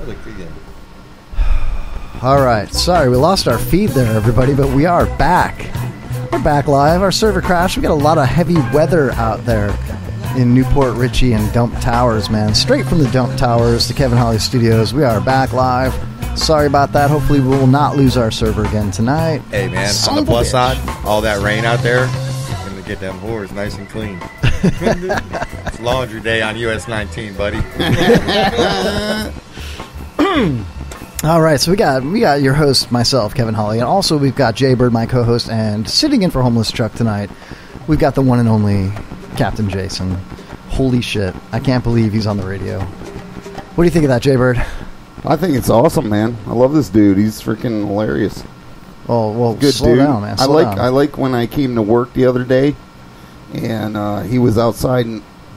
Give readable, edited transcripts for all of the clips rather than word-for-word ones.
Public again. All right. Sorry, we lost our feed there, everybody, but we are back. We're back live. Our server crashed. We got a lot of heavy weather out there in Newport Richey and Dump Towers, man. Straight from the Dump Towers, the Kevin Holly Studios. We are back live. Sorry about that. Hopefully we will not lose our server again tonight. Hey, man, on the plus side, all that rain out there, going to get them whores nice and clean. It's laundry day on US 19, buddy. All right, so we got your host, myself, Kevin Holly, and also we've got Jay Bird, my co-host, and sitting in for Homeless Chuck tonight, we've got the one and only Captain Jason. Holy shit, I can't believe he's on the radio. What do you think of that, Jay Bird? I think it's awesome, man. I love this dude. He's freaking hilarious. Oh, well, good slow dude. Down, man. Slow down. I like when I came to work the other day, and he was outside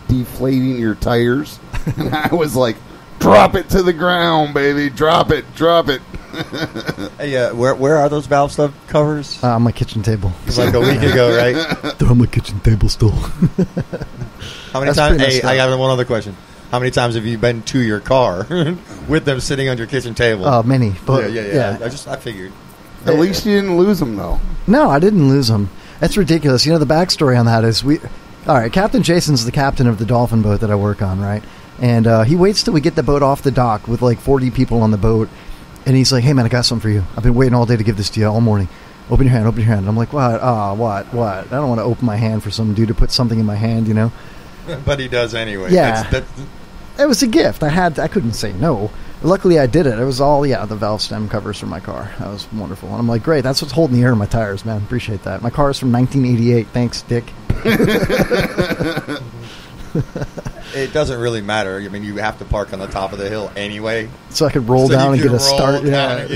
deflating your tires, and I was like, drop it to the ground, baby. Drop it. Hey, where are those valve stud covers? On my kitchen table. It was like a week ago, right? They're on my kitchen table still. How many times? Hey, I got one other question. How many times have you been to your car with them sitting on your kitchen table? Many. But yeah. I figured. At least you didn't lose them, though. No, I didn't lose them. That's ridiculous. You know, the backstory on that is all right, Captain Jason's the captain of the dolphin boat that I work on, right? And he waits till we get the boat off the dock with like 40 people on the boat. And he's like, hey, man, I got something for you. I've been waiting all day to give this to you all morning. Open your hand. And I'm like, what? What? I don't want to open my hand for some dude to put something in my hand, you know? But he does anyway. Yeah. It was a gift. I couldn't say no. Luckily, I did it. It was all, the valve stem covers for my car. That was wonderful. And I'm like, great. That's what's holding the air in my tires, man. Appreciate that. My car is from 1988. Thanks, Dick. It doesn't really matter. I mean, you have to park on the top of the hill anyway. So I could roll down and get a start. Yeah,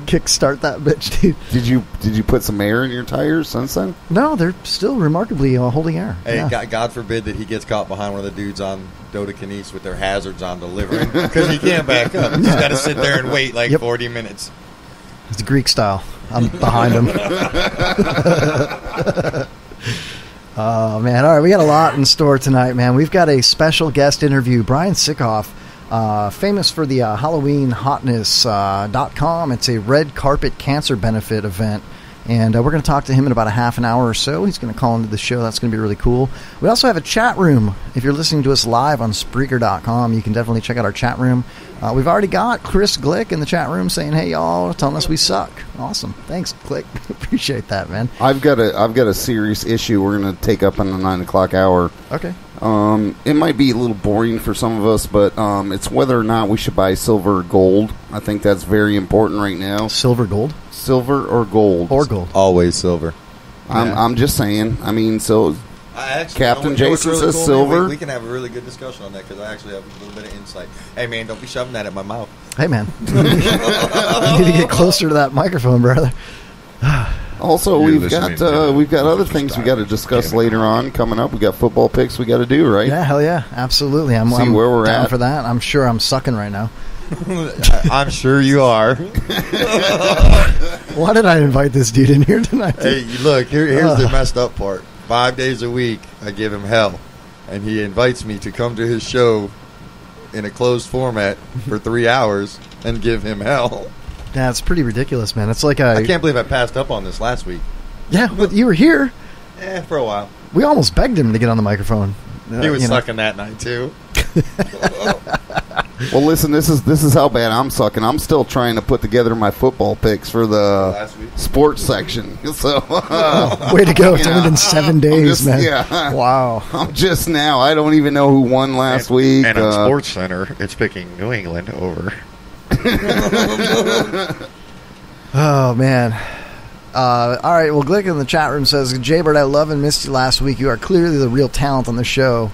kick start that bitch, dude. Did you put some air in your tires since then? No, they're still remarkably holding air. Hey, yeah. God forbid that he gets caught behind one of the dudes on Dodecanese with their hazards on delivering, because he can't back up. He's got to sit there and wait 40 minutes. It's Greek style. I'm behind him. Oh, man. All right, we got a lot in store tonight, man. We've got a special guest interview. Brian Sikoff, famous for the HalloweenHotness.com. It's a red carpet cancer benefit event. And we're going to talk to him in about a half an hour or so. He's going to call into the show. That's going to be really cool. We also have a chat room. If you're listening to us live on Spreaker.com, you can definitely check out our chat room. We've already got Chris Glick in the chat room saying, hey, y'all, telling us we suck. Awesome. Thanks, Glick. Appreciate that, man. I've got a serious issue we're going to take up in the 9 o'clock hour. Okay. It might be a little boring for some of us, but it's whether or not we should buy silver or gold. I think that's very important right now. Silver, gold? Silver or gold? Or gold. Always silver. I'm just saying. I mean, so Captain Jason says cool, silver. We can have a really good discussion on that because I actually have a little bit of insight. Hey, man, don't be shoving that at my mouth. Hey, man. You need to get closer to that microphone, brother. Also, we've got other things we got to discuss later on coming up. We got football picks we got to do, right? Yeah, hell yeah, absolutely. I'm where we're down at for that. I'm sure I'm sucking right now. I'm sure you are. Why did I invite this dude in here tonight? Hey, look, here's the messed up part. 5 days a week, I give him hell, and he invites me to come to his show in a closed format for 3 hours and give him hell. Yeah, it's pretty ridiculous, man. It's like I can't believe I passed up on this last week. Yeah, but you were here. For a while. We almost begged him to get on the microphone. He was sucking that night too. Well, listen, this is how bad I'm sucking. I'm still trying to put together my football picks for the sports section. So, way to go! It's only been 7 days, man. Yeah, wow. I'm just now. I don't even know who won last week. And on Sports Center, it's picking New England over. Oh man. All right, well, Glick in the chat room says, Jaybird, I love and missed you last week. You are clearly the real talent on the show.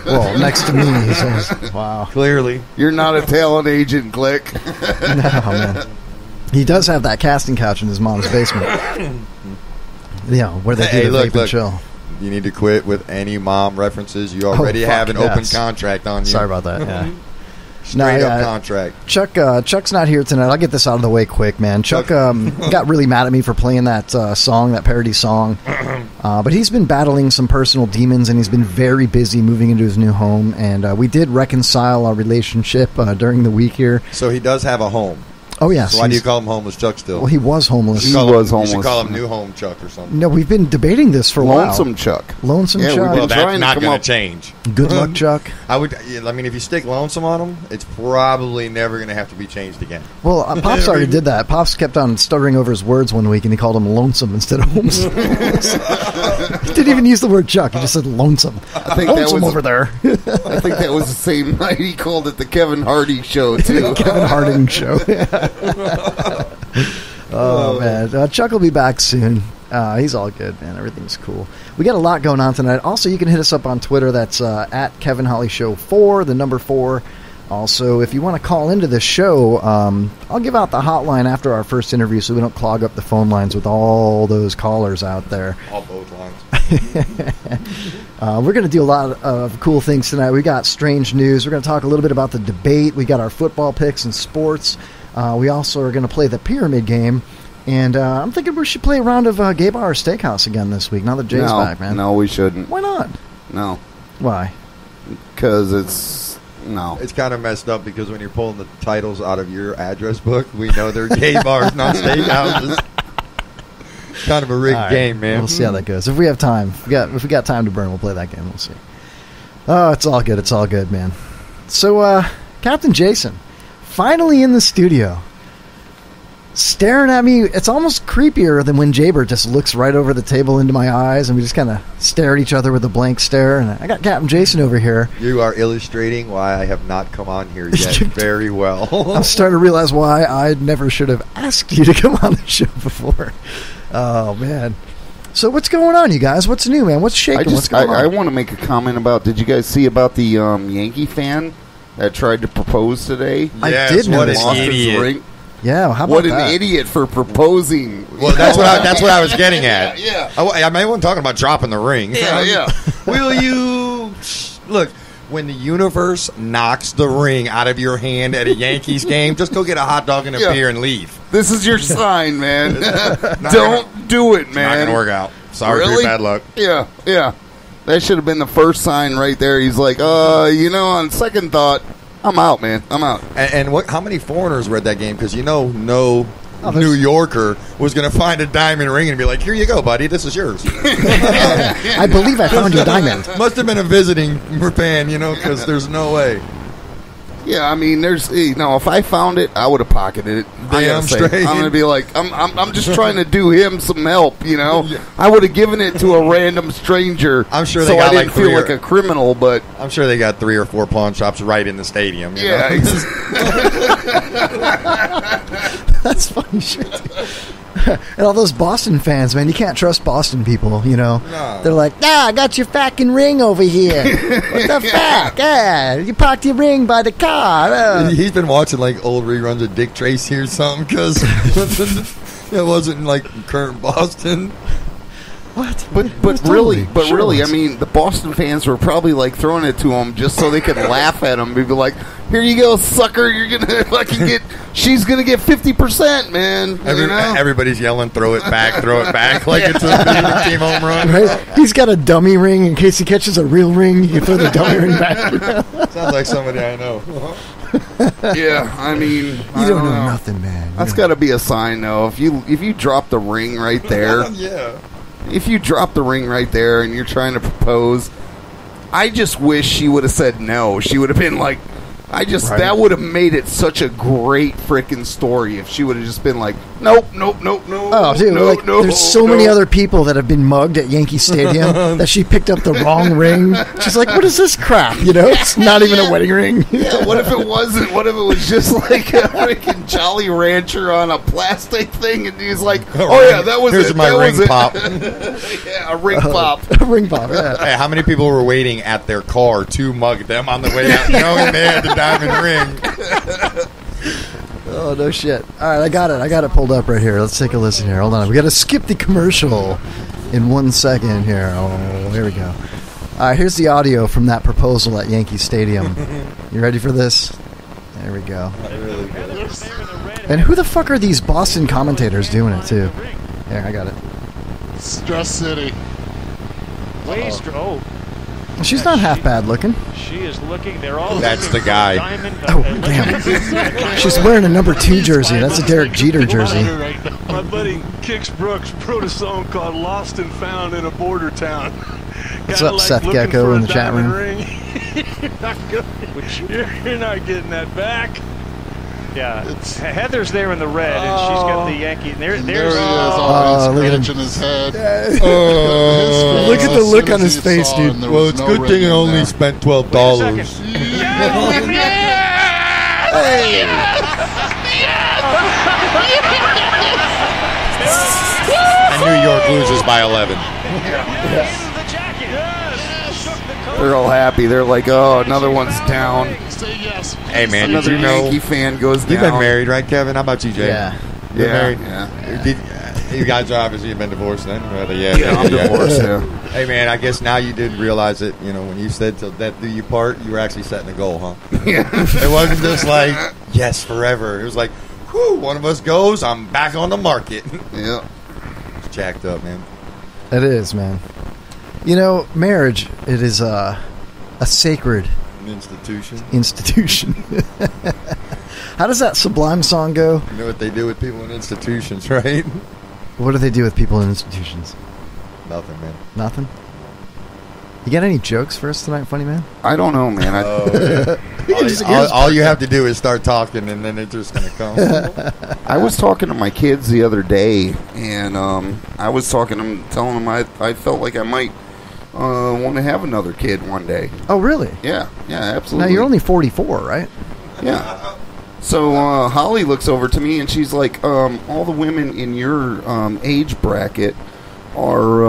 Well, next to me, he says. Wow. Clearly. You're not a talent agent, Glick. No, man. He does have that casting couch in his mom's basement. Where they do the vape and chill. You need to quit with any mom references. You already have an open contract on you. Sorry about that, yeah. Straight up contract. Chuck's not here tonight. I'll get this out of the way quick, man. Chuck got really mad at me for playing that song, that parody song. But he's been battling some personal demons, and he's been very busy moving into his new home. And we did reconcile our relationship during the week here. So he does have a home. Oh, yes. So why do you call him Homeless Chuck still? Well, he was homeless. He was homeless. You should call him New Home Chuck or something. No, we've been debating this for a while. Lonesome Chuck. Lonesome Chuck. Well, that's not going to change. Good luck, Chuck. I mean, if you stick Lonesome on him, it's probably never going to have to be changed again. Well, Pops already did that. Pops kept on stuttering over his words one week, and he called him Lonesome instead of Holmes. He didn't even use the word Chuck. He just said Lonesome. I think Lonesome that was over there. I think that was the same night he called it the Kevin Hardy Show, too. Kevin Harding Show. Oh, man. Chuck will be back soon. He's all good, man. Everything's cool. We got a lot going on tonight. Also, you can hit us up on Twitter. That's at Kevin Holly Show 4, the number 4. Also, if you want to call into the show, I'll give out the hotline after our first interview so we don't clog up the phone lines with all those callers out there. All both lines. We're going to do a lot of cool things tonight. We got strange news. We're going to talk a little bit about the debate. We got our football picks and sports. We also are going to play the pyramid game. And I'm thinking we should play a round of Gay Bar Steakhouse again this week. Now that Jay's back, man. No, we shouldn't. Why not? No. Why? Because it's... No. It's kind of messed up because when you're pulling the titles out of your address book, we know they're gay bars, not steakhouses. Kind of a rigged game, man. We'll see how that goes. If we have time. If we got time to burn, we'll play that game. We'll see. Oh, it's all good. It's all good, man. So, Captain Jason, finally in the studio. Staring at me. It's almost creepier than when Jaybird just looks right over the table into my eyes and we just kind of stare at each other with a blank stare. And I got Captain Jason over here. You are illustrating why I have not come on here yet very well. I'm starting to realize why I never should have asked you to come on the show before. Oh, man. So what's going on, you guys? What's new, man? What's shaking? What's going on? I want to make a comment about, did you guys see about the Yankee fan that tried to propose today? Yes, I did what notice. an idiot. Yeah, how about what that? An idiot for proposing. Well, that's what I was getting at. Yeah. I wasn't talking about dropping the ring. Yeah. Will you... Look, when the universe knocks the ring out of your hand at a Yankees game, just go get a hot dog and a beer and leave. This is your sign, man. Don't do it, man. Not going to work out. Sorry for your bad luck. Yeah. That should have been the first sign right there. He's like, on second thought, I'm out, man. I'm out. And how many foreigners were at that game? Because no New Yorker was going to find a diamond ring and be like, here you go, buddy. This is yours. I believe I found your diamond. Must have been a visiting fan, because there's no way. Yeah, I mean, if I found it, I would have pocketed it. Damn straight. I'm going to be like, I'm just trying to do him some help, I would have given it to a random stranger. I'm sure so I didn't feel like a criminal, but I'm sure they got 3 or 4 pawn shops right in the stadium. Yeah, that's funny shit. And all those Boston fans, man, you can't trust Boston people, No. They're like, I got your fucking ring over here. What the fuck? Yeah, you parked your ring by the car. He's been watching old reruns of Dick Tracy or something because it wasn't current Boston. What? But really, I mean, the Boston fans were probably throwing it to him just so they could laugh at him. They'd be like, "Here you go, sucker! You're gonna fucking get. She's gonna get 50%, man." Everybody's yelling, "Throw it back! Throw it back!" Like it's a team home run. Right? He's got a dummy ring in case he catches a real ring. You throw the dummy ring back. Sounds like somebody I know. Yeah, I mean, you don't know nothing, man. That's got to be a sign, though. If you drop the ring right there, yeah. If you drop the ring right there and you're trying to propose, I just wish she would have said no. She would have been like, that would have made it such a great freaking story if she would have just been like, nope. Oh, dude, there's so many other people that have been mugged at Yankee Stadium that she picked up the wrong ring. She's like, what is this crap? It's not even a wedding ring. Yeah, what if it wasn't? What if it was just like a freaking Jolly Rancher on a plastic thing? And he's like, that was Here's it. my ring pop. Yeah, a ring pop. A ring pop, yeah. Hey, how many people were waiting at their car to mug them on the way out knowing they had the diamond ring? Oh, no shit. All right, I got it pulled up right here. Let's take a listen here. Hold on. We got to skip the commercial in 1 second here. Oh, here we go. All right, here's the audio from that proposal at Yankee Stadium. You ready for this? There we go. Really good. And who the fuck are these Boston commentators doing it too? There, I got it. Stress City. She's not half bad looking. She is looking. They're all. That's the guy. Oh, damn. She's wearing a number 2 jersey. That's a Derek Jeter jersey. My buddy Kix Brooks wrote a song called Lost and Found in a Border Town. What's up, Seth Gecko in the chat room? You're not getting that back. Yeah, Heather's there in the red, and she's got the Yankee. There he is, always scratching his head. Look at the look on his face, dude. Well, it's a good thing I only spent $12. And New York loses by 11. They're all happy. They're like, oh, another one's down. Hey, man, Another did you know Yankee fan goes down. You've been married, right, Kevin? How about you, Jay? Yeah. You're married? Yeah. You guys obviously have been divorced then? Yeah, I'm divorced, yeah. Hey, man, I guess now you did realize it. You know, when you said till death do you part, you were actually setting a goal, huh? Yeah. It wasn't just like, yes, forever. It was like, whew, one of us goes, I'm back on the market. Yeah. It's jacked up, man. It is, man. You know, marriage, it is a sacred institution. How does that Sublime song go? You know what they do with people in institutions, right? What do they do with people in institutions? Nothing, man. Nothing? You got any jokes for us tonight, funny man? I don't know, man. All you have to do is start talking, and then it's just going to come. I was talking to my kids the other day, and I was talking to them, telling them I felt like I might want to have another kid one day. Oh, really? Yeah, absolutely. Now, you're only 44, right? Yeah. So Holly looks over to me, and she's like, all the women in your age bracket are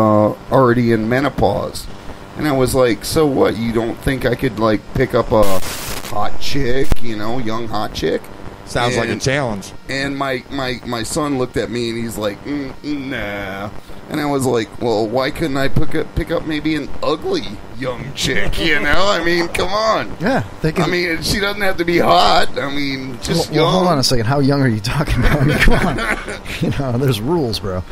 already in menopause. And I was like, so what? You don't think I could, like, pick up a hot chick, young hot chick? Sounds like a challenge. And my son looked at me, and he's like, nah. And I was like, well, why couldn't I pick up maybe an ugly young chick, I mean, come on. Yeah. I mean, she doesn't have to be hot. I mean, just young. Well, hold on a second. How young are you talking about? I mean, come on. There's rules, bro.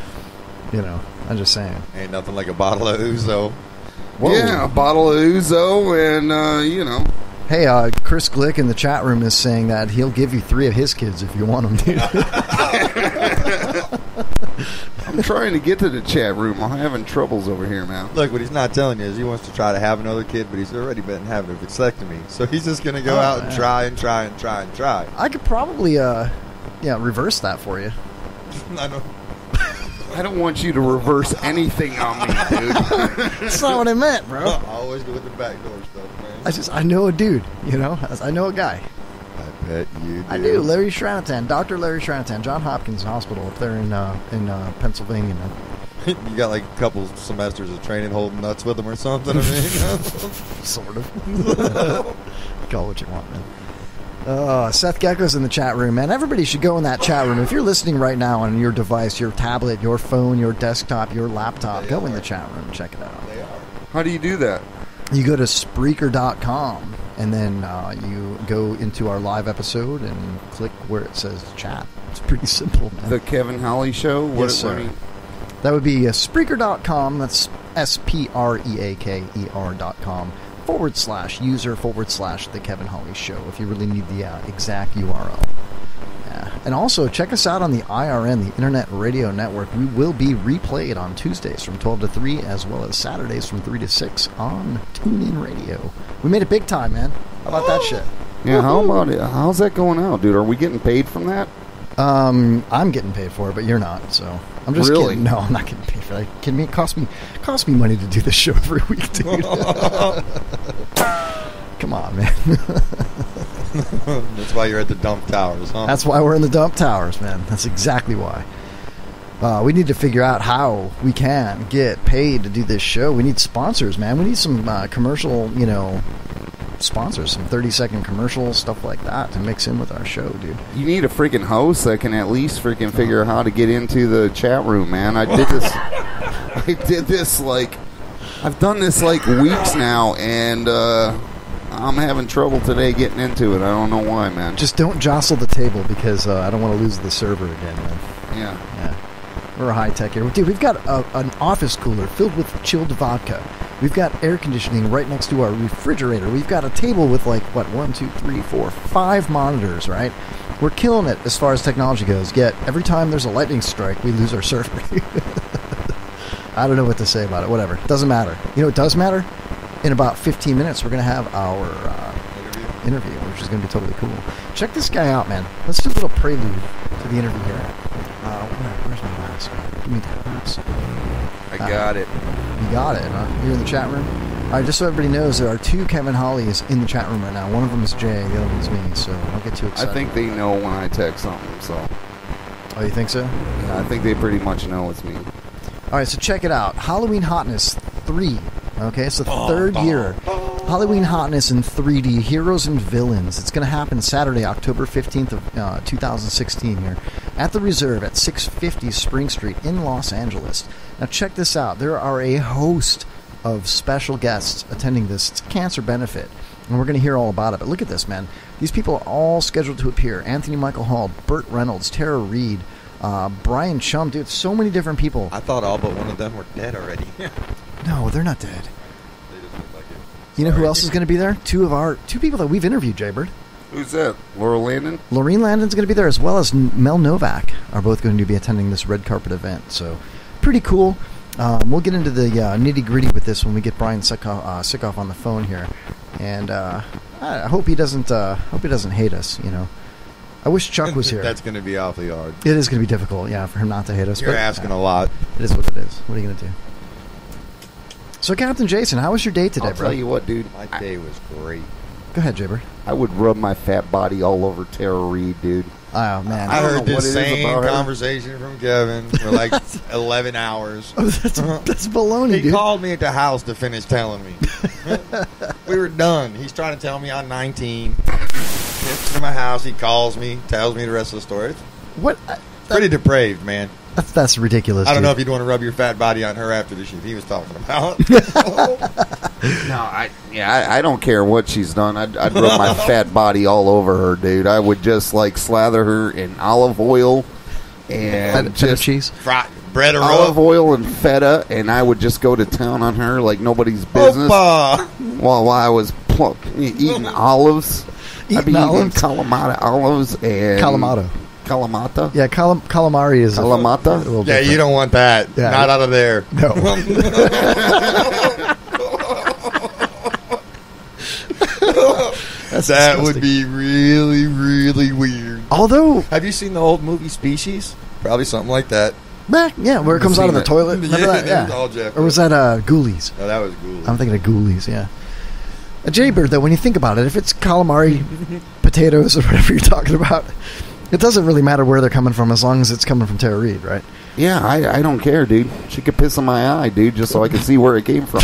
I'm just saying. Ain't nothing like a bottle of Ouzo. Whoa. Yeah, a bottle of Ouzo and, Hey, Chris Glick in the chat room is saying that he'll give you 3 of his kids if you want them, dude. I'm trying to get to the chat room. I'm having troubles over here, man. Look, what he's not telling you is he wants to try to have another kid, but he's already been having a vasectomy. So he's just going to go out and try and try and try and try. I could probably, reverse that for you. I don't want you to reverse anything on me, dude. That's not what I meant, bro. I always go with the backdoor stuff, man. I know a dude, I know a guy. I bet you do. I do. Larry Shranatan, Dr. Larry Shranatan, John Hopkins Hospital up there in Pennsulvania, man. You got like a couple semesters of training holding nuts with him or something, I mean. Sort of. Call what you want, man. Seth Gecko's in the chat room, man. Everybody should go in that chat room. If you're listening right now on your device, your tablet, your phone, your desktop, your laptop, go in the chat room and check it out. How do you do that? You go to Spreaker.com, and then you go into our live episode and click where it says chat. It's pretty simple, man. The Kevin Holly Show? Yes, sir. That would be Spreaker.com. That's SPREAKER.com. /user/The Kevin Holly Show if you really need the exact URL. Yeah. And also, check us out on the IRN, the Internet Radio Network. We will be replayed on Tuesdays from 12 to 3, as well as Saturdays from 3 to 6 on TuneIn Radio. We made it big time, man. How about that shit? Yeah, how about it? How's that going out, dude? Are we getting paid from that? I'm getting paid for it, but you're not, so I'm just kidding. No, I'm not getting paid for that. Kidding me? It cost me money to do this show every week, dude. Come on, man. That's why you're at the dump towers, huh? That's why we're in the dump towers, man. That's exactly why. We need to figure out how we can get paid to do this show. We need sponsors, man. We need some commercial, sponsors, some 30-second commercials, stuff like that to mix in with our show, dude. You need a freaking host that can at least freaking figure out how to get into the chat room, man. I've done this like weeks now, and I'm having trouble today getting into it. I don't know why, man. Just don't jostle the table because I don't want to lose the server again, man. Yeah. We're high tech here. Dude, we've got an office cooler filled with chilled vodka. We've got air conditioning right next to our refrigerator. We've got a table with 1, 2, 3, 4, 5 monitors, right? We're killing it as far as technology goes. Yet, every time there's a lightning strike, we lose our server. I don't know what to say about it. Whatever. Doesn't matter. You know what does matter? In about 15 minutes, we're going to have our interview, which is going to be totally cool. Check this guy out, man. Let's do a little prelude to the interview here. Where's my mask? Give me that mask. I got it. You got it, huh? You're in the chat room? All right, just so everybody knows, there are 2 Kevin Hollies in the chat room right now. One of them is Jay, the other one's me, so don't get too excited. I think they know when I text something, so. Oh, you think so? Yeah, I think they pretty much know it's me. All right, so check it out. Halloween Hotness 3. Okay, it's the third year. Halloween Hotness in 3D, Heroes and Villains. It's going to happen Saturday, October 15th of 2016 here at the Reserve at 650 Spring Street in Los Angeles. Now check this out. There are a host of special guests attending this. It's a cancer benefit, and we're going to hear all about it. But look at this, man. These people are all scheduled to appear. Anthony Michael Hall, Burt Reynolds, Tara Reid, Brian Chum, dude, so many different people. I thought all but one of them were dead already. No, they're not dead. They just look like it. You know who else is going to be there? Two people that we've interviewed, Jaybird. Who's that? Laurel Landon? Lorene Landon's going to be there, as well as Mel Novak are both going to be attending this red carpet event. So, pretty cool. We'll get into the nitty-gritty with this when we get Brian Sikoff on the phone here. And I hope he doesn't hate us, you know. I wish Chuck was here. That's going to be awfully hard. It is going to be difficult, yeah, for him not to hate us. You're asking a lot. It is what it is. What are you going to do? So, Captain Jason, how was your day today, I'll bro? tell you what, dude. My day was great. Go ahead, Jabber. I would rub my fat body all over Tara Reid, dude. Oh, man. I heard know what this it is same about her. conversation from Kevin for like 11 hours. Oh, that's baloney, He dude. called me at the house to finish telling me. We were done. He's trying to tell me I'm 19. Gets to my house, he calls me, tells me the rest of the story. It's What? pretty depraved, man. That's ridiculous, I don't dude. know if you'd want to rub your fat body on her after the shit he was talking about. No, I don't care what she's done. I'd rub my fat body all over her, dude. I would just slather her in olive oil and Feta cheese. Bread or olive oil and feta, and I would just go to town on her like nobody's business. Opa. While I was eating olives. I'd be olives? eating Kalamata olives and Kalamata. Kalamata? Yeah, calamari is Kalamata? a little Yeah, different. you don't want that. Yeah. Not out of there. No. That would be really, really weird. Although, Have you seen the old movie Species? Probably something like that. yeah, where it comes out of the toilet. Remember that? Yeah, it was all jacked Or was that Ghoulies? No, that was Ghoulies. I'm thinking of Ghoulies, yeah. A Jaybird, though, when you think about it, if it's calamari, potatoes, or whatever you're talking about, it doesn't really matter where they're coming from as long as it's coming from Tara Reid, right? Yeah, I don't care, dude. She could piss in my eye, dude, just so I can see where it came from.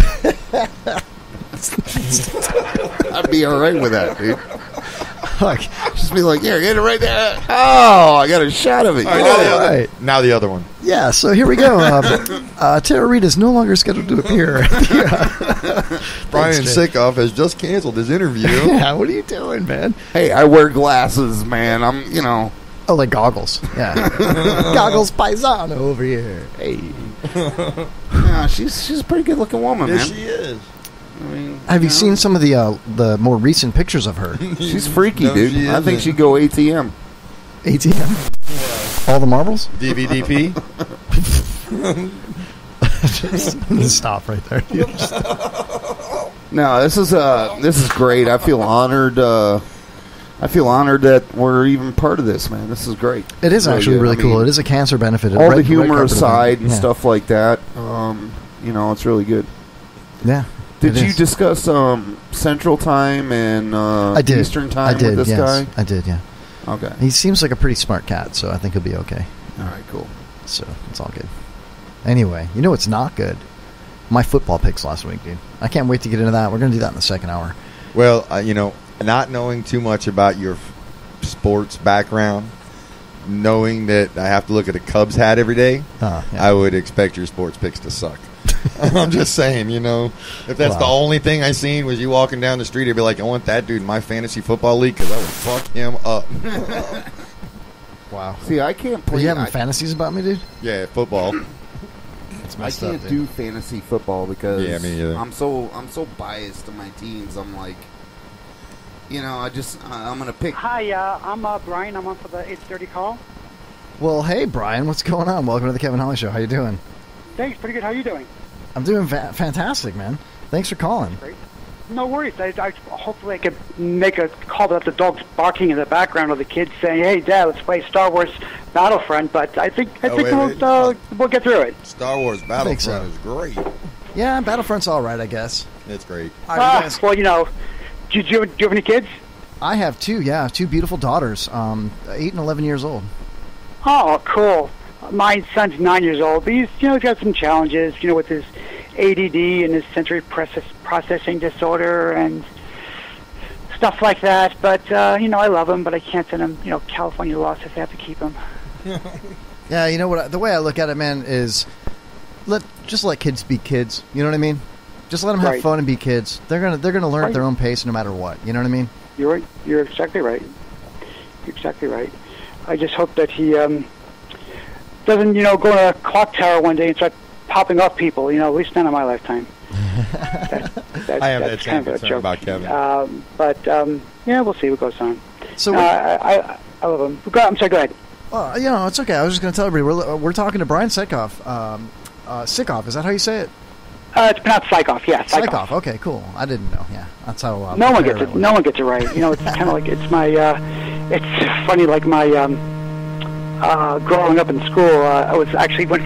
I'd be all right with that, dude. Like, Just be like, yeah, get it right there. Oh, I got a shot of it. All right, now the other one. yeah, so here we go. Tara Reid is no longer scheduled to appear. Brian Thanks, Jay. Sikoff has just canceled his interview. Yeah, what are you doing, man? Hey, I wear glasses, man. I'm, Oh, like goggles. Yeah. Goggles paisano over here. Hey. yeah, she's a pretty good looking woman, Yes, man. she is. I mean, Have you seen some of the more recent pictures of her? She's freaky, No, dude. she I think isn't. she'd go ATM. ATM? All the marbles? DVDP. Just stop right there. No, this is great. I feel honored. I feel honored that we're even part of this, man. This is great. It is actually really cool. It is a cancer benefit. All the Red humor carpet aside event. and Yeah. stuff like that. It's really good. Yeah. Did it you is. discuss Central Time and I did. Eastern Time I did, with this yes. guy? I did, yeah. Okay. He seems like a pretty smart cat, so I think he'll be okay. All right, cool. So it's all good. Anyway, you know what's not good? My football picks last week, dude. I can't wait to get into that. We're going to do that in the second hour. Well, not knowing too much about your sports background, knowing that I have to look at a Cubs hat every day, Yeah. I would expect your sports picks to suck. I'm just saying, if that's the only thing I seen was you walking down the street, I'd be like, I want that dude in my fantasy football league because I would fuck him up. Wow. See, I can't play. Are you having fantasies about me, dude? Yeah, football. I can't do fantasy football because me either. I'm so biased to my teams. I'm like, I'm gonna pick. Hi, I'm Brian. I'm on for the 8:30 call. Well, hey, Brian, what's going on? Welcome to the Kevin Holly Show. How you doing? Thanks, pretty good. How are you doing? I'm doing fantastic, man. Thanks for calling. Great. No worries. I hopefully I could make a call without the dogs barking in the background or the kids saying, "Hey, Dad, let's play Star Wars Battlefront." But I think we'll get through it. Star Wars Battlefront is great. Yeah, Battlefront's all right, I guess. It's great. Right, well, do you have any kids? I have two. Yeah, two beautiful daughters, 8 and 11 years old. Oh, cool. My son's 9 years old, but he's got some challenges, with his ADD and his sensory processing disorder and stuff like that. But I love him, but I can't send him, California law says I have to keep him. Yeah, you know what? The way I look at it, man, is just let kids be kids. You know what I mean? Just let them have fun and be kids. They're gonna learn at their own pace, no matter what. You know what I mean? You're exactly right. You're exactly right. I just hope that he doesn't, go to a clock tower one day and start popping off people. At least none in my lifetime. I have that same concern about Kevin. We'll see what goes on. So I love him. I'm sorry. Go ahead. It's okay. I was just going to tell everybody we're talking to Brian Sikoff. Sikoff, is that how you say it? It's pronounced Sikoff. Yeah, Sikoff. Okay, cool. I didn't know. Yeah, that's how. No one gets it. No one gets it right. It's kind of like it's my. It's funny, like my. Growing up in school, I was actually went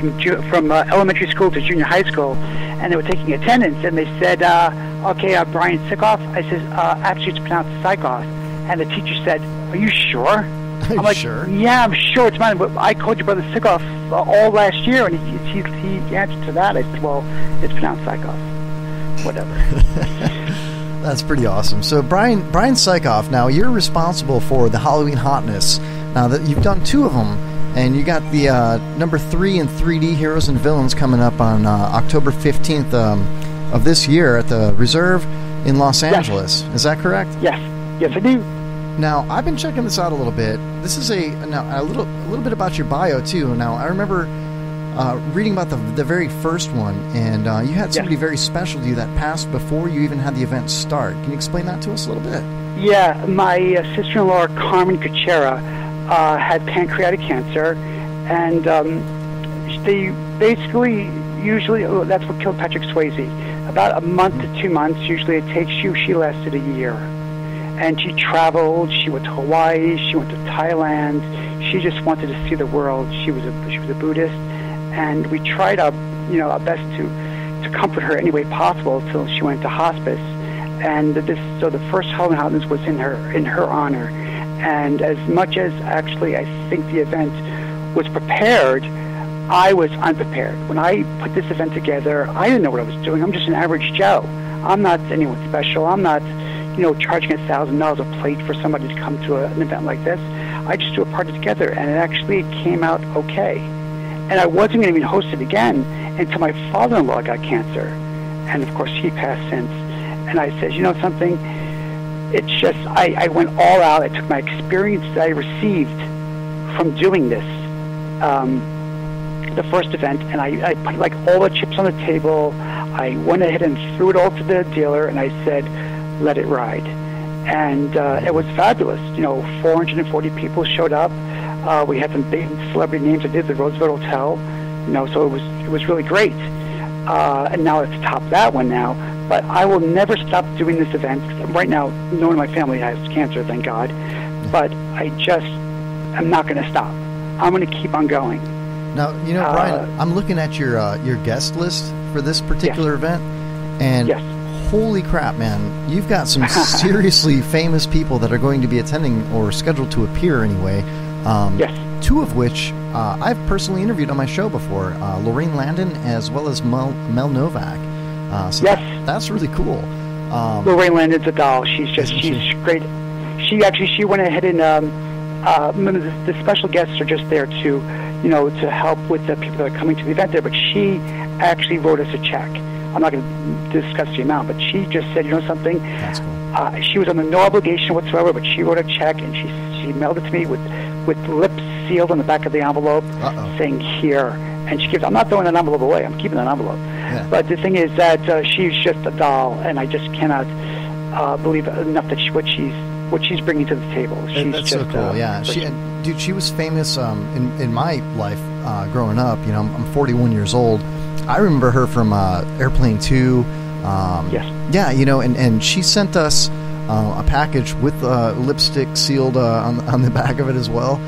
from elementary school to junior high school, and they were taking attendance, and they said, Brian Sikoff. I said, actually, it's pronounced Sikoff, and the teacher said, "Are you sure?" I'm like, sure? Yeah, I'm sure it's mine. But I called your brother Sikoff all last year, and he answered to that. I said, well, it's pronounced Sikoff. Whatever. That's pretty awesome. So, Brian Sikoff, now you're responsible for the Halloween Hotness. Now that you've done two of them, and you got the number 3 in 3D Heroes and Villains coming up on October 15th of this year at the Reserve in Los Angeles. Is that correct? Yes, I do. Now, I've been checking this out a little bit. This is a little bit about your bio too. Now, I remember reading about the very first one, and you had somebody very special to you that passed before you even had the event start. Can you explain that to us a little bit? Yeah, my sister-in-law Carmen Kuchera had pancreatic cancer, and they basically that's what killed Patrick Swayze. About a month to 2 months, usually it takes you. She lasted a year. And she traveled. She went to Hawaii. She went to Thailand. She just wanted to see the world. She was a Buddhist, and we tried our best to comfort her any way possible until she went to hospice. And so the first Halloween Hotness was in her honor. And as much as actually I think the event was prepared, I was unprepared. When I put this event together, I didn't know what I was doing. I'm just an average Joe. I'm not anyone special. I'm not charging $1,000 a plate for somebody to come to an event like this. I just do a party together, and it actually came out okay. And I wasn't going to even host it again until my father-in-law got cancer. And, of course, he passed since. And I said, something? It's just, I went all out. I took my experience that I received from doing this, the first event, and I put, all the chips on the table. I went ahead and threw it all to the dealer, and I said, let it ride. And it was fabulous. 440 people showed up. We had some big celebrity names. I did the Roosevelt Hotel. So it was really great. And now it's topped that one now. But I will never stop doing this event. Right now, no one in my family has cancer, thank God. But I'm not going to stop. I'm going to keep on going. Now, Brian, I'm looking at your guest list for this particular event, and holy crap, man, you've got some seriously famous people that are going to be attending or scheduled to appear anyway. Two of which I've personally interviewed on my show before, Lorraine Landon as well as Mel Novak. That's really cool. Lorraine Landon's a doll. She's great. She went ahead and the special guests are just there to help with the people that are coming to the event there. But she actually wrote us a check. I'm not going to discuss the amount, but she just said, you know something? That's cool. She was under no obligation whatsoever, but she wrote a check, and she mailed it to me with lips sealed on the back of the envelope, saying here. And she gives. I'm not throwing that envelope away. I'm keeping that envelope. Yeah. But the thing is that she's just a doll, and I just cannot believe enough that what she's bringing to the table. She's That's just, so cool. Yeah, she was famous in my life growing up. You know, I'm 41 years old. I remember her from Airplane 2. Yes. Yeah, you know, and she sent us a package with lipstick sealed on the back of it as well.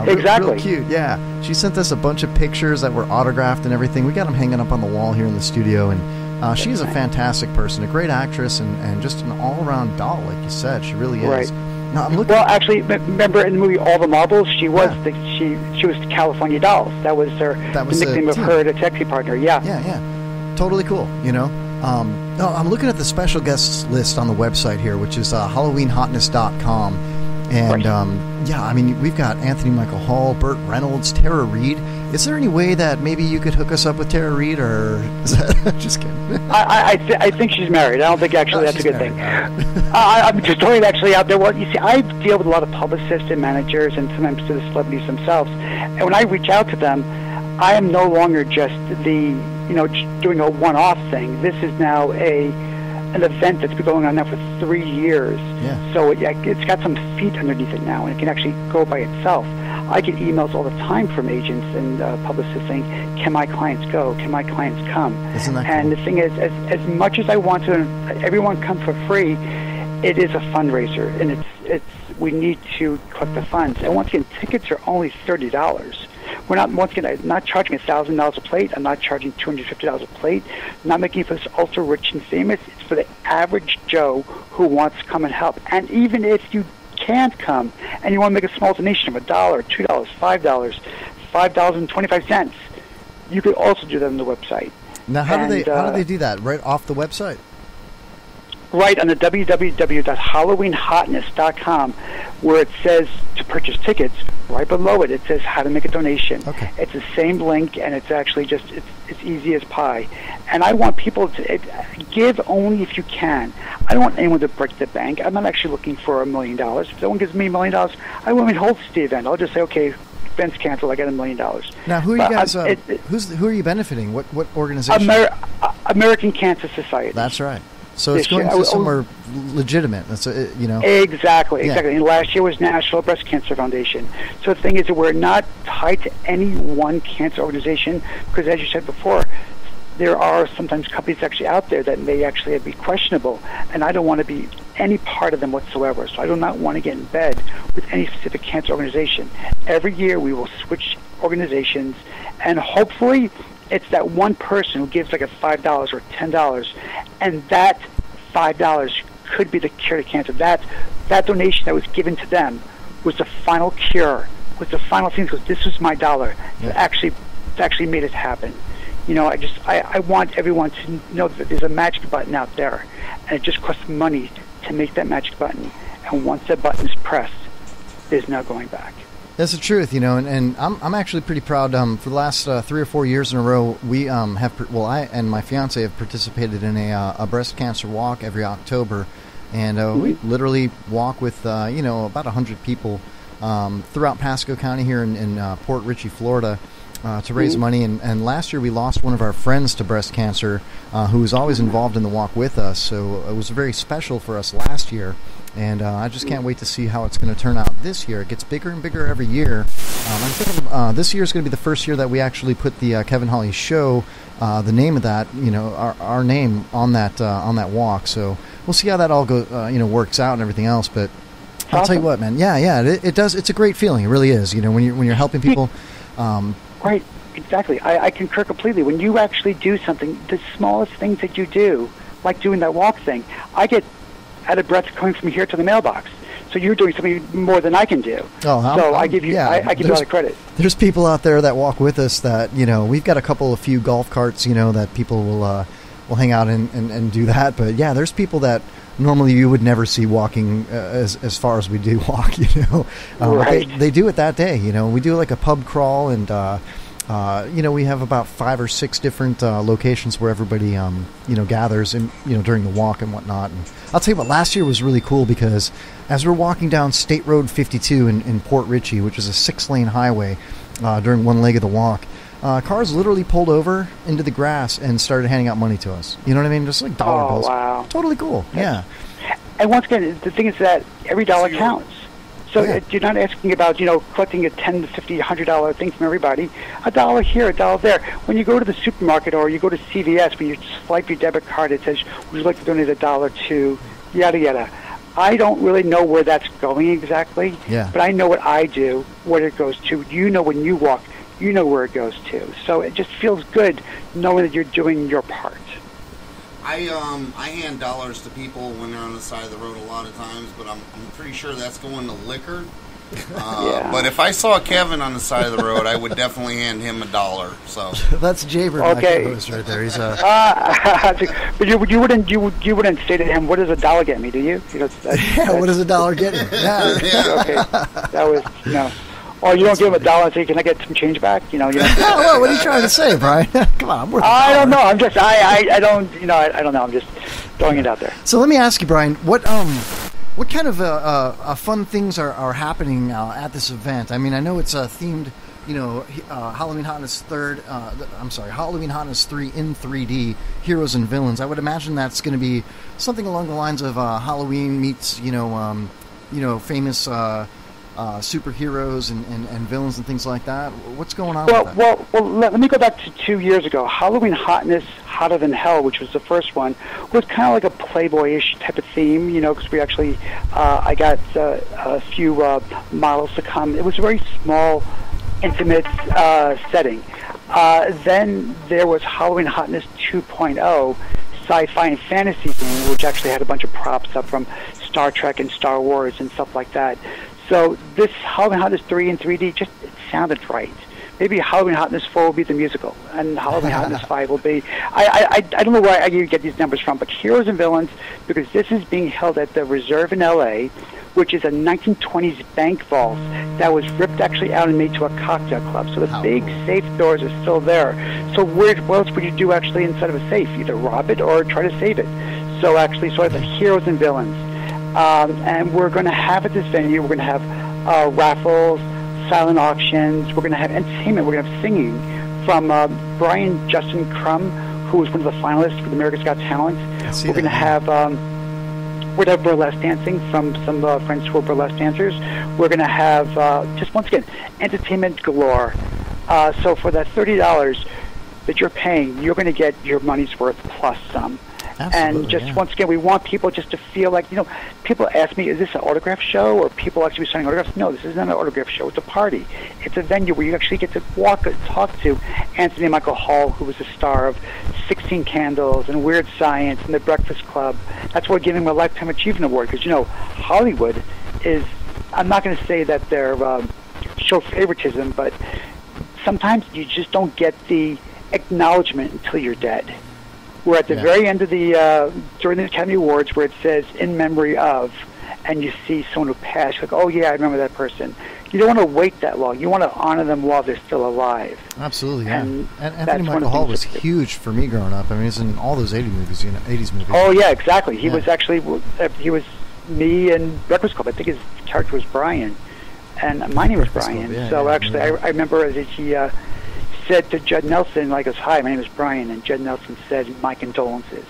Exactly. Real cute, yeah. She sent us a bunch of pictures that were autographed and everything. We got them hanging up on the wall here in the studio, and she is a fantastic person, a great actress, and just an all-around doll, like you said. She really is. Right. Now, I'm looking. Well, actually, remember in the movie All the Marbles, she was she was the California Dolls. That was the nickname of her taxi partner. Yeah. Yeah. Totally cool. You know. No, I'm looking at the special guests list on the website here, which is HalloweenHotness.com. And, yeah, I mean, we've got Anthony Michael Hall, Burt Reynolds, Tara Reid. Is there any way that maybe you could hook us up with Tara Reid, or is that just kidding? I think she's married. I don't think actually that's a good thing. I'm just throwing it actually out there. Well, you see, I deal with a lot of publicists and managers, and sometimes to the celebrities themselves. And when I reach out to them, I am no longer just doing a one-off thing. This is now an event that's been going on now for 3 years. Yeah. So it's got some feet underneath it now, and it can actually go by itself. I get emails all the time from agents and publicists saying, can my clients go? Can my clients come? Isn't that and cool? The thing is, as much as I want to everyone come for free, it is a fundraiser, and we need to collect the funds. And once again, tickets are only $30. We're not, once again, I'm not charging $1,000 a plate. I'm not charging $250 a plate. I'm not making it for this ultra rich and famous. It's for the average Joe who wants to come and help. And even if you can't come and you want to make a small donation of $1, $2, $5, $5.25, you could also do that on the website. Now, how do they do that? Right off the website? Right on the www.halloweenhotness.com, where it says to purchase tickets. Right below it, it says how to make a donation. Okay. It's the same link, and it's actually just it's easy as pie. And I want people to give only if you can. I don't want anyone to break the bank. I'm not actually looking for $1 million. If someone gives me $1 million, I won't even hold the event. I'll just say, okay, event's canceled. I got $1 million. Now, who are you guys? Who are you benefiting? What organization? American Cancer Society. That's right. So it's going to somewhere legitimate. That's Exactly. And last year was National Breast Cancer Foundation. So the thing is that we're not tied to any one cancer organization because, as you said before, there are sometimes companies actually out there that may actually be questionable, and I don't want to be any part of them whatsoever. So I do not want to get in bed with any specific cancer organization. Every year we will switch organizations, and hopefully it's that one person who gives like a $5 or $10, and that $5 could be the cure to cancer. That donation that was given to them was the final cure, was the final thing, because this was my dollar that actually made it happen. You know, I want everyone to know that there's a magic button out there, and it just costs money to make that magic button. And once that button is pressed, there's no going back. That's the truth, you know, and I'm actually pretty proud. For the last 3 or 4 years in a row, we I and my fiance have participated in a breast cancer walk every October, and we literally walk with about 100 people throughout Pasco County here in Port Richey, Florida, to raise money. And last year we lost one of our friends to breast cancer, who was always involved in the walk with us. So it was very special for us last year. And I just can't wait to see how it's going to turn out this year. It gets bigger and bigger every year. I'm thinking this year is going to be the first year that we actually put the Kevin Hawley Show, the name of that, our name on that walk. So we'll see how that all works out and everything else. But I'll tell you what, man. Yeah, it does. It's a great feeling. It really is. You know, when you're helping people. Right. Exactly. I concur completely. When you actually do something, the smallest things that you do, like doing that walk thing, I get out of breath coming from here to the mailbox. So you're doing something more than I can do. I give you a lot of credit. There's people out there that walk with us that, we've got a few golf carts, that people will hang out and do that. But yeah, there's people that normally you would never see walking as far as we do walk, Right. They do it that day, we do like a pub crawl, and We have about 5 or 6 different locations where everybody, gathers during the walk and whatnot. And I'll tell you what, last year was really cool because as we're walking down State Road 52 in Port Richey, which is a 6-lane highway, during one leg of the walk, cars literally pulled over into the grass and started handing out money to us. You know what I mean? Just like dollar bills. Wow. Totally cool. Yeah. And once again, the thing is that every dollar counts. So you're not asking about, collecting a $10 to $50, $100 thing from everybody. $1 here, $1 there. When you go to the supermarket or you go to CVS, when you swipe your debit card, it says, would you like to donate $1 to yada yada. I don't really know where that's going exactly, but I know what I do, what it goes to. You know when you walk, you know where it goes to. So it just feels good knowing that you're doing your part. I hand dollars to people when they're on the side of the road a lot of times, but I'm pretty sure that's going to liquor. But if I saw Kevin on the side of the road, I would definitely hand him $1. So that's Jaber, okay, right there. He's a. But you wouldn't say to him, "What does $1 get me?" Do you? What does $1 get you? Yeah. Okay, that was Or you don't give him $1 and say, "Can I get some change back?" What are you trying to say, Brian? Come on, I'm worth I don't know. I'm just I don't I don't know. I'm just throwing it out there. So let me ask you, Brian, what kind of fun things are happening at this event? I mean, I know it's themed, Halloween Hotness Halloween Hotness 3 in 3D, Heroes and Villains. I would imagine that's going to be something along the lines of Halloween meets, famous superheroes and villains and things like that. What's going on with that? Well, let me go back to 2 years ago. Halloween Hotness, Hotter Than Hell, which was the first one, was kind of like a Playboy-ish type of theme, because we actually, I got a few models to come. It was a very small, intimate setting. Then there was Halloween Hotness 2.0, sci-fi and fantasy theme, which actually had a bunch of props up from Star Trek and Star Wars and stuff like that. So this Halloween Hotness 3 in 3D just it sounded right. Maybe Halloween Hotness 4 will be the musical, and Halloween Hotness 5 will be... I don't know where you get these numbers from, but Heroes and Villains, because this is being held at the Reserve in L.A., which is a 1920s bank vault that was ripped actually out and made to a cocktail club. So the big safe doors are still there. So what else would you do actually inside of a safe? Either rob it or try to save it. So actually, it's like Heroes and Villains. And we're going to have at this venue, we're going to have raffles, silent auctions, we're going to have entertainment, we're going to have singing from Brian Justin Crum, who was one of the finalists for the America's Got Talent. We're going to have burlesque dancing from some friends who are burlesque dancers. We're going to have, just once again, entertainment galore. So for that $30 that you're paying, you're going to get your money's worth plus some. Absolutely, and just once again, we want people just to feel like, people ask me, is this an autograph show or people actually signing autographs? No, this isn't an autograph show. It's a party. It's a venue where you actually get to walk and talk to Anthony Michael Hall, who was the star of 16 Candles and Weird Science and The Breakfast Club. That's why we're giving him a Lifetime Achievement Award because, Hollywood is, I'm not going to say that they're show favoritism, but sometimes you just don't get the acknowledgement until you're dead. We're at the very end of the, during the Academy Awards, where it says, in memory of, and you see someone who passed, you're like, oh yeah, I remember that person. You don't want to wait that long. You want to honor them while they're still alive. Absolutely, yeah. And Anthony Michael Hall was huge for me growing up. I mean, he's in all those 80s movies. Oh yeah, exactly. He was actually, he was me and Breakfast Club. I think his character was Brian. And my name was Brian. Actually, I remember that he said to Judd Nelson, like, hi, my name is Brian, and Judd Nelson said, my condolences.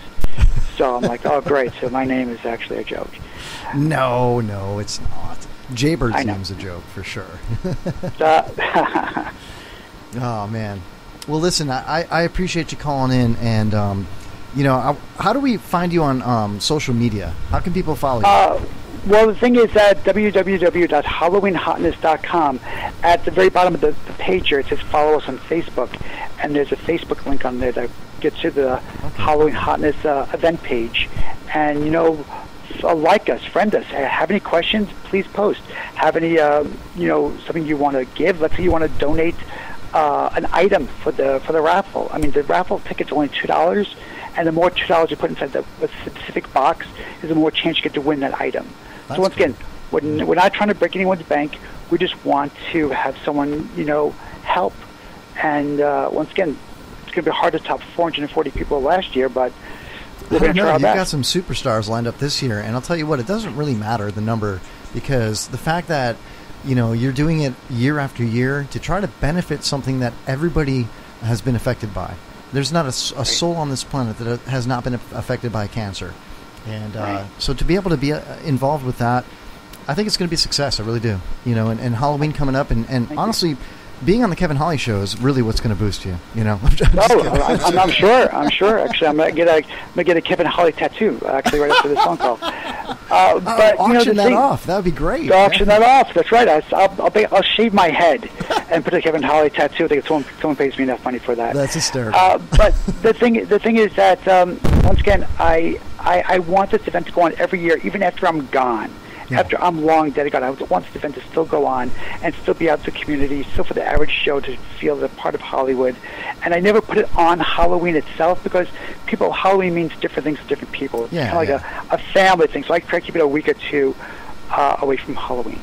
So I'm like, oh, great, so my name is actually a joke. No, it's not. Jaybird's name's a joke, for sure. Oh, man. Well, listen, I appreciate you calling in, and, how do we find you on social media? How can people follow you? Well, the thing is at www.halloweenhotness.com, at the very bottom of the page here, it says follow us on Facebook, and there's a Facebook link on there that gets to the Halloween Hotness event page. And, like us, friend us. Have any questions, please post. Have any, something you want to give. Let's say you want to donate an item for the raffle. I mean, the raffle ticket's only $2, and the more $2 you put inside the specific box is the more chance you get to win that item. So once again, we're not trying to break anyone's bank. We just want to have someone, help And once again, it's going to be hard to top 440 people last year, but we're going to try our You've best. got some superstars lined up this year, and I'll tell you what, it doesn't really matter the number, because the fact that you're doing it year after year to try to benefit something that everybody has been affected by. There's not a soul on this planet that has not been affected by cancer. And so to be able to be involved with that, I think it's going to be a success. I really do. And Halloween coming up, and honestly, being on the Kevin Holly show is really what's going to boost you. I'm sure. Actually, I'm gonna get a Kevin Holly tattoo. Actually, right after this phone call. But auction that off. That would be great. Auction that off. That's right. I'll shave my head and put a Kevin Holly tattoo. I think someone pays me enough money for that. That's hysterical. But the thing is that once again, I want this event to go on every year, even after I'm gone. Yeah. After I'm long dead, God, I want this event to still go on and still be out to the community, still for the average Joe to feel they're part of Hollywood. And I never put it on Halloween itself, because Halloween means different things to different people. It's kind of like a family thing. So I try to keep it a week or two away from Halloween.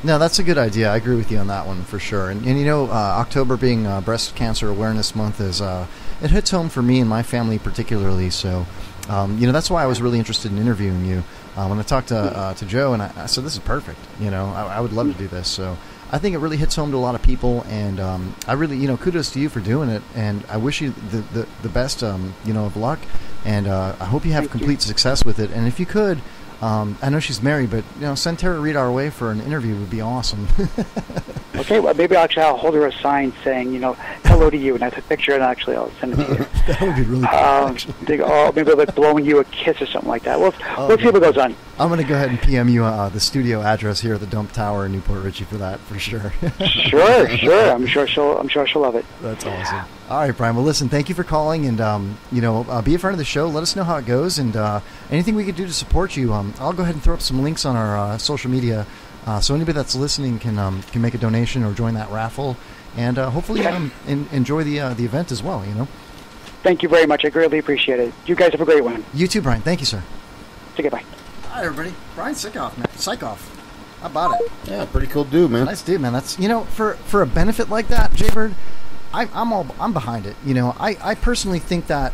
No, that's a good idea. I agree with you on that one for sure. And October being Breast Cancer Awareness Month it hits home for me and my family particularly. So, that's why I was really interested in interviewing you. When I talked to Joe, and I said, this is perfect. I would love to do this. So I think it really hits home to a lot of people, and I really, kudos to you for doing it, and I wish you the best, of luck, and I hope you have complete success with it. And if you could, I know she's married, but send Tara Reid our way for an interview would be awesome. Okay, well, maybe I'll hold her a sign saying, hello to you, and I take a picture, and I'll send it to you. That would be really cool. Maybe like blowing you a kiss or something like that. We'll see what goes on. I'm going to go ahead and PM you the studio address here at the Dump Tower in Newport Richey for that, for sure. Sure. I'm sure she'll love it. That's awesome. All right, Brian. Well, listen, thank you for calling, and be a friend of the show. Let us know how it goes, and anything we could do to support you. I'll go ahead and throw up some links on our social media, so anybody that's listening can make a donation or join that raffle, and hopefully enjoy the event as well. Thank you very much. I greatly appreciate it. You guys have a great one. You too, Brian. Thank you, sir. Take it. Bye. Hi, everybody. Brian Sikoff, man. Sikoff. How about it? Yeah, pretty cool dude, man. Nice dude, man. That's for a benefit like that, Jaybird, I'm behind it. I personally think that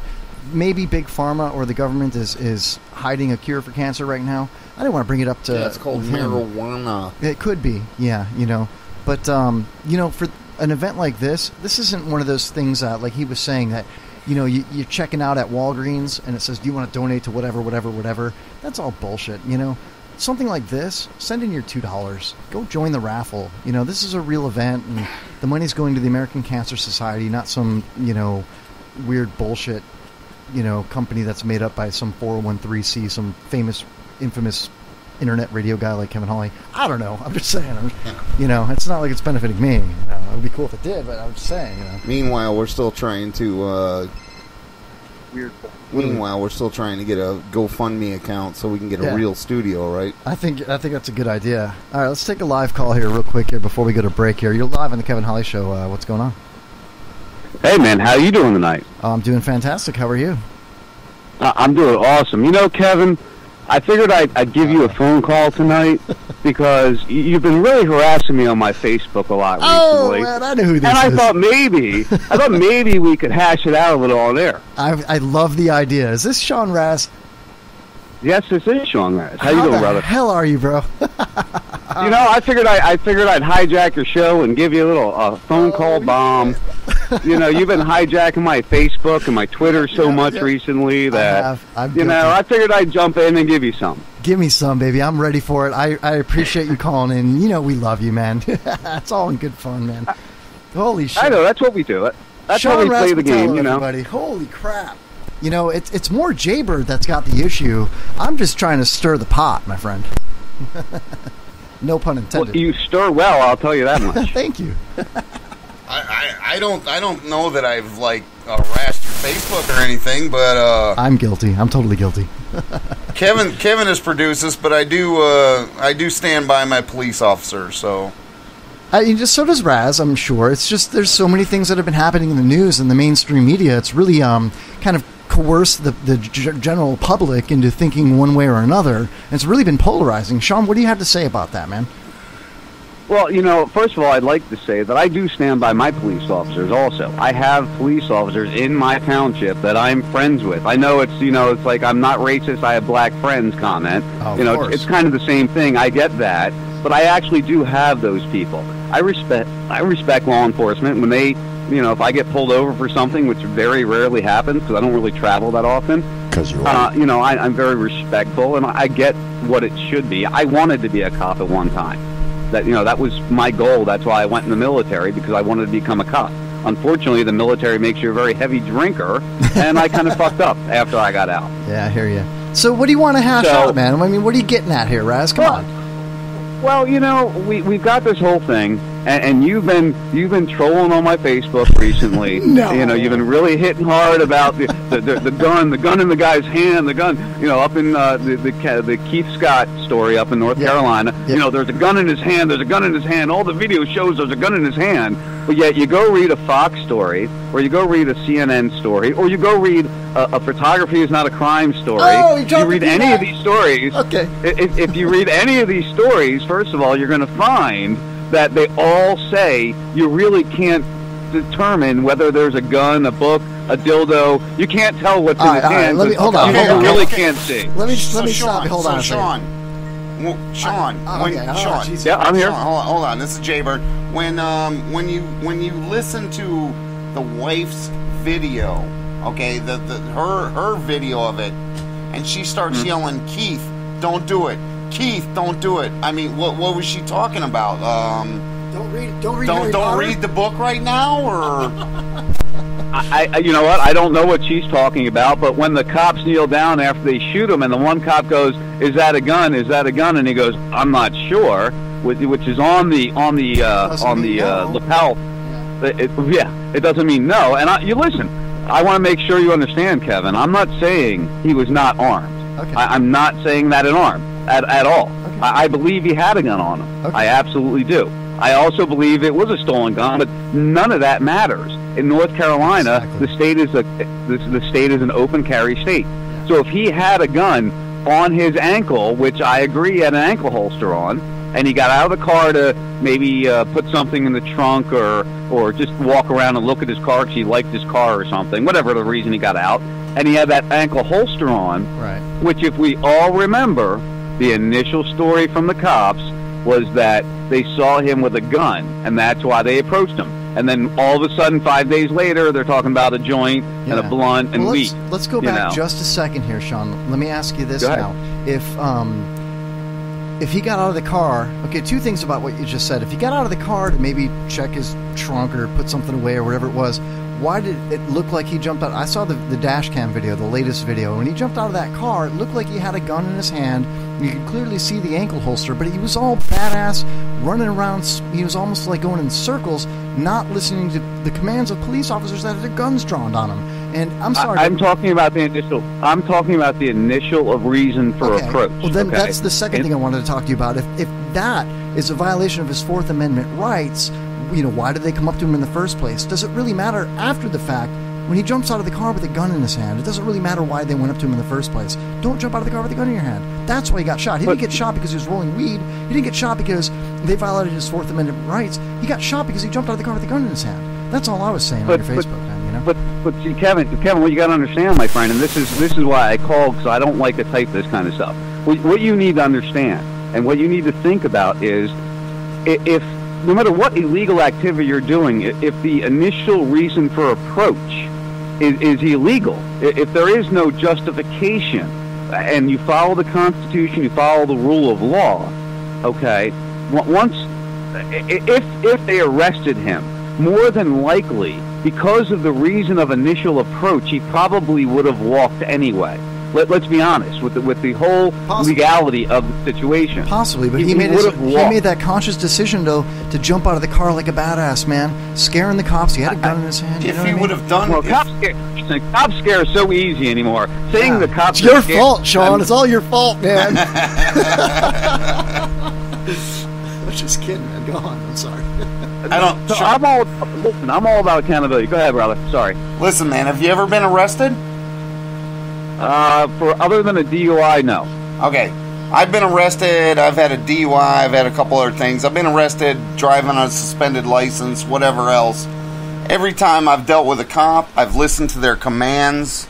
maybe Big Pharma or the government is hiding a cure for cancer right now. I didn't want to bring it up to. Yeah, it's called marijuana. It could be, yeah, But for an event like this isn't one of those things that, like he was saying, that you're checking out at Walgreens and it says, do you want to donate to whatever. That's all bullshit. Something like this, send in your $2. Go join the raffle. This is a real event, and the money's going to the American Cancer Society, not some weird bullshit company that's made up by some 401(c), some infamous internet radio guy like Kevin Holly. I don't know. I'm just saying. It's not like it's benefiting me. It would be cool if it did, but I'm just saying. Meanwhile, we're still trying to. Meanwhile, we're still trying to get a GoFundMe account so we can get a real studio, right? I think that's a good idea. All right, let's take a live call here real quick here before we go to break here. You're live on the Kevin Holly Show. What's going on? Hey, man, how you doing tonight? I'm doing fantastic. How are you? I'm doing awesome. Kevin, I figured I'd give you a phone call tonight because you've been really harassing me on my Facebook a lot recently. Oh, man, I know who this is. And I thought maybe we could hash it out a little on air. I love the idea. Is this Sean Ras? Yes, this is Sean Ras. How you doing, brother? How the hell are you, bro? I figured I'd hijack your show and give you a little phone call bomb. You've been hijacking my Facebook and my Twitter so much recently that I figured I'd jump in and give you some. Give me some, baby. I'm ready for it. I appreciate you calling in. We love you, man. It's all in good fun, man. Holy shit! I know, that's what we do. That's Sean how we play the game. Everybody. Holy crap! It's more Jaybird that's got the issue. I'm just trying to stir the pot, my friend. No pun intended. Well, you stir well, I'll tell you that much. Thank you. I don't know that I've harassed your Facebook or anything, but I'm guilty. I'm totally guilty. Kevin has produced this, but I do stand by my police officer. So so does Raz, I'm sure. It's just there's so many things that have been happening in the news and the mainstream media. It's really kind of coerced the general public into thinking one way or another. And it's really been polarizing. Sean, what do you have to say about that, man? Well, first of all, I'd like to say that I do stand by my police officers also. I have police officers in my township that I'm friends with. I know it's like I'm not racist, I have black friends comment. It's kind of the same thing. I get that. But I actually do have those people. I respect law enforcement when they, if I get pulled over for something, which very rarely happens because I don't really travel that often. Because you're white. I'm very respectful, and I get what it should be. I wanted to be a cop at one time. That was my goal. That's why I went in the military, because I wanted to become a cop. Unfortunately, the military makes you a very heavy drinker, and I kind of fucked up after I got out. Yeah, I hear you. So what do you want to hash out, man? I mean, what are you getting at here, Raz? Come on. Well, we've got this whole thing, and you've been trolling on my Facebook recently. No. You've been really hitting hard about the gun in the guy's hand, the gun, up in the Keith Scott story up in North Carolina. Yep. There's a gun in his hand. There's a gun in his hand. All the video shows there's a gun in his hand. But yet you go read a Fox story, or you go read a CNN story, or you go read a photography is not a crime story. Oh, you read any of these stories. Okay. If you read any of these stories, first of all, you're going to find that they all say you really can't determine whether there's a gun, a book, a dildo. You can't tell what's in his hand. Hold on. You really can't see. Let me stop. Hold on. Sean, Yeah, I'm here. Hold on. This is Jaybird. When you listen to the wife's video, okay, her video of it, and she starts yelling, "Keith, don't do it! Keith, don't do it!" I mean, what was she talking about? Don't read the book right now, or you know what? I don't know what she's talking about. But when the cops kneel down after they shoot him, and the one cop goes, "Is that a gun? Is that a gun?" and he goes, "I'm not sure," which is on the lapel. It doesn't mean no. And you listen. I want to make sure you understand, Kevin. I'm not saying he was not armed. Okay. I'm not saying that at all. Okay. I believe he had a gun on him. Okay. I absolutely do. I also believe it was a stolen gun, but none of that matters. In North Carolina, the state is an open carry state. Yeah. So if he had a gun on his ankle, which I agree he had an ankle holster on, and he got out of the car to maybe put something in the trunk or just walk around and look at his car because he liked his car or something, whatever the reason he got out, and he had that ankle holster on, right. Which if we all remember, the initial story from the cops was that they saw him with a gun, and that's why they approached him. And then all of a sudden, 5 days later, they're talking about a joint and a blunt and weed. Let's go back just a second here, Sean. Let me ask you this now. If he got out of the car, okay, two things about what you just said. If he got out of the car to maybe check his trunk or put something away or whatever it was, why did it look like he jumped out? I saw the dash cam video, the latest video. When he jumped out of that car, it looked like he had a gun in his hand. You could clearly see the ankle holster, but he was all badass, running around. He was almost like going in circles, not listening to the commands of police officers that had their guns drawn on him. And I'm sorry. I'm talking about the initial. I'm talking about the initial of reason for approach. Well, then that's the second thing I wanted to talk to you about. If that is a violation of his Fourth Amendment rights, why did they come up to him in the first place? Does it really matter after the fact? When he jumps out of the car with a gun in his hand, it doesn't really matter why they went up to him in the first place. Don't jump out of the car with a gun in your hand. That's why he got shot. He didn't get shot because he was rolling weed. He didn't get shot because they violated his Fourth Amendment rights. He got shot because he jumped out of the car with a gun in his hand. That's all I was saying on your Facebook, man. But see, Kevin, what you got to understand, my friend, and this is why I called, because I don't like to type this kind of stuff. What you need to understand and what you need to think about is if no matter what illegal activity you're doing, if the initial reason for approach is illegal, if there is no justification, and you follow the Constitution, you follow the rule of law, okay, if they arrested him, more than likely, because of the reason of initial approach, he probably would have walked anyway. Let's be honest with the whole legality of the situation. Possibly, but he made that conscious decision to jump out of the car like a badass, man, scaring the cops. He had a gun in his hand. If he would have done, cop scare is so easy anymore. Saying the cops, it's your fault, Sean. It's all your fault, man. I'm just kidding, man. Go on. I'm sorry. I'm all about accountability. Go ahead, brother. Sorry. Listen, man. Have you ever been arrested? For other than a DUI, no. Okay. I've been arrested. I've had a DUI. I've had a couple other things. I've been arrested driving on a suspended license, whatever else. Every time I've dealt with a cop, I've listened to their commands,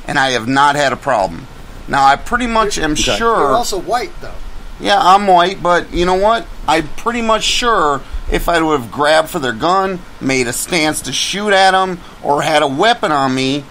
and I have not had a problem. Now, I pretty much am sure... You're also white, though. Yeah, I'm white, but you know what? I'm pretty much sure if I would have grabbed for their gun, made a stance to shoot at them, or had a weapon on me,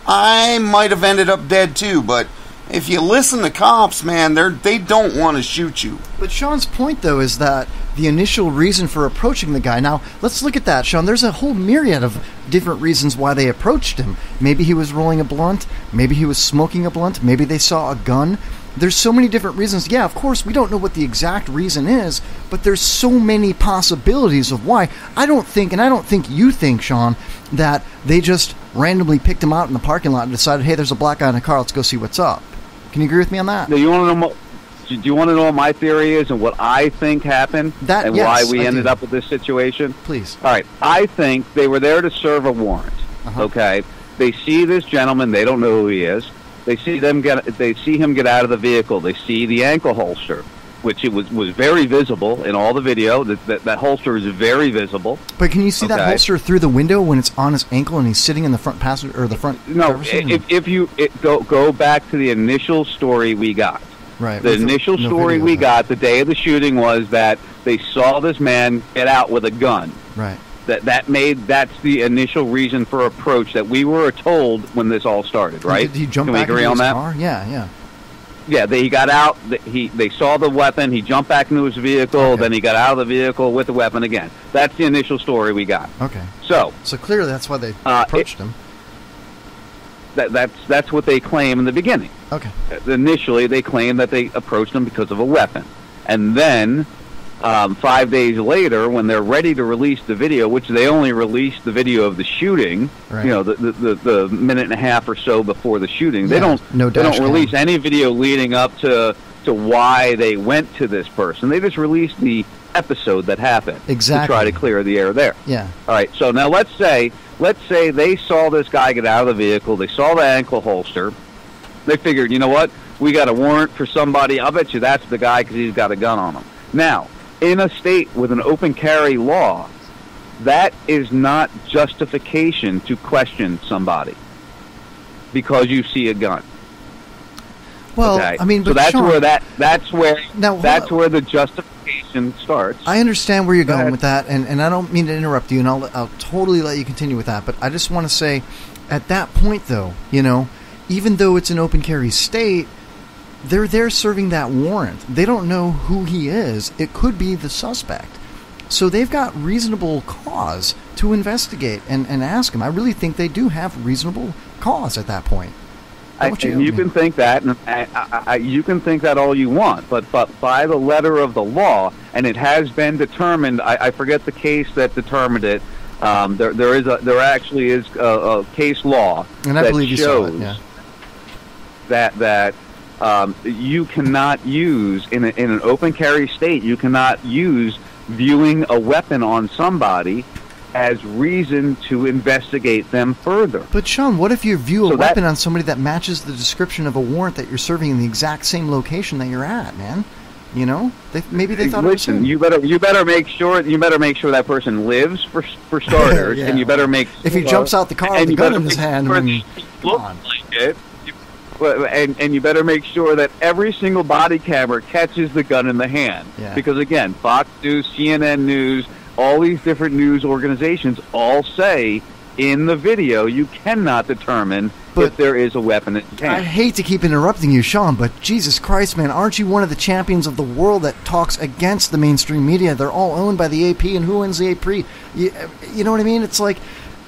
I might have ended up dead too. But if you listen to cops, man, they don't want to shoot you. But Sean's point, though, is that the initial reason for approaching the guy... Now, let's look at that, Sean. There's a whole myriad of different reasons why they approached him. Maybe he was rolling a blunt. Maybe he was smoking a blunt. Maybe they saw a gun. There's so many different reasons. Yeah, of course, we don't know what the exact reason is, but there's so many possibilities of why. I don't think, and I don't think you think, Sean, that they just randomly picked him out in the parking lot and decided, hey, there's a black guy in a car, let's go see what's up. Can you agree with me on that? Do you want to know what my theory is and what I think happened and why we ended up with this situation? Please. All right. I think they were there to serve a warrant. Okay. They see this gentleman. They don't know who he is. They see him get out of the vehicle. They see the ankle holster, which it was very visible in all the video. That holster is very visible. But can you see that holster through the window when it's on his ankle and he's sitting in the front passenger or the front? No. If you go back to the initial story we got. Right. The initial story we got the day of the shooting was that they saw this man get out with a gun. Right. That's the initial reason for approach that we were told when this all started, right? Did he jump Can back we agree into on his that? car? Yeah. Yeah, he got out. They saw the weapon. He jumped back into his vehicle. Okay. Then he got out of the vehicle with the weapon again. That's the initial story we got. Okay. So clearly that's why they approached him. That's what they claim in the beginning. Okay. Initially, they claimed that they approached him because of a weapon, and then 5 days later, when they're ready to release the video, which they only released the video of the shooting, right. You know, the minute and a half or so before the shooting, they don't release any video leading up to why they went to this person. They just released the episode that happened to try to clear the air there. Yeah. All right. So now let's say they saw this guy get out of the vehicle. They saw the ankle holster. They figured, you know what? We got a warrant for somebody. I'll bet you that's the guy because he's got a gun on him. Now, in a state with an open carry law, that is not justification to question somebody because you see a gun. Well, okay? I mean, so but Sean, that's where the justification starts. I understand where you're going with that, and I don't mean to interrupt you, and I'll totally let you continue with that. But I just want to say, at that point, though, you know, even though it's an open carry state, they're there serving that warrant. They don't know who he is. It could be the suspect. So they've got reasonable cause to investigate and ask him. I really think they do have reasonable cause at that point. You can think that, and you can think that all you want, but by the letter of the law, and it has been determined. I forget the case that determined it. There actually is a case law and I that believe you shows saw it, that you cannot use in an open carry state. You cannot use viewing a weapon on somebody as reason to investigate them further. But Sean, what if you view a weapon on somebody that matches the description of a warrant that you're serving in the exact same location that you're at, man? You know, maybe they thought. Listen, you better make sure that person lives for starters, yeah. And you better make if he jumps out the car with a gun in his hand, looks like it. And you better make sure that every single body camera catches the gun in the hand. Yeah. Because again, Fox News, CNN News, all these different news organizations all say in the video you cannot determine if there is a weapon in his hand. I hate to keep interrupting you, Sean, but Jesus Christ, man, aren't you one of the champions of the world that talks against the mainstream media? They're all owned by the AP, and who owns the AP? You know what I mean? It's like,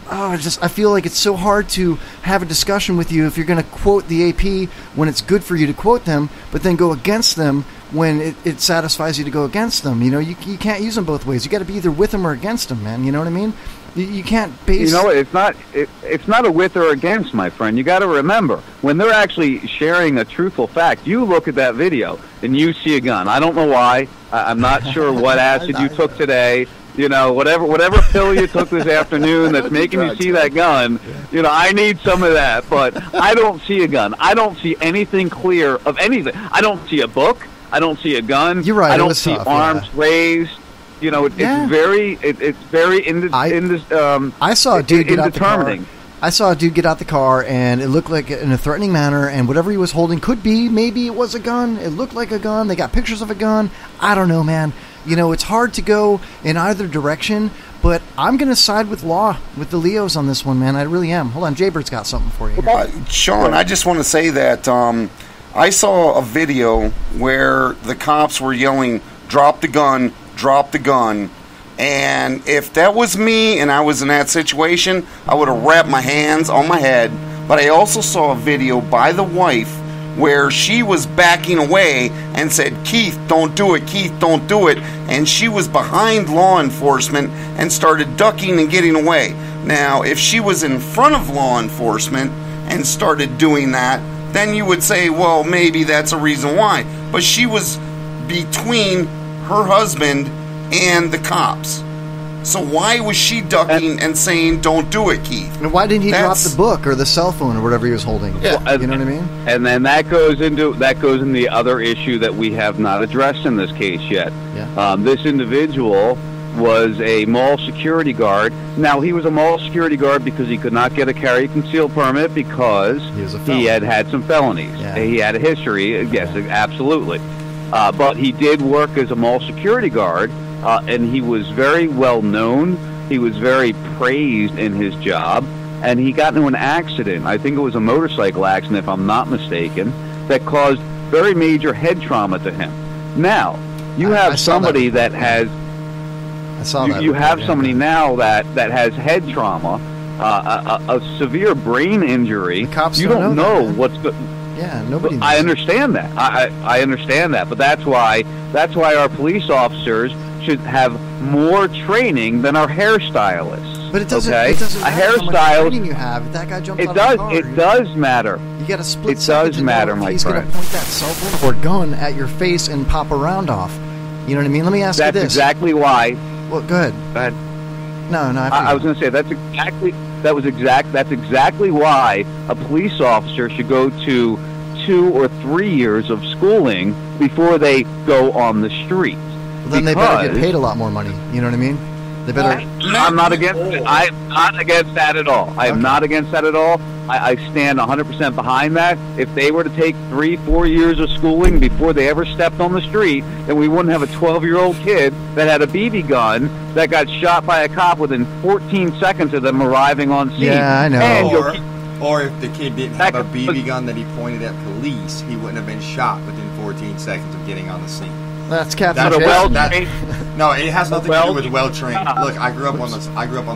I feel like it's so hard to have a discussion with you if you're going to quote the AP when it's good for you to quote them, but then go against them when it satisfies you to go against them. You know, you can't use them both ways. You got to be either with them or against them, man. You know what I mean? You can't base. You know, it's not a with or against, my friend. You got to remember when they're actually sharing a truthful fact. You look at that video and you see a gun. I don't know why. I'm not sure what acid you took today. You know, whatever pill you took this afternoon that's making you see that gun, you know, I need some of that. But I don't see a gun. I don't see anything clear of anything. I don't see a book. I don't see a gun. You're right. I don't see arms raised. You know, it's very I saw a dude get out the car. I saw a dude get out the car, and it looked like in a threatening manner, and whatever he was holding could be, maybe it was a gun. It looked like a gun. They got pictures of a gun. I don't know, man. You know, it's hard to go in either direction, but I'm going to side with law, with the Leos on this one, man. I really am. Hold on, Jaybird's got something for you. Sean, I just want to say that I saw a video where the cops were yelling, drop the gun, drop the gun. And if that was me and I was in that situation, I would have wrapped my hands on my head. But I also saw a video by the wife where she was backing away and said, Keith, don't do it, Keith, don't do it. And she was behind law enforcement and started ducking and getting away. Now, if she was in front of law enforcement and started doing that, then you would say, well, maybe that's a reason why. But she was between her husband and the cops. So why was she ducking and saying, don't do it, Keith? And why didn't he drop the book or the cell phone or whatever he was holding? Yeah. You know what I mean? And then that goes into the other issue that we have not addressed in this case yet. Yeah. This individual was a mall security guard. Now, he was a mall security guard because he could not get a carry conceal permit because he had some felonies. Yeah. He had a history. Yes, absolutely. But he did work as a mall security guard. And he was very well known. He was very praised in his job. And he got into an accident. I think it was a motorcycle accident, if I'm not mistaken, that caused very major head trauma to him. Now, you have somebody that has... I saw that. You have somebody now that has head trauma, a severe brain injury. The cops you don't know that, what's good. Yeah, nobody knows. I understand that. I understand that, but that's why our police officers should have more training than our hairstylists. But it doesn't. Okay? It doesn't matter a how much training you have. If that guy jumps out of the car, it does matter. You got a split. It does matter, my he's friend. He's going to point that cell phone or gun at your face and pop a round off. You know what I mean? Let me ask you this. That's exactly why. Well, go ahead. Go ahead. No. I was going to say that's exactly why a police officer should go to 2 or 3 years of schooling before they go on the street. Well, then they better get paid a lot more money. You know what I mean? They better. I'm not against it. I'm not against that at all. I am not against that at all. I stand 100% behind that. If they were to take 3-4 years of schooling before they ever stepped on the street, then we wouldn't have a 12-year-old kid that had a BB gun that got shot by a cop within 14 seconds of them arriving on scene. Yeah, I know. Or if the kid didn't have a BB gun that he pointed at police, he wouldn't have been shot within 14 seconds of getting on the scene. That's Captain. No, it has nothing to do with well trained. Look, I grew up on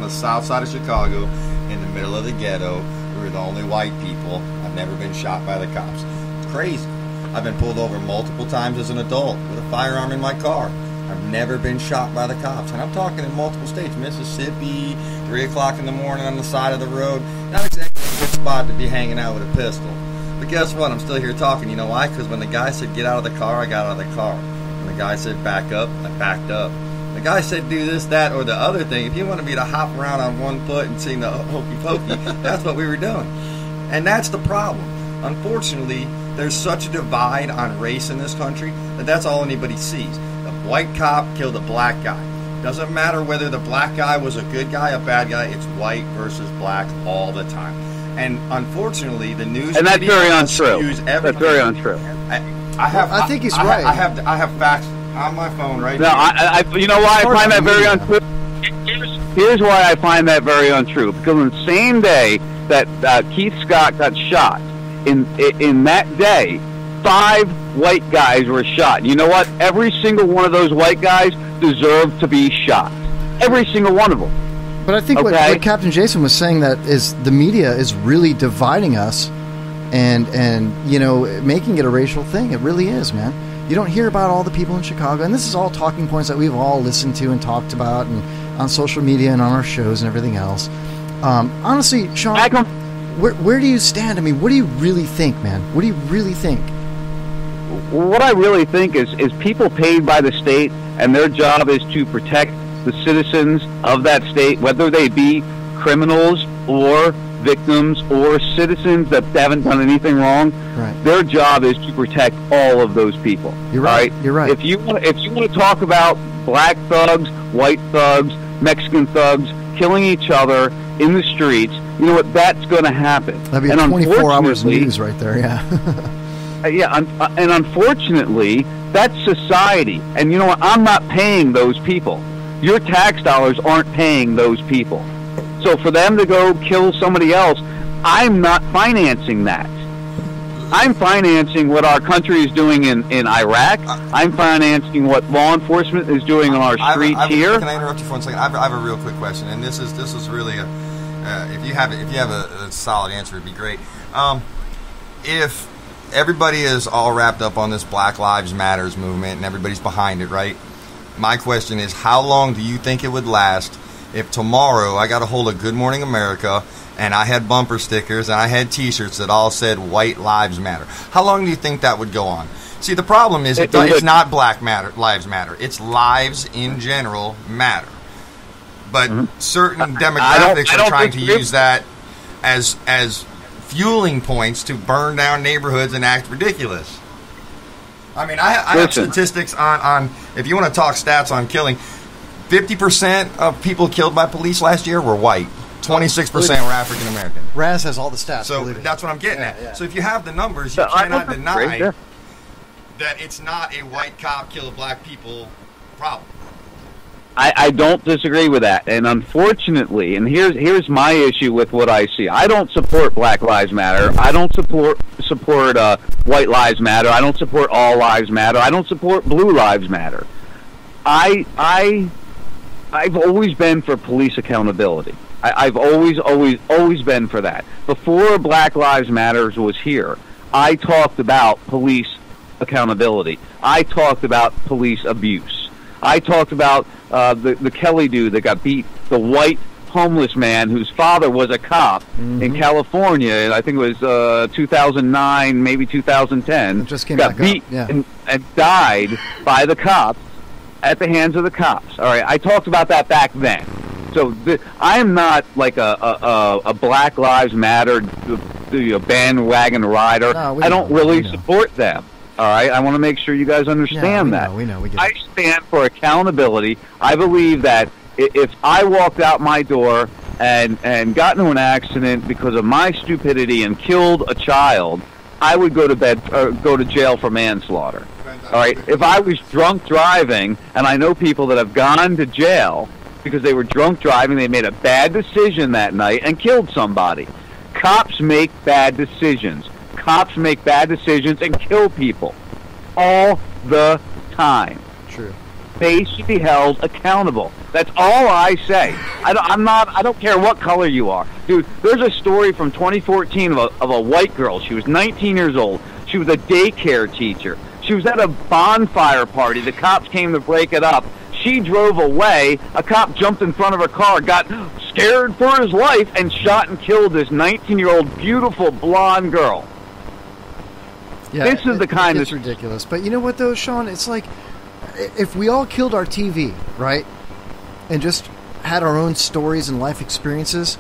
the south side of Chicago, in the middle of the ghetto. We were the only white people. I've never been shot by the cops. It's crazy. I've been pulled over multiple times as an adult with a firearm in my car. I've never been shot by the cops, and I'm talking in multiple states: Mississippi, 3 o'clock in the morning on the side of the road. Not exactly a good spot to be hanging out with a pistol. But guess what? I'm still here talking. You know why? Because when the guy said get out of the car, I got out of the car. When the guy said back up, I backed up. The guy said do this, that, or the other thing. If you want me to hop around on one foot and sing the hokey pokey, that's what we were doing. And that's the problem. Unfortunately, there's such a divide on race in this country that that's all anybody sees. The white cop killed a black guy. Doesn't matter whether the black guy was a good guy, a bad guy. It's white versus black all the time. And unfortunately, the news and that's very untrue. That's very untrue. I think he's right. I have facts on my phone right now. You know why I find that very untrue? Here's why I find that very untrue. Because on the same day that Keith Scott got shot, in that day, 5 white guys were shot. You know what? Every single one of those white guys deserved to be shot. Every single one of them. But I think what Captain Jason was saying that is the media is really dividing us and you know, making it a racial thing. It really is, man. You don't hear about all the people in Chicago, and this is all talking points that we've all listened to and talked about and on social media and on our shows and everything else. Honestly, Sean, where do you stand? I mean, what do you really think, man? What do you really think? What I really think is people paid by the state, and their job is to protect the citizens of that state, whether they be criminals or victims or citizens that haven't done anything wrong. Right. Their job is to protect all of those people. You're right. All right? You're right. If you want to talk about black thugs, white thugs, Mexican thugs killing each other in the streets, you know what? That's going to happen. That'd be 24 hours news right there. Yeah. Yeah, and unfortunately, that's society. And you know what? I'm not paying those people. Your tax dollars aren't paying those people. So for them to go kill somebody else, I'm not financing that. I'm financing what our country is doing in Iraq. I'm financing what law enforcement is doing on our streets here. Can I interrupt you for 1 second? I have a real quick question, and this is really a if you have a solid answer, it'd be great. If everybody is all wrapped up on this Black Lives Matters movement and everybody's behind it, right? My question is, how long do you think it would last if tomorrow I got a hold of Good Morning America and I had bumper stickers and I had T-shirts that all said White Lives Matter? How long do you think that would go on? See, the problem is it's not Black Lives Matter. It's lives in general matter. But certain demographics are trying to use that as fueling points to burn down neighborhoods and act ridiculous. I mean, I have statistics on, if you want to talk stats on killing, 50% of people killed by police last year were white. 26% were African American. Raz has all the stats. So that's what I'm getting at. Yeah. So if you have the numbers, you cannot deny that it's not a white cop kill black people problem. I don't disagree with that, and unfortunately, and here's my issue with what I see. I don't support Black Lives Matter. I don't support White Lives Matter. I don't support All Lives Matter. I don't support Blue Lives Matter. I've always been for police accountability. I've always been for that. Before Black Lives Matter was here, I talked about police accountability. I talked about police abuse. I talked about the Kelly dude that got beat, the white homeless man whose father was a cop in California, and I think it was 2009, maybe 2010. It just came got beat and died by the cops at the hands of the cops. All right, I talked about that back then. So I am not like a Black Lives Matter bandwagon rider. No, I don't really support them. All right, I want to make sure you guys understand that. We know. We get I stand for accountability. I believe that if I walked out my door and got into an accident because of my stupidity and killed a child, I would go to jail for manslaughter. All right, if I was drunk driving, and I know people that have gone to jail because they were drunk driving, they made a bad decision that night and killed somebody. Cops make bad decisions. Cops make bad decisions and kill people all the time. True. They should be held accountable. That's all I say. I don't care what color you are, dude. There's a story from 2014 of a white girl. She was 19 years old. She was a daycare teacher. She was at a bonfire party. The cops came to break it up. She drove away. A cop jumped in front of her car, got scared for his life, and shot and killed this 19-year-old beautiful blonde girl. Yeah, this is the kind it's ridiculous. But you know what, though, Sean? It's like if we all killed our TV, right, and just had our own stories and life experiences,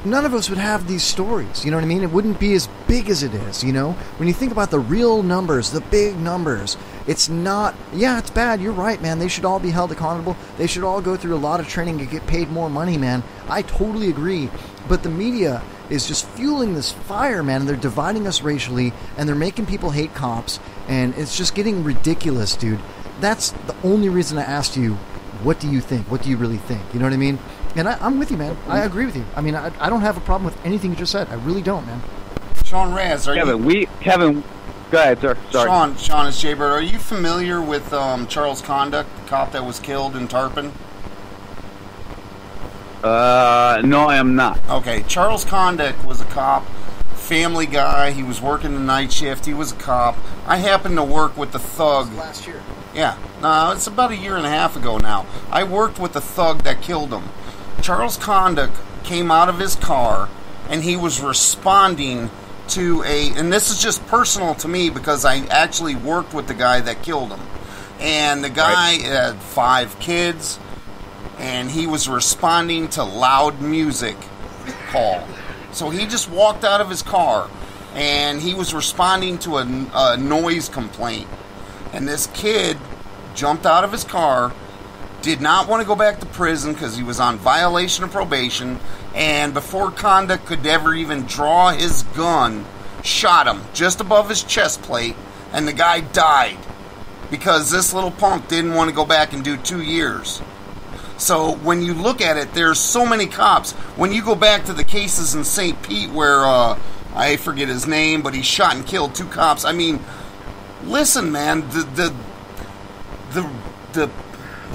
none of us would have these stories. You know what I mean? It wouldn't be as big as it is, you know? When you think about the real numbers, the big numbers, it's not... Yeah, it's bad. You're right, man. They should all be held accountable. They should all go through a lot of training and get paid more money, man. I totally agree. But the media is just fueling this fire, man, and they're dividing us racially, and they're making people hate cops, and it's just getting ridiculous, dude. That's the only reason I asked you, what do you think? What do you really think? You know what I mean? And I'm with you, man. I agree with you. I mean, I don't have a problem with anything you just said. I really don't, man. Sean Raz, Kevin, go ahead, sir. Sorry. Sean, it's Jaybird. Are you familiar with Charles Conduct, the cop that was killed in Tarpon? No, I am not. Okay, Charles Conduct was a cop, family guy. He was working the night shift. He was a cop. I happened to work with the thug. Last year. Yeah, no, it's about a year and a half ago now. I worked with the thug that killed him. Charles Conduct came out of his car, and he was responding to and this is just personal to me because I actually worked with the guy that killed him. And the guy had 5 kids, and he was responding to loud music call. So he just walked out of his car, and he was responding to a noise complaint. And this kid jumped out of his car, did not want to go back to prison because he was on violation of probation, and before conduct could ever even draw his gun, shot him just above his chest plate, and the guy died because this little punk didn't want to go back and do 2 years. So when you look at it, there's so many cops. When you go back to the cases in St. Pete where, I forget his name, but he shot and killed 2 cops. I mean, listen, man, the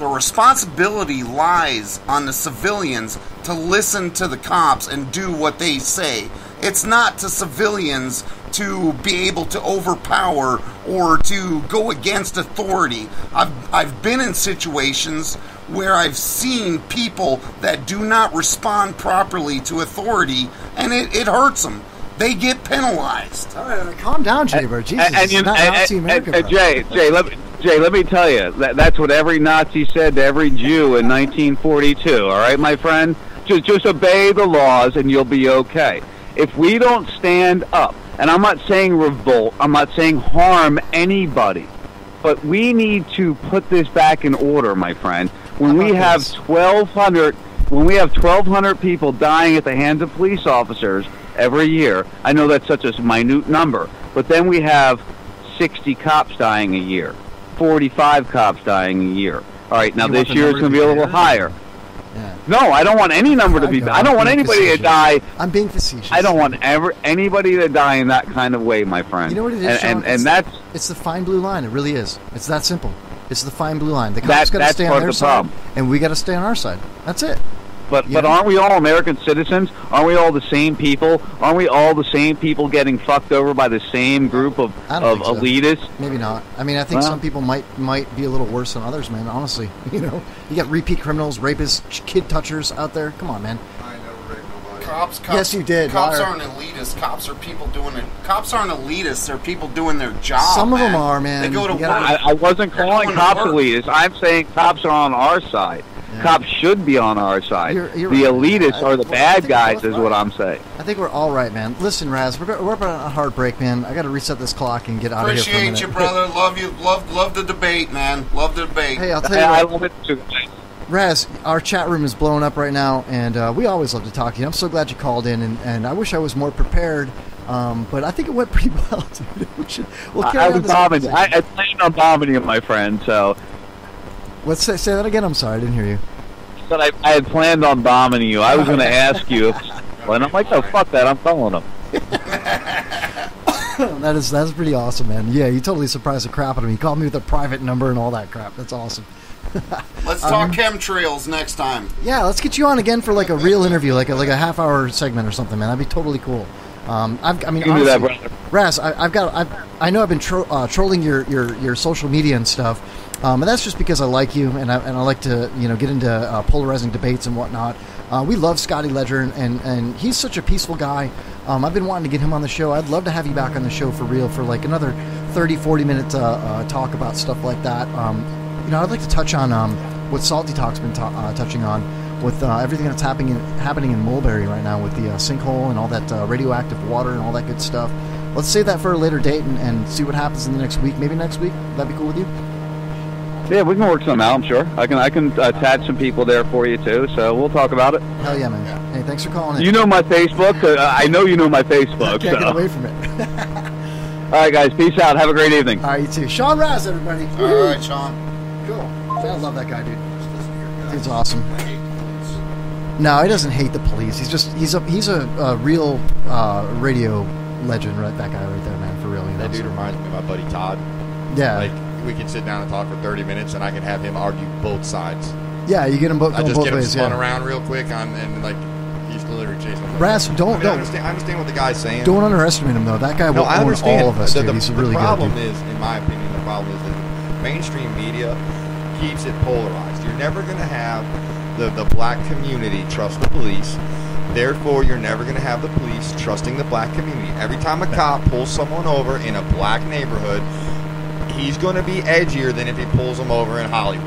responsibility lies on the civilians to listen to the cops and do what they say. It's not to civilians to be able to overpower or to go against authority. I've been in situations where I've seen people that do not respond properly to authority, and it hurts them. They get penalized. All right, calm down, Jaybird. Jesus, it's not Nazi America. Jay, let me tell you, that's what every Nazi said to every Jew in 1942, all right, my friend? Just obey the laws and you'll be okay. If we don't stand up, and I'm not saying revolt, I'm not saying harm anybody, but we need to put this back in order, my friend. When we have 1,200 people dying at the hands of police officers every year, I know that's such a minute number, but then we have 60 cops dying a year, 45 cops dying a year. All right, now this year it's going to be a little higher. Yeah. No, I don't want any number to be. I don't want anybody to die. I'm being facetious. I don't want anybody to die in that kind of way, my friend. You know what it is, Sean? And that's it's the fine blue line. It really is. It's that simple. It's the fine blue line. The cops got to stay on their side, and we got to stay on our side. That's it. But aren't we all American citizens? Aren't we all the same people? Aren't we all the same people getting fucked over by the same group of elitists? Maybe not. I mean, I think some people might be a little worse than others, man, honestly. You know, you got repeat criminals, rapists, kid touchers out there. Come on, man. I never raped nobody. Cops, yes, you did. Cops aren't elitists. Cops are people doing it. Cops aren't elitists. They're people doing their job. Some of them are, man. They go to work. I wasn't calling cops elitists. I'm saying cops are on our side. Yeah. Cops should be on our side. You're the elitists are the bad guys, is what I'm saying. I think we're all right, man. Listen, Raz, we're on a hard break, man. I got to reset this clock and get out of here for a minute. Appreciate you, brother. Love you. Love the debate, man. Love the debate. Hey, I'll tell you I love it too, guys. Raz, our chat room is blowing up right now, and we always love to talk to you. I'm so glad you called in, and I wish I was more prepared, but I think it went pretty well, dude. We'll carry on this conversation. I planned on bombing you, my friend, so... Let's say that again. I'm sorry, I didn't hear you. But I had planned on bombing you. I was going to ask you, and I'm like, oh, fuck that, I'm calling him. That's pretty awesome, man. Yeah, you totally surprised the crap out of me. You called me with a private number and all that crap. That's awesome. Let's talk chemtrails next time. Yeah, let's get you on again for like a real interview, like a half-hour segment or something, man. That'd be totally cool. Honestly, Raz, I know I've been trolling your social media and stuff, and that's just because I like you and I like to get into polarizing debates and whatnot. We love Scotty Ledger and he's such a peaceful guy. I've been wanting to get him on the show. I'd love to have you back on the show for real for like another 30-40 minute talk about stuff like that. I'd like to touch on what Salty Talk's been touching on with everything that's happening in Mulberry right now with the sinkhole and all that radioactive water and all that good stuff. Let's save that for a later date and see what happens in the next week. Maybe next week. Would that be cool with you? Yeah, we can work something out, I'm sure. I can attach some people there for you, too, so we'll talk about it. Hell yeah, man. Yeah. Hey, thanks for calling in. You know my Facebook? I know you know my Facebook. I can't get away from it. All right, guys. Peace out. Have a great evening. All right, you too. Sean Raz, everybody. All right, Sean. Cool. I love that guy, dude. Dude's awesome. No, he doesn't hate the police. He's a real radio legend, right? That guy right there, man, for real. That dude reminds me of my buddy Todd. Yeah. Like, we could sit down and talk for 30 minutes, and I can have him argue both sides. Yeah, you get him both. I just get him ways, spun around real quick, and like he's literally chasing him. Raz, I understand what the guy's saying. Don't underestimate him though. That guy will own all of us. Dude. He's really good. The problem is, in my opinion, that mainstream media keeps it polarized. You're never going to have the black community trust the police. Therefore, you're never going to have the police trusting the black community. Every time a cop pulls someone over in a black neighborhood, he's going to be edgier than if he pulls them over in Hollywood.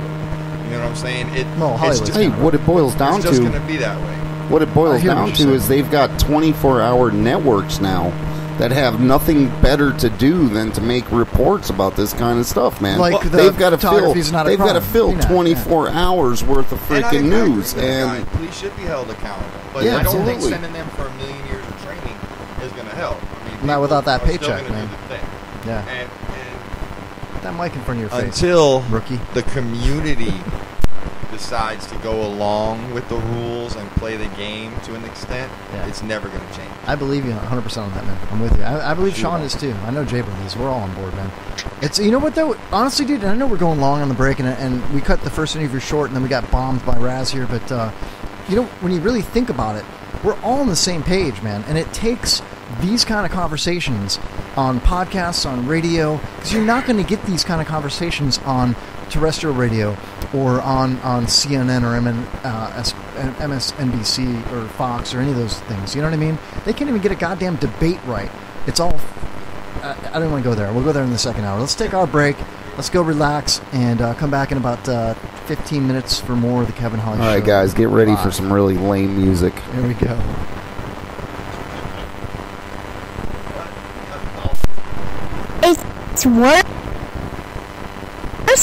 You know what I'm saying? Hollywood. Hey, what it boils down to... It's just going to be that way. what it boils down to is they've got 24-hour networks now that have nothing better to do than to make reports about this kind of stuff, man. Like they've got to fill 24 hours worth of freaking news, and police should be held accountable. But I don't think sending them for 1 million years of training is going to help. I mean, not without that paycheck, man. Yeah. And that mic in front of your face. Until rookie, the community decides to go along with the rules and play the game to an extent, it's never going to change. I believe you 100% on that, man. I'm with you. I believe Sean is too. I know Jay believes. We're all on board, man. It's, you know what though? Honestly, dude, I know we're going long on the break, and we cut the first interview short, and then we got bombed by Raz here. But you know, when you really think about it, we're all on the same page, man. And it takes these kind of conversations on podcasts, on radio, because you're not going to get these kind of conversations on terrestrial radio or on CNN or MSNBC or Fox or any of those things. You know what I mean? They can't even get a goddamn debate right. It's all... I don't want to go there. We'll go there in the second hour. Let's take our break. Let's go relax and come back in about 15 minutes for more of the Kevin Holly Show. All right, guys, get ready for some really lame music. Here we go. It's worse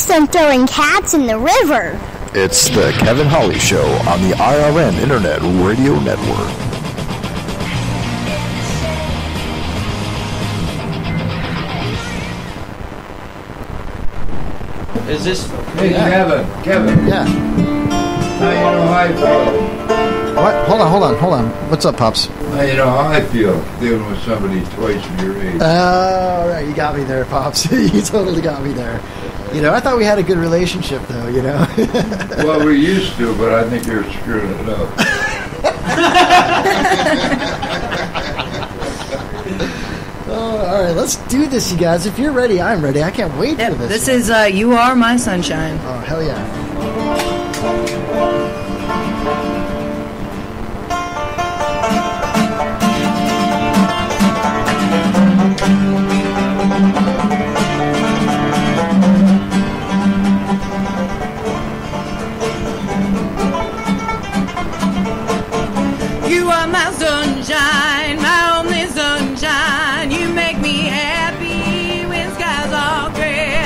than throwing cats in the river. It's the Kevin Holly Show on the IRN Internet Radio Network. Is this... Hey, Kevin. Yeah. How you know how I feel? What? Hold on. What's up, Pops? How you know how I feel dealing with somebody twice your age? All right, you got me there, Pops. You totally got me there. You know, I thought we had a good relationship, though, you know? Well, we used to, but I think you're screwing it up. All right, let's do this, you guys. If you're ready, I'm ready. I can't wait for this. This is You Are My Sunshine. Oh, hell yeah. You are my sunshine, my only sunshine. You make me happy when skies are gray.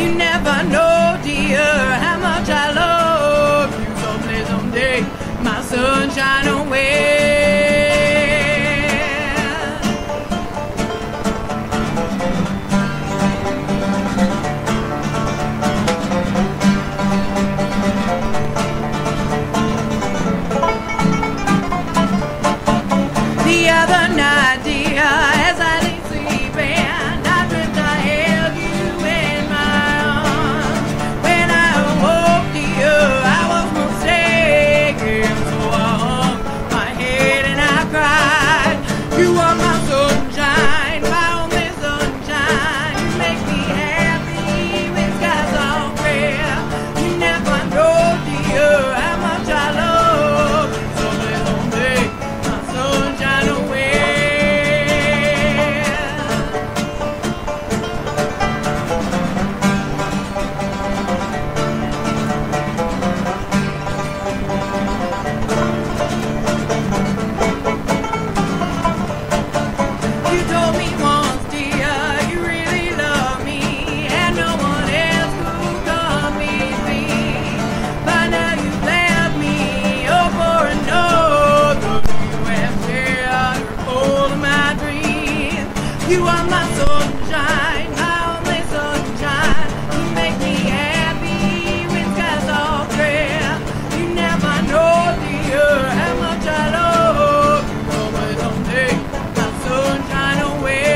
You never know, dear, how much I love you. Someday, my sunshine away. The other night, dear, as I lay sleeping, I dreamt I held you in my arms. When I awoke, dear, I was mistaken, so I hung my head and I cried. You are my sunshine, my only sunshine. You make me happy when skies are gray. You never know, dear, how much I love you. Someday, my sunshine away. You told me once, dear, you really love me, and no one else could come between. By now you've left me over another. You have shared all of my dreams. You are my sunshine, my only sunshine. You make me happy when skies are gray. You never know, dear, how much I love you. Always someday, my sunshine away.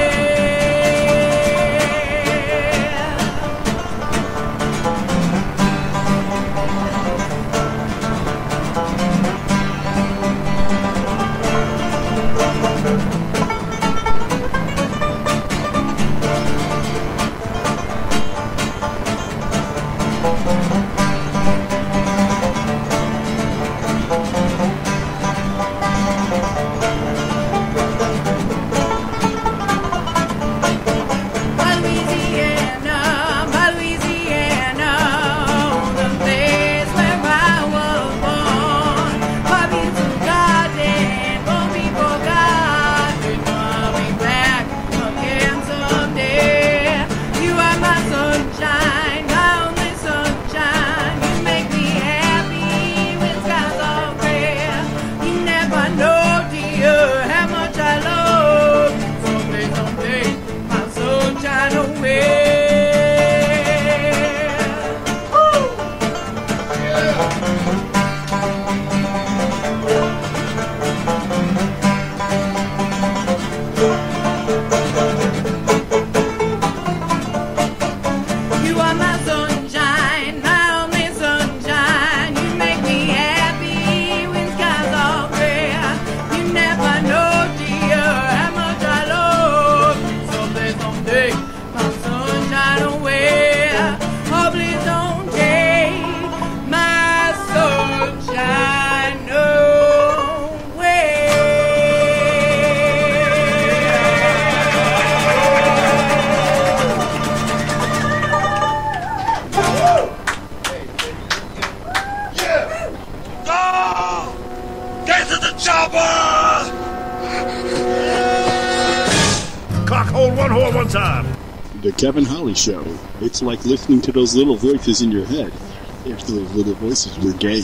Cock hold one time. The Kevin Holly Show. It's like listening to those little voices in your head. If those little voices were gay.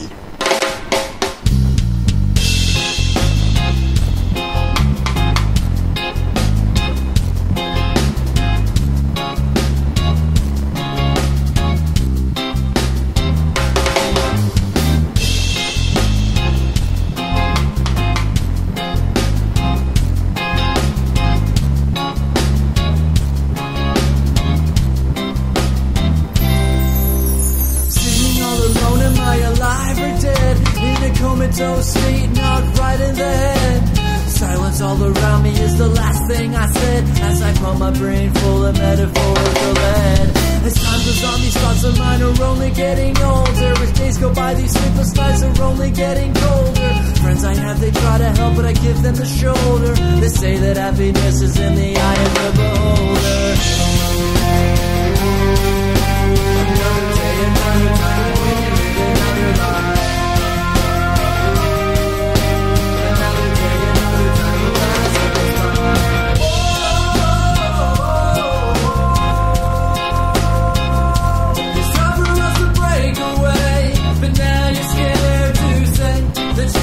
Happiness is in the eye of the beholder. Another day, another time, we can live another life. Another day, another time, the last of us time. It's time for us to break away, but now you're scared to say that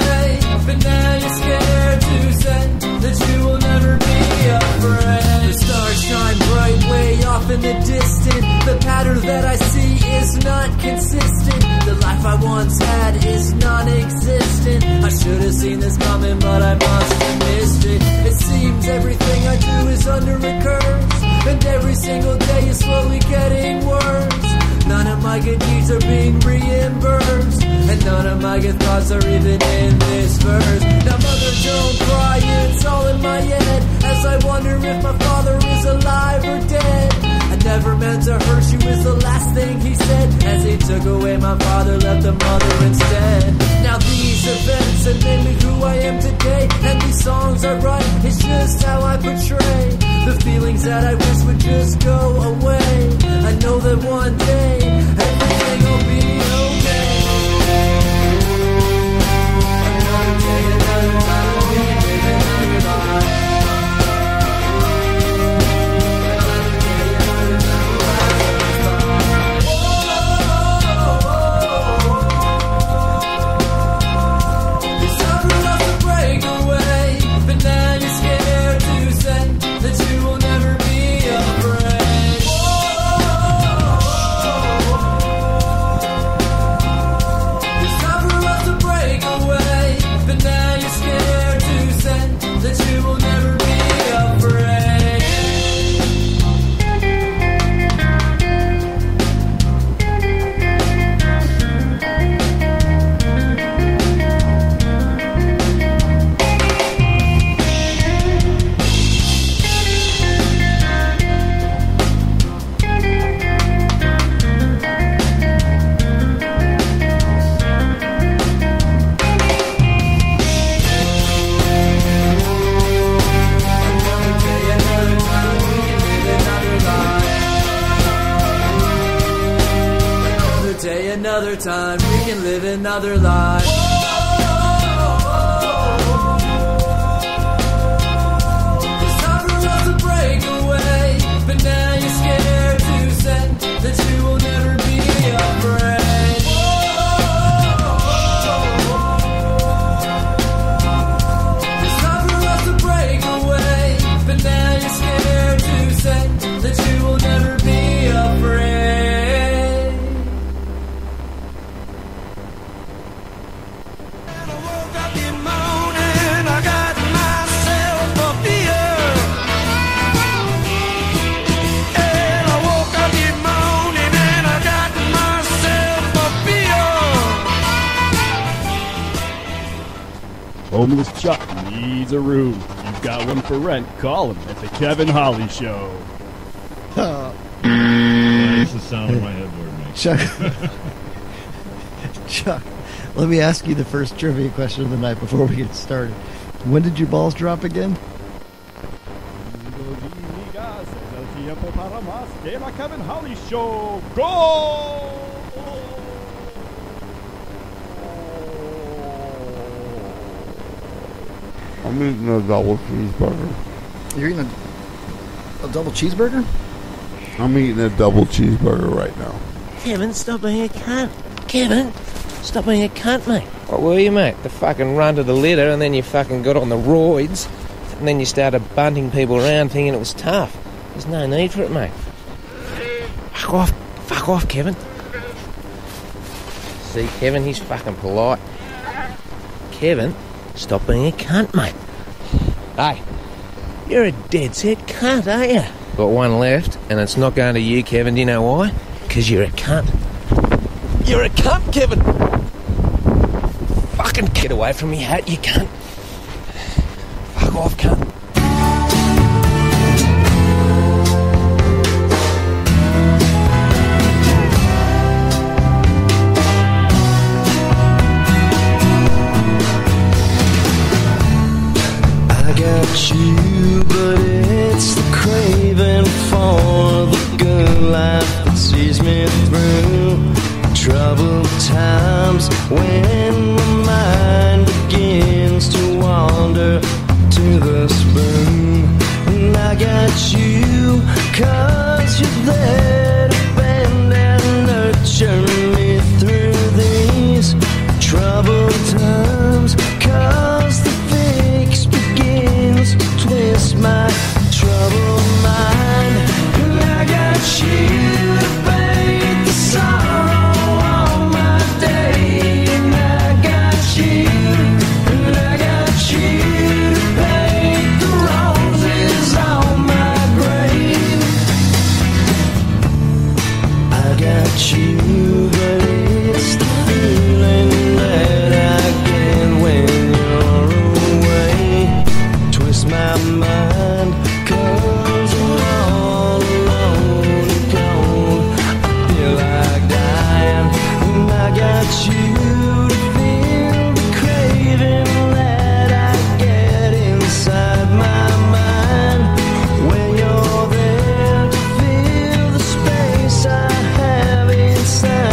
you will never be afraid. In the distant, the pattern that I see is not consistent. The life I once had is non-existent. I should have seen this coming, but I must have missed it. It seems everything I do is under a curse, and every single day is slowly getting worse. None of my good deeds are being reimbursed, and none of my good thoughts are even in this verse. Now mother, don't cry, it's all in my head, as I wonder if my father is alive or dead. I never meant to hurt you is the last thing he said, as he took away my father, left a mother instead. Now these events have made me who I am today, and these songs I write, it's just how I portray the feelings that I wish would just go away. I know that one day everything will be okay. Another day, another time, we can live another life. Another time, we can live another life. It's time for us to break away, but now you're scared to say that you will never be afraid. It's time for us to break away, but now you're scared to say that you will never be afraid. Homeless Chuck needs a room. You've got one for rent. Call him at the Kevin Holly Show. That's the sound of my headboard makes. Chuck, let me ask you the first trivia question of the night before we get started. When did your balls drop again? más de la Kevin Holly Show. Go! I'm eating a double cheeseburger. You're eating a double cheeseburger? I'm eating a double cheeseburger right now. Kevin, stop being a cunt. Kevin, stop being a cunt, mate. What were you, mate? The fucking run to the litter, and then you fucking got on the roids, and then you started bunting people around thinking it was tough. There's no need for it, mate. Fuck off, Kevin. See, Kevin, he's fucking polite. Kevin, stop being a cunt, mate. Hey, you're a dead set cunt, aren't you? Got one left, and it's not going to you, Kevin. Do you know why? Because you're a cunt. You're a cunt, Kevin. Fucking get away from me hat, you cunt. Fuck off, cunt. You, but it's the craving for the good life that sees me through troubled times when my mind begins to wander to the spoon. And I got you, 'cause you're there to bend and nurture me through these troubled times, 'cause the fix begins to twist my troubled mind. And I got you to fade the sorrow on my day. And I got you, and I got you to paint the roses on my grave. I got you, but it's the feeling that I get when you're away. Twist my mind, 'cause I'm all alone and cold. I feel like dying, and I got you to feel the craving that I get inside my mind. When you're there to feel the space I have inside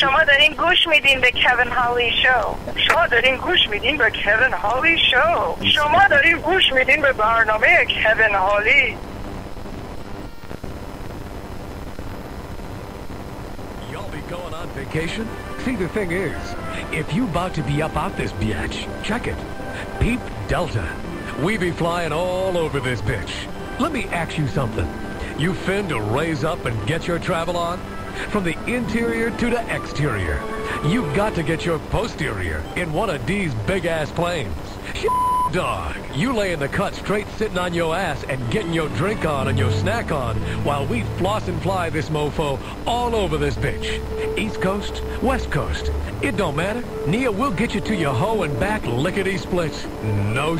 شما دارین گوش میدین به کوین هالی شو. شما دارین گوش میدین به کوین هالی شو. شما دارین گوش میدین به برنامه کوین هالی. Y'all be going on vacation? See, the thing is, if you about to be up out this bitch, check it. Peep Delta. We be flying all over this bitch. Let me ask you something. You finna raise up and get your travel on? From the interior to the exterior. You've got to get your posterior in one of these big-ass planes. Dog, you lay in the cut straight sitting on your ass and getting your drink on and your snack on while we floss and fly this mofo all over this bitch. East Coast, West Coast, it don't matter. Nia, we'll get you to your hoe and back lickety-splits. No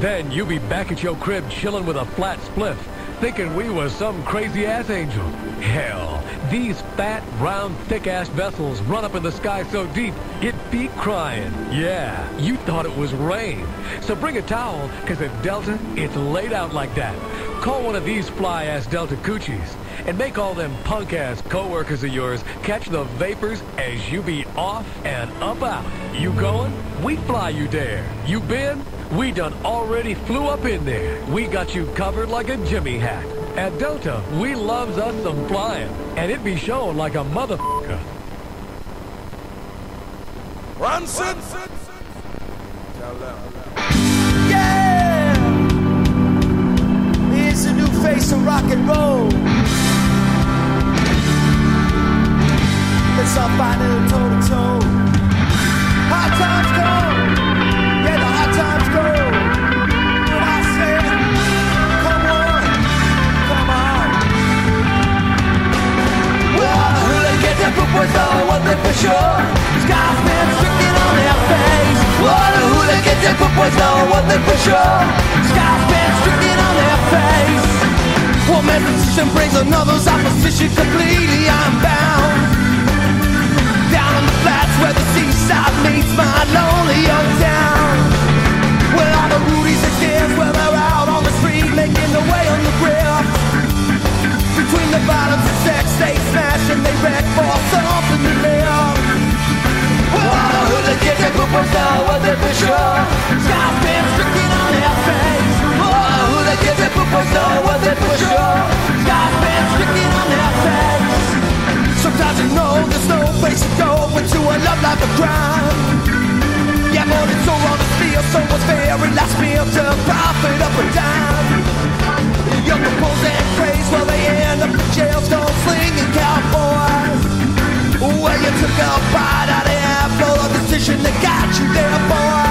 Then you be back at your crib chilling with a flat spliff, thinking we was some crazy-ass angel. Hell, these fat, round, thick-ass vessels run up in the sky so deep, it be crying. Yeah, you thought it was rain. So bring a towel, because at Delta, it's laid out like that. Call one of these fly-ass Delta coochies, and make all them punk-ass co-workers of yours catch the vapors as you be off and up out. You going? We fly you there. You been? We done already flew up in there. We got you covered like a Jimmy hat. At Delta, we loves us some flying, and it be showing like a motherfucker. Ronson! Yeah! Here's a new face of rock and roll. Let's all find it toe to toe. Hard times go! Yeah, the hard times go! When I say, come on, come on. Well, who they get their footboys on, one thing for sure. Sky's been stricken on their face. Well, who they get their footboys on, one thing for sure. Sky's been stricken on their face. One man's position brings another's opposition completely. I'm bound down on the flats where the seaside meets my lonely young town. Well, all the Rudies and kids, well, they're out on the street making their way on the grill. Between the violence and sex, they smash and they wreck for something to live. Well, all the hooded kids and poopers know what they're for sure. Sky's been stricken on their face. All the hooded kids and poopers know what they're for sure. Sky's been stricken on their face. Sometimes you know there's no place to go into a love life of crime. Yeah, but it's so wrong to steal someone's very last meal to profit up a dime. Young propose and praise while they end up in jail, stone slinging cowboys. Well, you took a bite out of the apple, a decision that got you there, boy.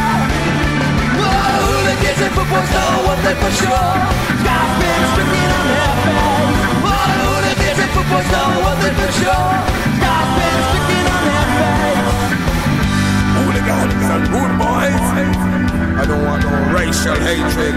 Oh, the kids and footboys know one thing for sure. Sky's been stricken on their face. Oh, the kids and footboys know one thing for sure. Sky's been stricken on their face. Hooligans and rude boys. I don't want no racial hatred.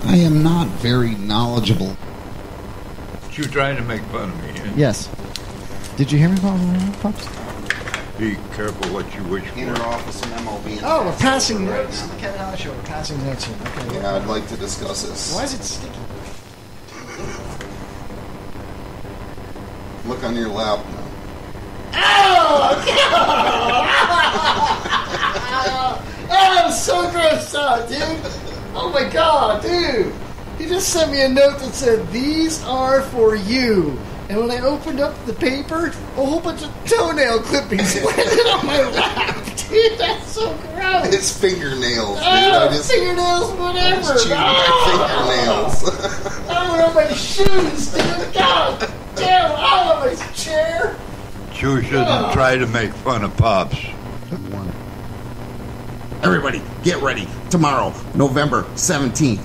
I am not very knowledgeable. But you're trying to make fun of me. Eh? Yes. Did you hear me, Pops? Be careful what you wish for. Inner office memo being Oh, we're passing notes. The Kevin Holly Show. We're passing notes here. Okay. Yeah, I'd like to discuss this. Why is it sticky? Look on your lap now. Oh, I'm so grossed out, dude. Oh my god, dude. He just sent me a note that said, "These are for you." And when I opened up the paper, a whole bunch of toenail clippings landed on my lap. Dude, that's so gross. It's fingernails. Oh, fingernails, whatever. Just fingernails. I don't know my shoes, dude. God damn, I don't know my chair. You shouldn't try to make fun of Pops. Everybody, get ready. Tomorrow, November 17th,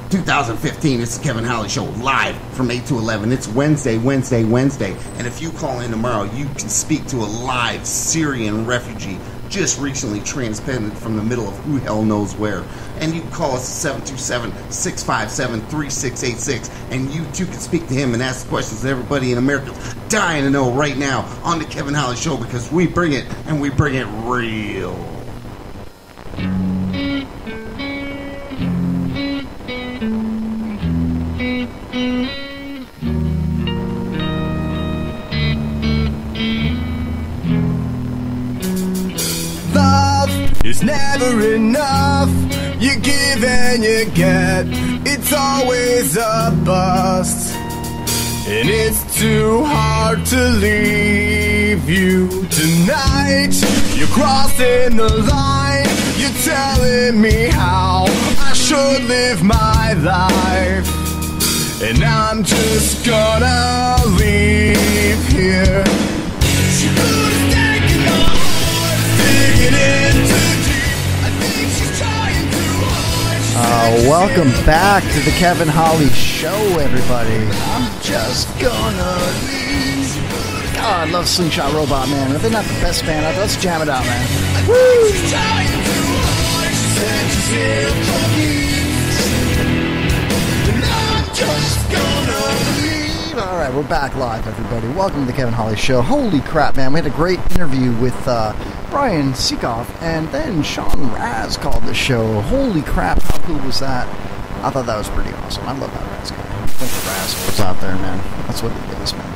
2015, it's the Kevin Holly Show, live from 8 to 11. It's Wednesday. And if you call in tomorrow, you can speak to a live Syrian refugee just recently transplanted from the middle of who hell knows where. And you can call us at 727-657-3686. And you too can speak to him and ask questions that everybody in America's dying to know right now on the Kevin Holly Show, because we bring it, and we bring it real. It's never enough. You give and you get. It's always a bust. And it's too hard to leave you tonight. You're crossing the line. You're telling me how I should live my life. And I'm just gonna leave here. She could have taken my heart, digging into. Welcome back to the Kevin Holly Show, everybody. I'm just gonna leave. God, I love Slingshot Robot, man. Are they not the best band out there? Let's jam it out, man. Woo! All right, we're back live, everybody. Welcome to the Kevin Holly Show. Holy crap, man. We had a great interview with Brian Sikoff, and then Sean Raz called the show. Holy crap, how cool was that? I thought that was pretty awesome. I love that Raz guy. A bunch of rassholes out there, man. That's what it is, man.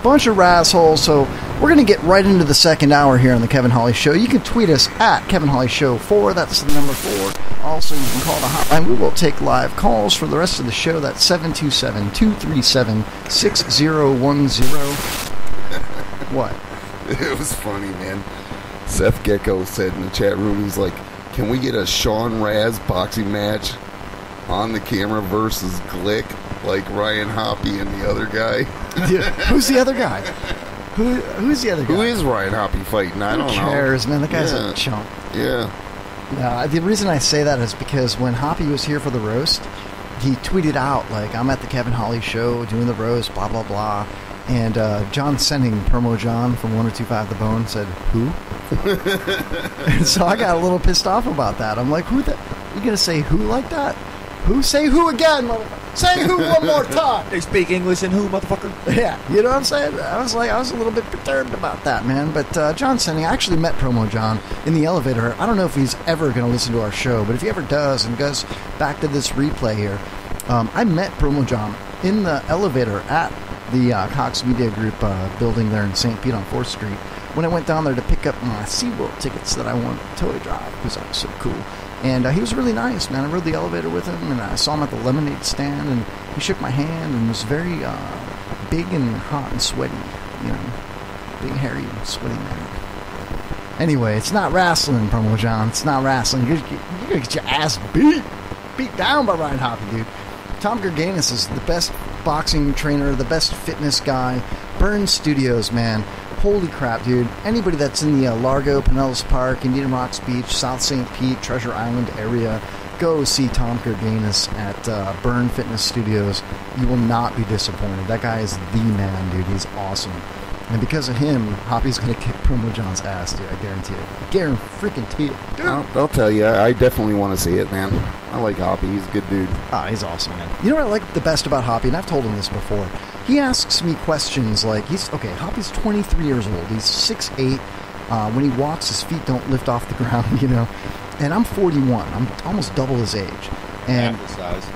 Bunch of rassholes. So we're going to get right into the second hour here on the Kevin Holly Show. You can tweet us at Kevin Holly Show 4. That's the number 4. Also, you can call the hotline. We will take live calls for the rest of the show. That's 727-237-6010. What? It was funny, man. Seth Gecko said in the chat room, he's like, can we get a Sean Raz boxing match on the camera versus Glick, like Ryan Hoppy and the other guy? Yeah, who's the other guy? Who's the other guy? Who is Ryan Hoppy fighting? I don't know. Who cares, man? The guy's a chump. Yeah. No, the reason I say that is because when Hoppy was here for the roast, he tweeted out, like, I'm at the Kevin Holly Show doing the roast, blah, blah, blah. And John Senning, Promo John from 1025 The Bone, said, who? And so I got a little pissed off about that. I'm like, you going to say who like that? Who? Say who again, motherfucker? Say who one more time. They speak English and who, motherfucker? Yeah, you know what I'm saying? I was a little bit perturbed about that, man. But John Senning, I actually met Promo John in the elevator. I don't know if he's ever going to listen to our show, but if he ever does and goes back to this replay here, I met Promo John in the elevator at the Cox Media Group building there in St. Pete on 4th Street when I went down there to pick up my SeaWorld tickets that I won at Toy Drive, because that was so cool. And he was really nice, man. I rode the elevator with him, and I saw him at the lemonade stand, and he shook my hand and was very big and hot and sweaty, you know, big, hairy, sweaty man. Anyway, it's not wrestling, Promo John. It's not wrestling. You're going to get your ass beat down by Ryan Hoppy, dude. Tom Gerganis is the best boxing trainer, the best fitness guy. Burn Studios, man. Holy crap, dude. Anybody that's in the Largo, Pinellas Park, Indian Rocks Beach, South St. Pete, Treasure Island area, go see Tom Gerganis at Burn Fitness Studios. You will not be disappointed. That guy is the man, dude. He's awesome. And because of him, Hoppy's going to kick Promo John's ass, dude. I guarantee it. Guarantee it. Dude. I'll tell you, I definitely want to see it, man. I like Hoppy. He's a good dude. Ah, he's awesome, man. You know what I like the best about Hoppy, and I've told him this before. He asks me questions like, Hoppy's 23 years old. He's 6'8". When he walks, his feet don't lift off the ground, you know. And I'm 41. I'm almost double his age. And half his size.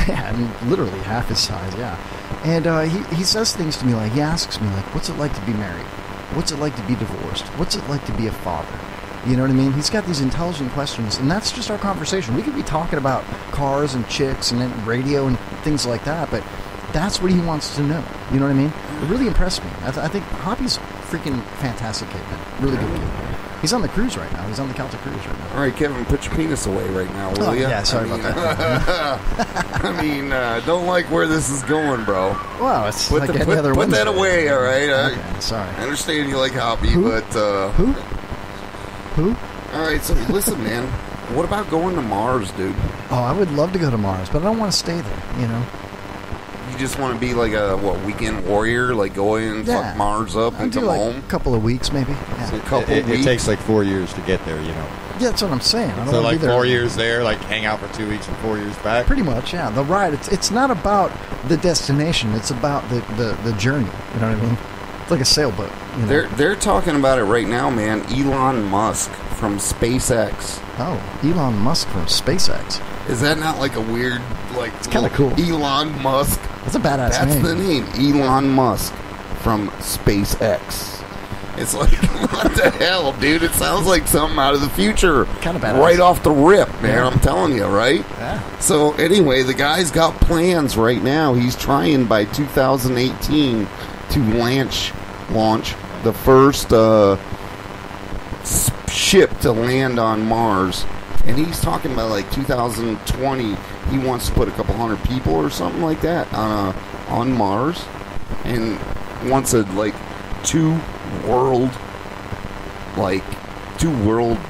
Yeah, I mean, literally half his size, yeah. And he says things to me like, he asks me, like, what's it like to be married? What's it like to be divorced? What's it like to be a father? You know what I mean? He's got these intelligent questions, and that's just our conversation. We could be talking about cars and chicks and radio and things like that, but that's what he wants to know. You know what I mean? It really impressed me. I think Hoppy's freaking fantastic kid, man. Really good kid. He's on the cruise right now. He's on the Celtic cruise right now. All right, Kevin, put your penis away right now, will you? Yeah, sorry about that. I mean, don't like where this is going, bro. Well, it's like any other Put that away, all right? Okay, sorry. I understand you like Hoppy, but... Who? All right, so listen, man. What about going to Mars, dude? Oh, I would love to go to Mars, but I don't want to stay there, you know? You just want to be like a, weekend warrior? Like go in and fuck Mars up and come home? A couple of weeks, maybe. Yeah. It takes like 4 years to get there, you know? Yeah, that's what I'm saying. I don't so want like to be there 4 years there, like hang out for 2 weeks and 4 years back? Pretty much, yeah. The ride, it's not about the destination. It's about the journey. You know what I mean? It's like a sailboat. You know? They're talking about it right now, man. Elon Musk from SpaceX. Oh, Elon Musk from SpaceX. Is that not like a weird, like... It's kind of cool. Elon Musk. That's a badass name. That's the name. Elon Musk from SpaceX. It's like, what the hell, dude? It sounds like something out of the future. Kind of badass. Right off the rip, man. Yeah. I'm telling you, right? Yeah. So, anyway, the guy's got plans right now. He's trying by 2018 to launch the first ship to land on Mars. And he's talking about like 2020. He wants to put a couple hundred people or something like that on Mars, and wants a like two world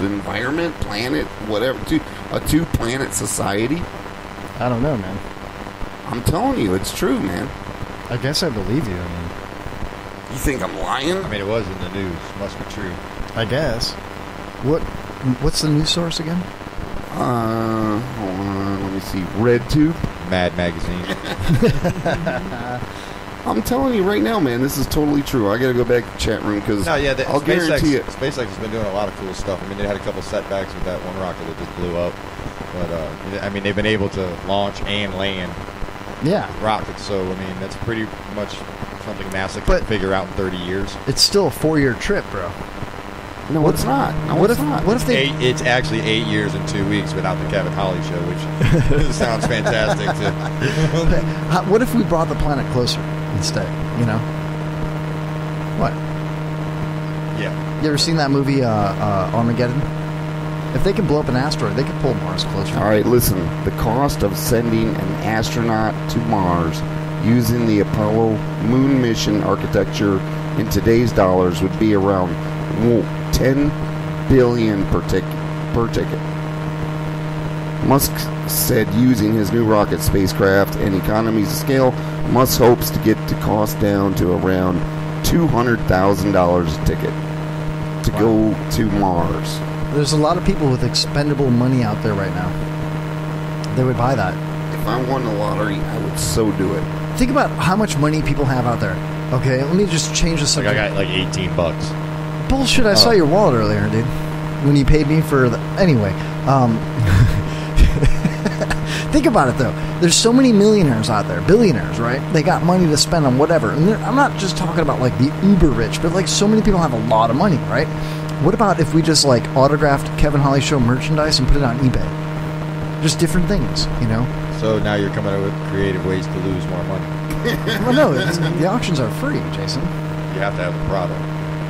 environment, planet, whatever, a two planet society. I don't know, man. I'm telling you, it's true, man. I guess I believe you. I mean, you think I'm lying? I mean, it was in the news. Must be true. I guess. What's the news source again? Hold on, let me see. RedTube? Mad Magazine. I'm telling you right now, man, this is totally true. I got to go back to the chat room because I'll guarantee it. SpaceX has been doing a lot of cool stuff. I mean, they had a couple setbacks with that one rocket that just blew up. But, I mean, they've been able to launch and land rockets. So, I mean, that's pretty much something NASA can figure out in 30 years. It's still a 4-year trip, bro. No, it's not. No, what it's if, not. What if they... It's actually 8 years and 2 weeks without the Kevin Holly show, which sounds fantastic. What if we brought the planet closer instead, you know? What? Yeah. You ever seen that movie, Armageddon? If they can blow up an asteroid, they can pull Mars closer. All right, listen. The cost of sending an astronaut to Mars using the Apollo moon mission architecture in today's dollars would be around $10 billion per ticket. Musk said using his new rocket spacecraft and economies of scale, Musk hopes to get the cost down to around $200,000 a ticket to go to Mars. There's a lot of people with expendable money out there right now. They would buy that. If I won the lottery, I would so do it. Think about how much money people have out there. Okay, let me just change the subject. Like I got like $18. Bullshit, I saw your wallet earlier, dude. When you paid me for the... Anyway, think about it, though. There's so many millionaires out there, billionaires, right? They got money to spend on whatever. And I'm not just talking about, like, the uber rich, but, like, so many people have a lot of money, right? What about if we just, like, autographed Kevin Holly Show merchandise and put it on eBay? Just different things, you know? So now you're coming up with creative ways to lose more money. Well, no, the auctions are free, Jason. You have to have a product.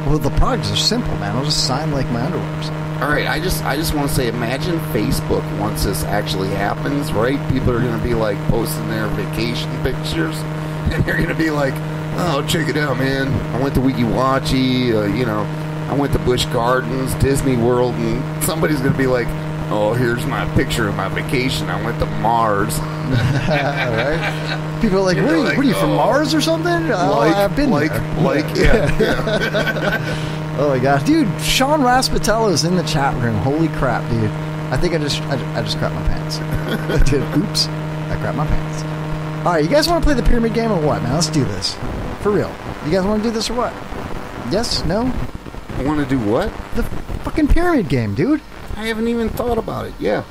Well, the products are simple, man. I'll just sign, like, my underwears. All right, I just want to say, imagine Facebook once this actually happens, right? People are going to be, like, posting their vacation pictures, and they're going to be like, oh, check it out, man. I went to Wiki Wachi, I went to Busch Gardens, Disney World, and somebody's going to be like, oh, here's my picture of my vacation. I went to Mars. Right? People are like, what are you from Mars or something? I've been there. Yeah. Oh my gosh, dude! Sean Raspatello is in the chat room. Holy crap, dude! I think I just crapped my pants. Dude, oops! I crapped my pants. All right, you guys want to play the pyramid game or what? Now let's do this for real. You guys want to do this or what? Yes? No? I want to do what? The fucking pyramid game, dude. I haven't even thought about it. Yeah.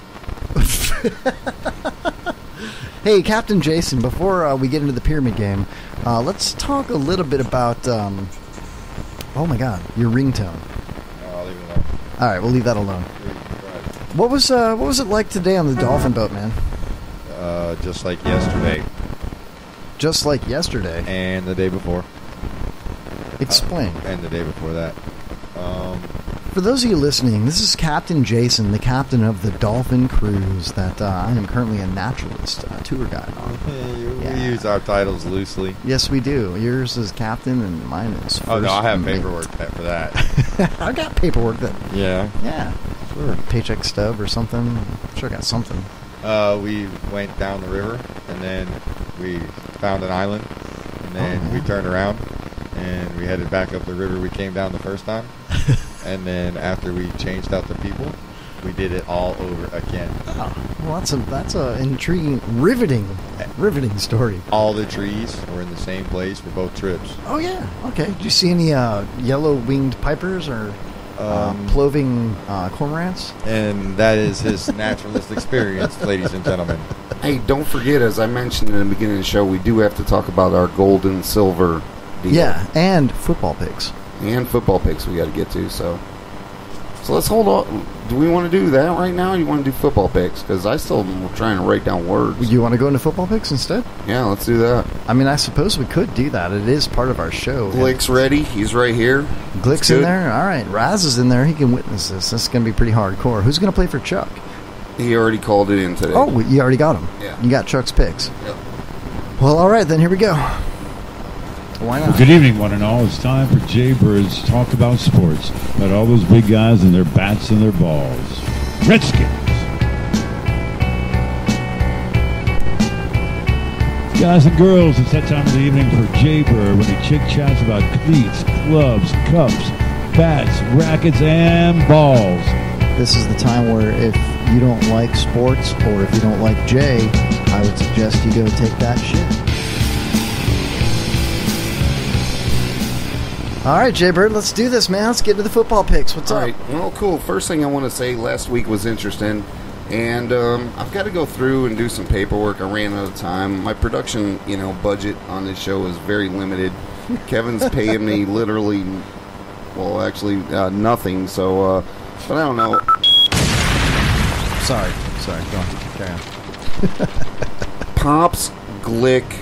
Hey, Captain Jason, before we get into the pyramid game, let's talk a little bit about, oh my god, your ringtone. I'll leave it alone. Alright, we'll leave that alone. What was it like today on the dolphin boat, man? Just like yesterday. Just like yesterday? And the day before. Explain. And the day before that. For those of you listening, this is Captain Jason, the captain of the Dolphin Cruise that I am currently a naturalist, tour guide on. We use our titles loosely. Yes, we do. Yours is captain and mine is first. Oh, no, I have paperwork for that. I got paperwork that... Yeah. Yeah. Paycheck stub or something. I'm sure I got something. We went down the river, and then we found an island, and then we turned around, and we headed back up the river we came down the first time. And then after we changed out the people, we did it all over again. Oh, well, that's a intriguing, riveting story. All the trees were in the same place for both trips. Oh, yeah. Okay. Did you see any yellow-winged pipers or ploving cormorants? And that is his naturalist experience, ladies and gentlemen. Hey, don't forget, as I mentioned in the beginning of the show, we do have to talk about our gold and silver deal. Yeah, and football picks. And football picks we got to get to, so let's hold on. Do we want to do that right now, or you want to do football picks? Because I still am trying to write down words. You want to go into football picks instead? Yeah, let's do that. I mean, I suppose we could do that. It is part of our show. Glick's ready. He's right here. Glick's in there? All right. Raz is in there. He can witness this. This is going to be pretty hardcore. Who's going to play for Chuck? He already called it in today. Oh, you already got him? Yeah. You got Chuck's picks? Yep. Well, all right, then. Here we go. Why not? Well, good evening, one and all. It's time for Jay Bird's Talk About Sports. About all those big guys and their bats and their balls. Redskins. Guys and girls, it's that time of the evening for Jay Bird when he chit-chats about cleats, clubs, cups, bats, rackets, and balls. This is the time where if you don't like sports or if you don't like Jay, I would suggest you go take that shit. All right, Jay Bird, let's do this, man. Let's get into the football picks. What's up? All right. Well, cool. First thing I want to say, last week was interesting, and I've got to go through and do some paperwork. I ran out of time. My production, budget on this show is very limited. Kevin's paying me literally, well, actually nothing. So, but I don't know. Sorry. Go on. Carry on. Pops, Glick,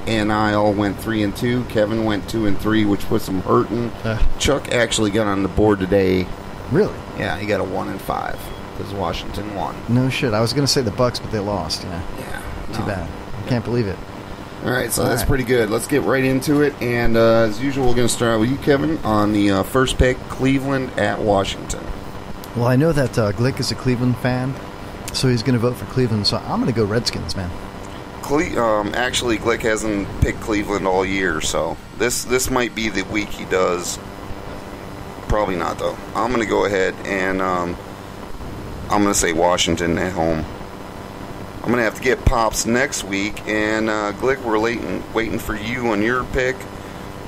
and I all went 3-2. Kevin went 2-3, which puts him hurting. Chuck actually got on the board today. Really? Yeah, he got a 1-5 because Washington won. No shit. I was going to say the Bucks, but they lost. Yeah. Too bad. I can't believe it. All right, so that's pretty good. Let's get right into it. And as usual, we're going to start with you, Kevin, on the first pick, Cleveland at Washington. Well, I know that Glick is a Cleveland fan, so he's going to vote for Cleveland. So I'm going to go Redskins, man. Actually, Glick hasn't picked Cleveland all year, so this might be the week he does. Probably not, though. I'm going to go ahead and I'm going to say Washington at home. I'm going to have to get Pops next week, and Glick, we're waiting for you on your pick.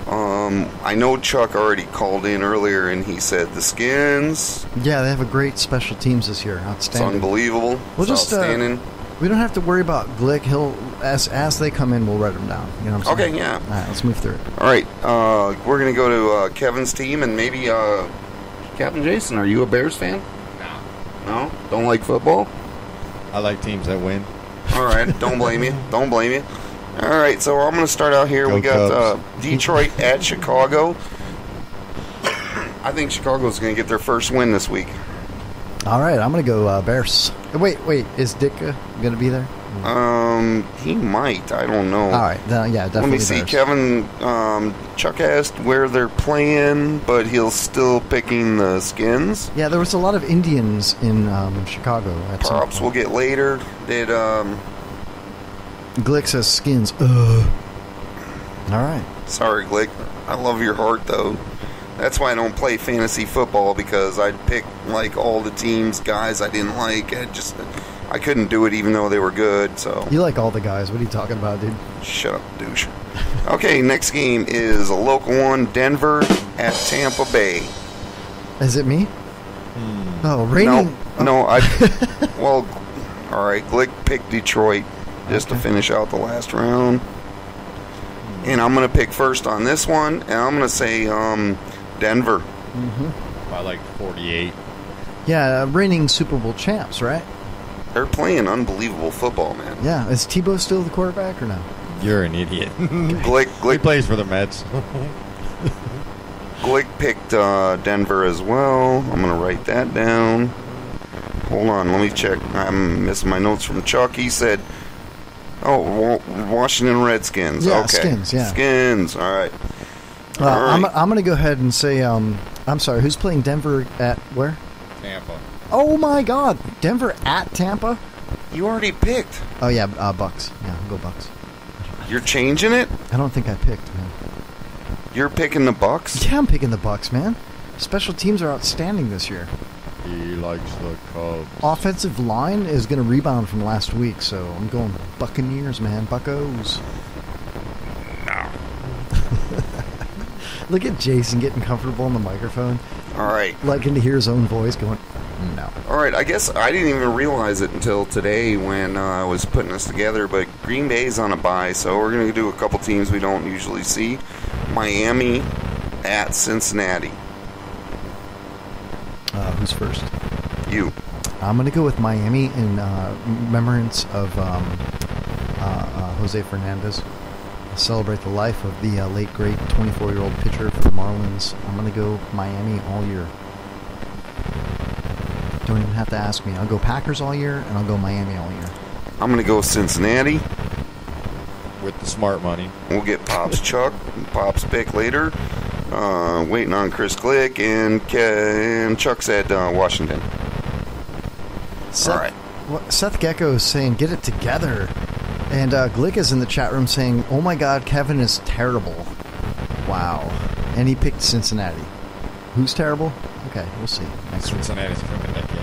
I know Chuck already called in earlier, and he said the Skins. Yeah, they have a great special teams this year. Outstanding. It's unbelievable. We'll it's outstanding. We don't have to worry about Glick. He'll as they come in, we'll write them down. You know what I'm saying? Okay, yeah. All right, let's move through it. All right, we're gonna go to Kevin's team, and maybe Captain Jason. Are you a Bears fan? No. Don't like football? I like teams that win. All right, don't blame you. Don't blame you. All right, so I'm gonna start out here. We got Detroit at Chicago. I think Chicago's gonna get their first win this week. All right, I'm going to go Bears. Wait, is Dick going to be there? He might. I don't know. All right, yeah, definitely. Let me see. Bears. Kevin, Chuck asked where they're playing, but he's still picking the Skins. Yeah, there was a lot of Indians in Chicago. Props we'll get later. Did Glick says Skins. All right. Sorry, Glick. I love your heart, though. That's why I don't play fantasy football, because I'd pick like all the teams, guys I didn't like. I couldn't do it even though they were good. So you like all the guys. What are you talking about, dude? Shut up, douche. Okay, next game is a local one, Denver at Tampa Bay. Is it me? Oh, raining. No, well, all right, Glick picked Detroit just to finish out the last round. And I'm going to pick first on this one, and I'm going to say Denver. By like 48. Yeah, reigning Super Bowl champs, right? They're playing unbelievable football, man. Yeah, is Tebow still the quarterback or no? You're an idiot. Glick he plays for the Mets. Glick picked Denver as well. I'm going to write that down. Hold on, let me check. I'm missing my notes from Chuck. He said, Washington Redskins. Yeah, okay. Skins, yeah. Skins, all right. I'm going to go ahead and say, I'm sorry, who's playing Denver at where? Tampa. Oh my God, Denver at Tampa. You already picked. Oh yeah, Bucks. Yeah, go Bucks. You're changing it? I don't think I picked, man. You're picking the Bucks? Yeah, I'm picking the Bucks, man. Special teams are outstanding this year. He likes the Cubs. Offensive line is going to rebound from last week, so I'm going Buccaneers, man. Buccos. No. Look at Jason getting comfortable on the microphone. All right. Liking to hear his own voice going, no. All right, I guess I didn't even realize it until today when I was putting this together, but Green Bay's on a bye, so we're going to do a couple teams we don't usually see. Miami at Cincinnati. Who's first? You. I'm going to go with Miami in remembrance of Jose Fernandez. Celebrate the life of the late, great 24-year-old pitcher for the Marlins. I'm going to go Miami all year. Don't even have to ask me. I'll go Packers all year, and I'll go Miami all year. I'm going to go Cincinnati. With the smart money. We'll get Pop's Chuck and Pop's pick later. Waiting on Chris Glick, and Chuck said Washington. Seth, all right. Seth Gecko is saying, get it together. And Glick is in the chat room saying, oh my God, Kevin is terrible. Wow. And he picked Cincinnati. Who's terrible? Okay, we'll see. Cincinnati's going to win that game.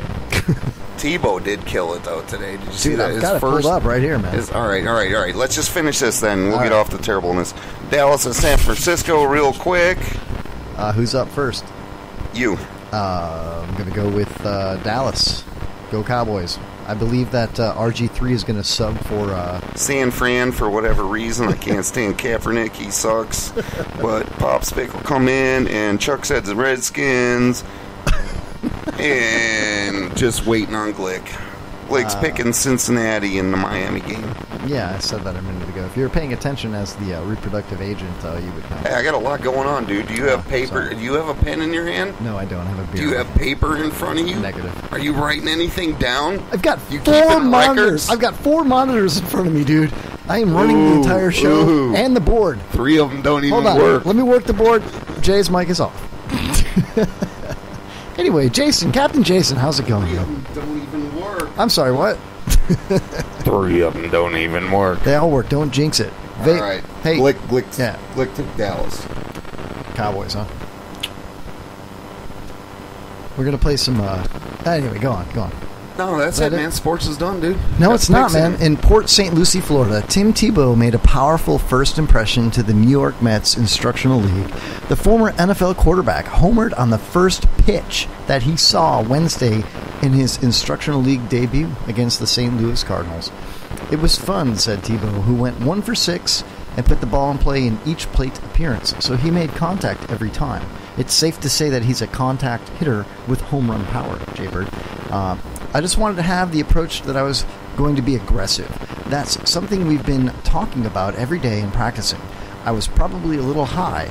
Tebow did kill it, though, today. Did you see that? I've got it pulled up right here, man. All right. Let's just finish this, then. We'll get off the terribleness. Dallas and San Francisco real quick. Who's up first? You. I'm going to go with Dallas. Go Cowboys. I believe that RG3 is going to sub for... San Fran, for whatever reason. I can't stand Kaepernick. He sucks. But Pop's pick will come in, and Chuck said the Redskins. And just waiting on Glick. Glick's picking Cincinnati in the Miami game. Yeah, I said that a minute ago. If you're paying attention as the reproductive agent, you would know. Hey, I got a lot going on, dude. Do you have paper? Sorry. Do you have a pen in your hand? No, I don't. I have a beer. Do you have paper in front of you? Negative. Are you writing anything down? I've got 4 monitors. I've got 4 monitors in front of me, dude. I am running the entire show and the board. 3 of them don't even Hold on. work. Let me work the board. Jay's mic is off. Anyway, Jason, Captain Jason, how's it going? 3 of them don't even work. I'm sorry, what? 3 of them don't even work. They all work. Don't jinx it. All right. Hey, Glick took Dallas. Cowboys, huh? We're gonna play some. Anyway, go on. No, that's it, man. Sports is done, dude. No, it's not, man. In Port St. Lucie, Florida, Tim Tebow made a powerful first impression to the New York Mets Instructional League. The former NFL quarterback homered on the first pitch that he saw Wednesday in his Instructional League debut against the St. Louis Cardinals. It was fun, said Tebow, who went 1 for 6 and put the ball in play in each plate appearance, so he made contact every time. It's safe to say that he's a contact hitter with home run power, Jaybird. I just wanted to have the approach that I was going to be aggressive. That's something we've been talking about every day and practicing. I was probably a little high,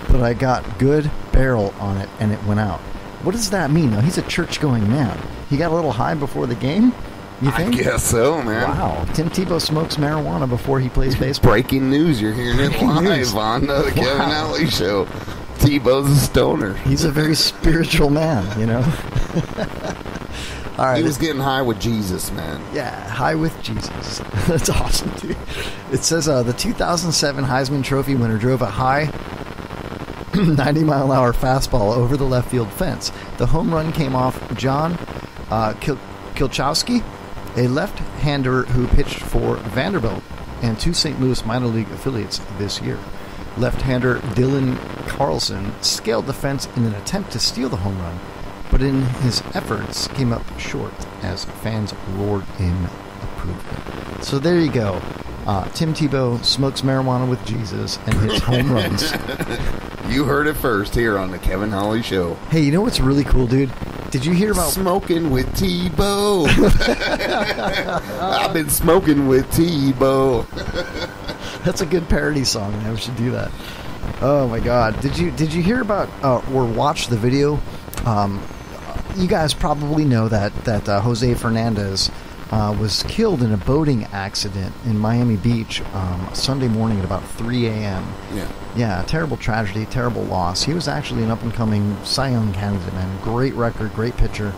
but I got good barrel on it and it went out. What does that mean? Now, he's a church-going man. He got a little high before the game? You think? I guess so, man. Wow. Tim Tebow smokes marijuana before he plays baseball. Breaking news. You're hearing it live on the Kevin Alley Show. Tebow's a stoner. He's a very spiritual man, you know? All right. He was getting high with Jesus, man. Yeah, high with Jesus. That's awesome, dude. It says the 2007 Heisman Trophy winner drove a high 90-mile-an-hour fastball over the left field fence. The home run came off John Kilchowski, a left-hander who pitched for Vanderbilt and 2 St. Louis minor league affiliates this year. Left-hander Dylan Carlson scaled the fence in an attempt to steal the home run, but in his efforts came up short as fans roared in approval. So there you go. Tim Tebow smokes marijuana with Jesus and hits home runs. You heard it first here on the Kevin Holly Show. Hey, you know what's really cool, dude? Did you hear about smoking with Tebow? I've been smoking with Tebow. That's a good parody song, man. We should do that. Oh my God! Did you hear about or watch the video? You guys probably know that Jose Fernandez was killed in a boating accident in Miami Beach Sunday morning at about 3 a.m. Yeah, terrible tragedy, terrible loss. He was actually an up-and-coming Cy Young candidate, man. Great record, great pitcher.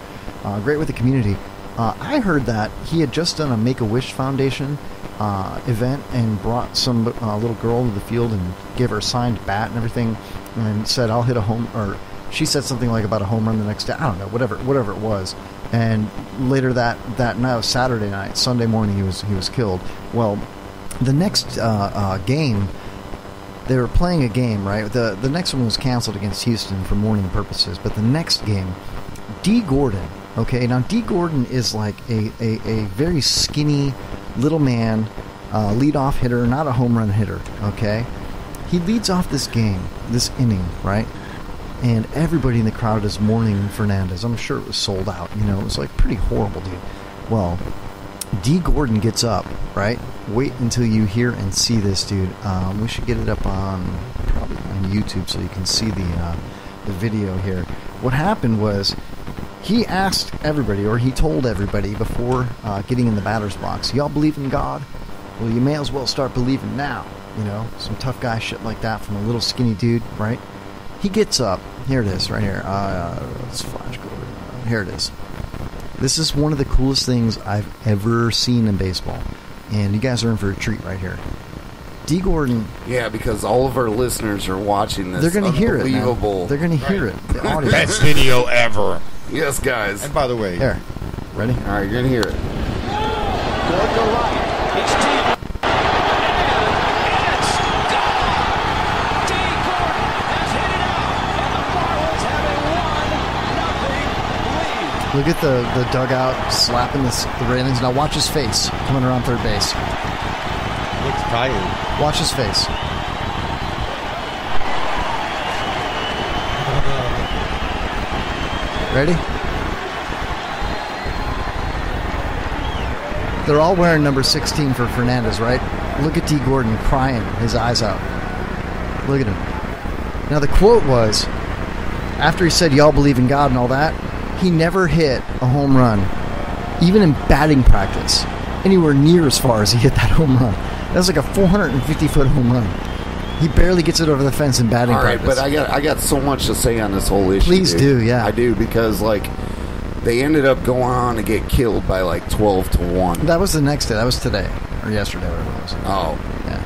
great with the community. I heard that he had just done a Make-A-Wish Foundation event and brought some little girl to the field and gave her a signed bat and everything, and said, "I'll hit a home," or she said something like about a home run the next day. I don't know, whatever it was. And later that night, Saturday night, Sunday morning, he was killed. Well, the next game, they were playing a game, right? The next one was canceled against Houston for mourning purposes, but the next game, D. Gordon. Okay, now D. Gordon is like a very skinny little man, leadoff hitter, not a home run hitter. Okay, he leads off this game, this inning, right? And everybody in the crowd is mourning Fernandez. I'm sure it was sold out. You know, it was like pretty horrible, dude. Well, D. Gordon gets up, right? Wait until you hear and see this, dude. We should get it up probably on YouTube so you can see the video here. What happened was he asked everybody, or he told everybody before getting in the batter's box, "Y'all believe in God? Well, you may as well start believing now." You know, some tough guy shit like that from a little skinny dude, right? He gets up. Here it is, right here. Let's flash go over. Here it is. This is one of the coolest things I've ever seen in baseball. And you guys are in for a treat right here. D. Gordon. Yeah, because all of our listeners are watching this. They're going to hear it, Unbelievable. man. They're going to hear it. The audio. Best video ever. Yes, guys. And by the way. Here. Ready? All right, you're going to hear it. Gordon to right. It's deep. Look at the dugout slapping the railings. Now watch his face coming around third base. Looks tired. Watch his face. Ready? They're all wearing number 16 for Fernandez, right? Look at D. Gordon crying his eyes out. Look at him. Now the quote was, after he said, "Y'all believe in God" and all that, he never hit a home run, even in batting practice, anywhere near as far as he hit that home run. That was like a 450-foot home run. He barely gets it over the fence in batting practice. All right, but I got so much to say on this whole issue. Please do, yeah. I do, because, like, they ended up going on to get killed by, like, 12-1. That was the next day. That was today. Or yesterday, whatever it was. Oh. Yeah.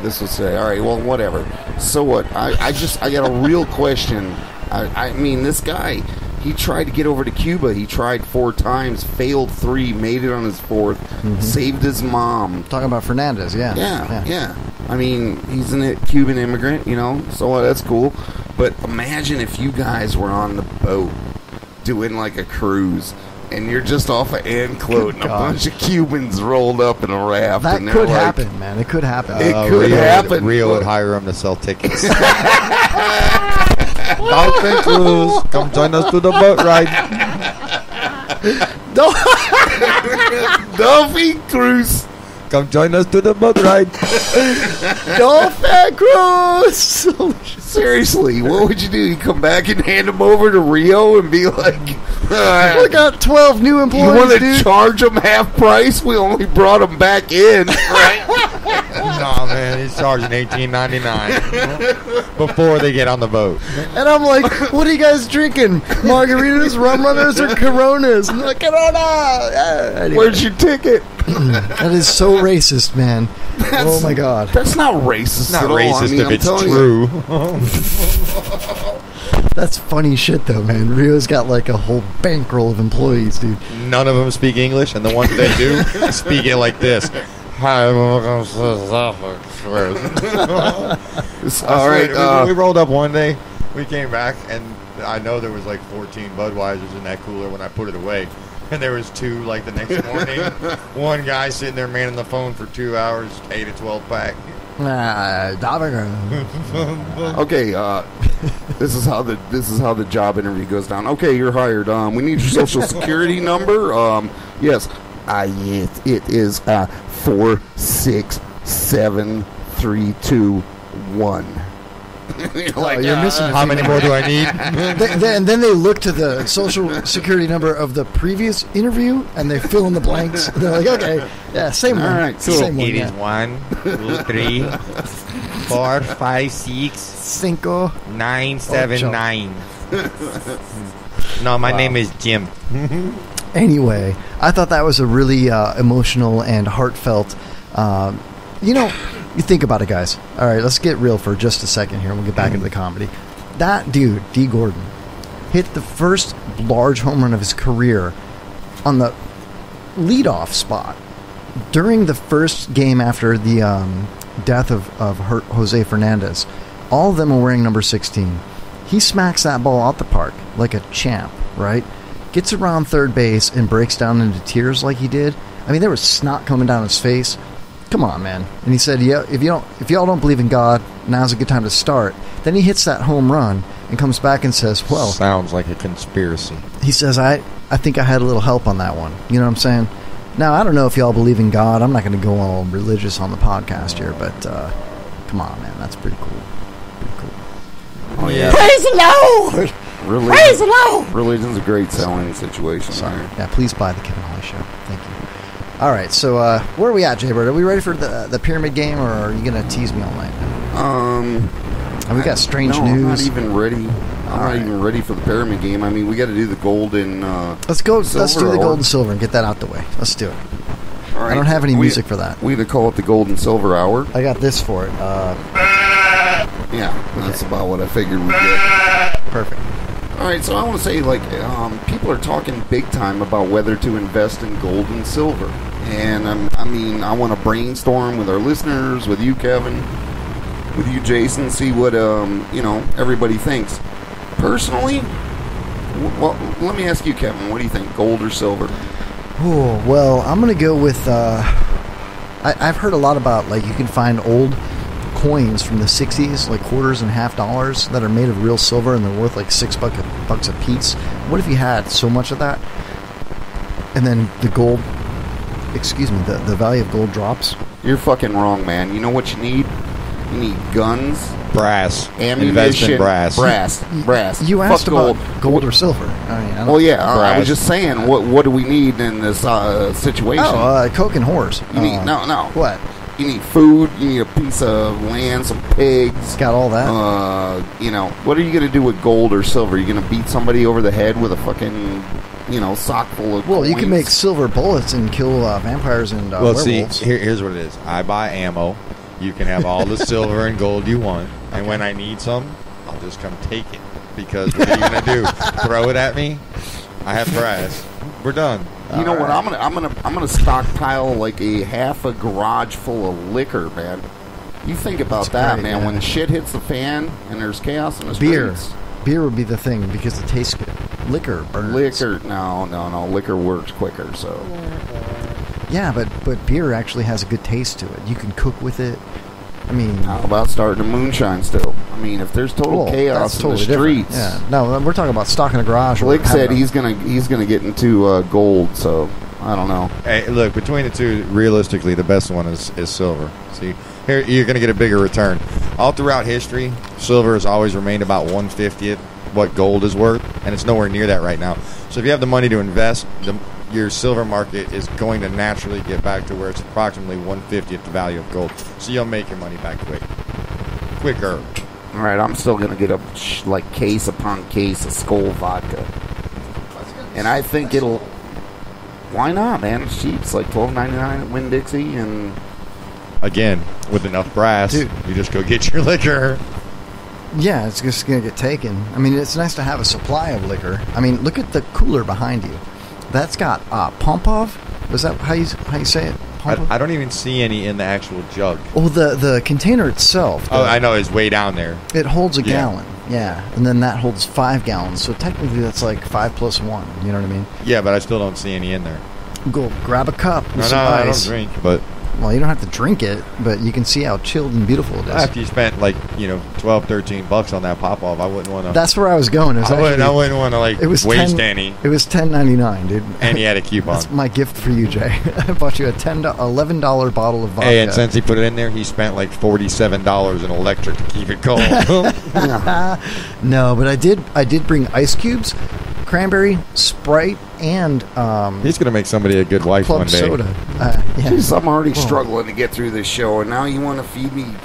This was today. All right, well, whatever. So what? I got a real question. I mean, this guy... He tried to get over to Cuba. He tried 4 times, failed 3, made it on his 4th, saved his mom. Talking about Fernandez, yeah. Yeah. I mean, he's a Cuban immigrant, you know, so that's cool. But imagine if you guys were on the boat doing like a cruise, and you're just off of Anclote, and a bunch of Cubans rolled up in a raft. That and could like, happen, man. It could happen. It could happen. Rio would hire him to sell tickets. Dolphin Cruise, come join us to the boat ride. Dolphin Cruise, come join us to the boat ride. Dolphin Cruise. Seriously, what would you do? You come back and hand them over to Rio and be like, "We got 12 new employees, you want to dude. charge them half price? We only brought them back in." Right? Nah, man, he's charging $18.99 before they get on the boat. And I'm like, "What are you guys drinking? Margaritas, rum runners, or Coronas?" And they're like, "Corona." Anyway. Where's your ticket? That is so racist, man. Oh my God. That's not racist. It's not at all. racist I mean, if it's true. That's funny shit, though, man. Rio's got like a whole bankroll of employees, dude. None of them speak English, and the ones that do speak it like this. All right. We rolled up one day. We came back, and I know there was like 14 Budweisers in that cooler when I put it away. And there was 2 like the next morning. One guy sitting there manning the phone for 2 hours, 8 to 12 pack. Okay, this is how the job interview goes down. Okay, you're hired. We need your social security number. Yes. It is 467321. Like, you're missing. How many more do I need? And then they look to the social security number of the previous interview, and they fill in the blanks. They're like, "Okay, yeah, same one." All right, cool. Same one, It is 1, 2, 3, 4, 5, 6, 5, 9, 7, 9. No, my name is Jim. Anyway, I thought that was a really emotional and heartfelt. You think about it, guys. All right, let's get real for just a second here, and we'll get back into the comedy. That dude, D. Gordon, hit the first large home run of his career on the leadoff spot during the first game after the death of Jose Fernandez. All of them were wearing number 16. He smacks that ball out the park like a champ, right? Gets around third base and breaks down into tears like he did. I mean, there was snot coming down his face. Come on, man. And he said, yeah, if y'all don't believe in God, now's a good time to start. Then he hits that home run and comes back and says, well... Sounds like a conspiracy. He says, I think I had a little help on that one. You know what I'm saying? Now, I don't know if y'all believe in God. I'm not going to go all religious on the podcast here, but come on, man. That's pretty cool. Pretty cool. Oh, yeah. Praise the Lord! Praise the Lord! Religion's a great selling situation. Sorry. Yeah, please buy the Kevin Holly Show. Thank you. All right, so where are we at, Jaybird? Are we ready for the pyramid game, or are you going to tease me all night? We got strange news. I'm not even ready. I'm not even ready for the pyramid game. I mean, we got to do the gold and let's do the silver, gold and silver and get that out the way. Let's do it. All right. I don't have any music for that. We either call it the gold and silver hour. I got this for it. Yeah, that's about what I figured we'd get. Perfect. All right, so I want to say, people are talking big time about whether to invest in gold and silver. And, I want to brainstorm with our listeners, with you, Kevin, with you, Jason, see what, everybody thinks. Personally, well, let me ask you, Kevin, what do you think, gold or silver? Oh, well, I'm going to go with, I've heard a lot about, you can find old coins from the 60s, like quarters and $half that are made of real silver, and they're worth like $6 a piece. What if you had so much of that, and then the value of gold drops? You're fucking wrong, man. You know what you need? You need guns, brass, ammunition, brass. You asked about gold or silver. I was just saying, what do we need in this situation? Coke and whores. You need no. What? You need food. You need a piece of land, some pigs. Got all that. What are you going to do with gold or silver? You're going to beat somebody over the head with a fucking, sock full of coins? You can make silver bullets and kill vampires and werewolves. See, here's what it is. I buy ammo. You can have all the silver and gold you want. And when I need some, I'll just come take it. Because what are you going to do? Throw it at me? I have brass. We're done. You know what? I'm gonna stockpile like a half a garage full of liquor, man. You think about that, man. When shit hits the fan and there's chaos in the streets. Beer would be the thing because it tastes good. Liquor burns. No. Liquor works quicker. So. Yeah, but beer actually has a good taste to it. You can cook with it. I mean, how about starting a moonshine still? I mean, if there's total chaos in the streets, no, we're talking about stocking a garage. Blake said he's gonna get into gold, so I don't know. Hey, look, between the two, realistically, the best one is silver. See, here you're gonna get a bigger return. All throughout history, silver has always remained about 1/50th what gold is worth, and it's nowhere near that right now. So if you have the money to invest, your silver market is going to naturally get back to where it's approximately 1/50th the value of gold. So you'll make your money back quicker. All right, I'm still going to get a case upon case of Skol vodka. And I think it'll... Why not, man? It's cheap. It's like $12.99 at Winn-Dixie. And again, with enough brass, you just go get your liquor. Yeah, it's just going to get taken. I mean, it's nice to have a supply of liquor. I mean, look at the cooler behind you. That's got Pompov. Is that how you say it? I don't even see any in the actual jug. Oh, the container itself. I know. It's way down there. It holds a gallon. Yeah. And then that holds 5 gallons. So technically that's like 5 plus 1. You know what I mean? Yeah, but I still don't see any in there. Go grab a cup with some ice. I don't drink, but... Well, you don't have to drink it, but you can see how chilled and beautiful it is. After you spent $12, $13 on that Pop-Off, I wouldn't want to... That's where I was going. I wouldn't want to waste any. It was $10.99, dude. And you had a coupon. That's my gift for you, Jay. I bought you a $11 bottle of vodka. Hey, and since he put it in there, he spent $47 in electric to keep it cold. No, but I did bring ice cubes, cranberry, Sprite, and he's gonna make somebody a good wife club one day. Soda. Jeez, I'm already struggling to get through this show, and now you want to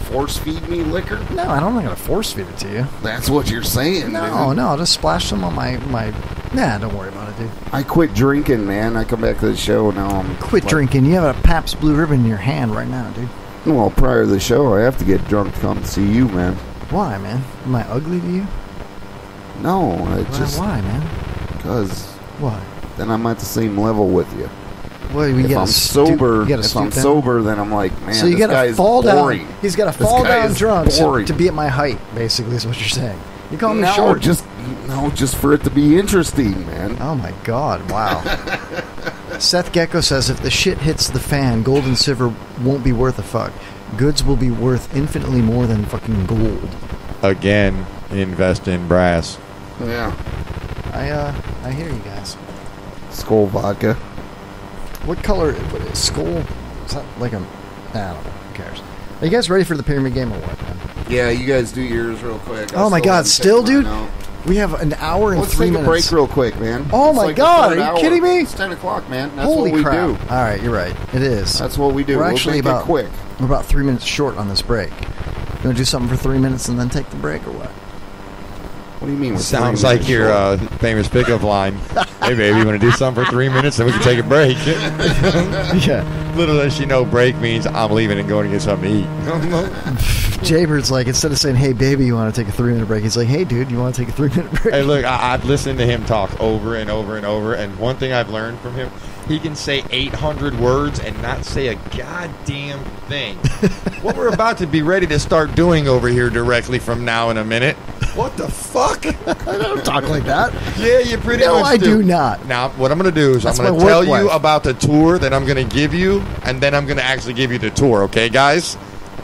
force feed me liquor? No, I'm not gonna force feed it to you. That's what you're saying. No, I'll just splash some on my Nah, don't worry about it, dude. I quit drinking, man. I come back to the show now. I'm Quit drinking. You have a Pabst Blue Ribbon in your hand right now, dude. Well, prior to the show, I have to get drunk to come see you, man. Why, man? Am I ugly to you? No, Why, man? Because why? Then I'm at the same level with you. Well, if I'm sober, then I'm like, man, so you this gotta guy's fall boring. down. He's got to This fall guy down is drunk boring. to be at my height. Basically, is what you're saying. You call me no, short? just for it to be interesting, man. Oh my God! Wow. Seth Gecko says if the shit hits the fan, gold and silver won't be worth a fuck. Goods will be worth infinitely more than fucking gold. Again, invest in brass. Yeah. I hear you guys. Skull vodka. What color? Skull? Is that like a? Nah, I don't know. Who cares? Are you guys ready for the pyramid game or what, man? Yeah, you guys do yours real quick. Oh my God! Still, dude. We have an hour and 3 minutes. Let's take a break real quick, man. Oh my God! Are you kidding me? It's 10 o'clock, man. That's Holy what we crap. do. All right, you're right. It is. That's what we do. We're actually make it quick. We're about 3 minutes short on this break. You want to do something for 3 minutes and then take the break, or what? What do you mean? Sounds like your famous pickup line. Hey, baby, you want to do something for 3 minutes, then we can take a break. Yeah. Little does she know break means I'm leaving and going to get something to eat. Jaybird's like, instead of saying, hey, baby, you want to take a 3 minute break, he's like, hey, dude, you want to take a 3 minute break? Hey, look, I've listened to him talk over and over and over, and one thing I've learned from him, he can say 800 words and not say a goddamn thing. What we're about to be ready to start doing over here directly from now in a minute. What the fuck? I don't talk like that. Yeah, you pretty much do. No, I do not. Now, what I'm going to do is I'm going to tell you about the tour that I'm going to give you, and then I'm going to actually give you the tour, okay, guys?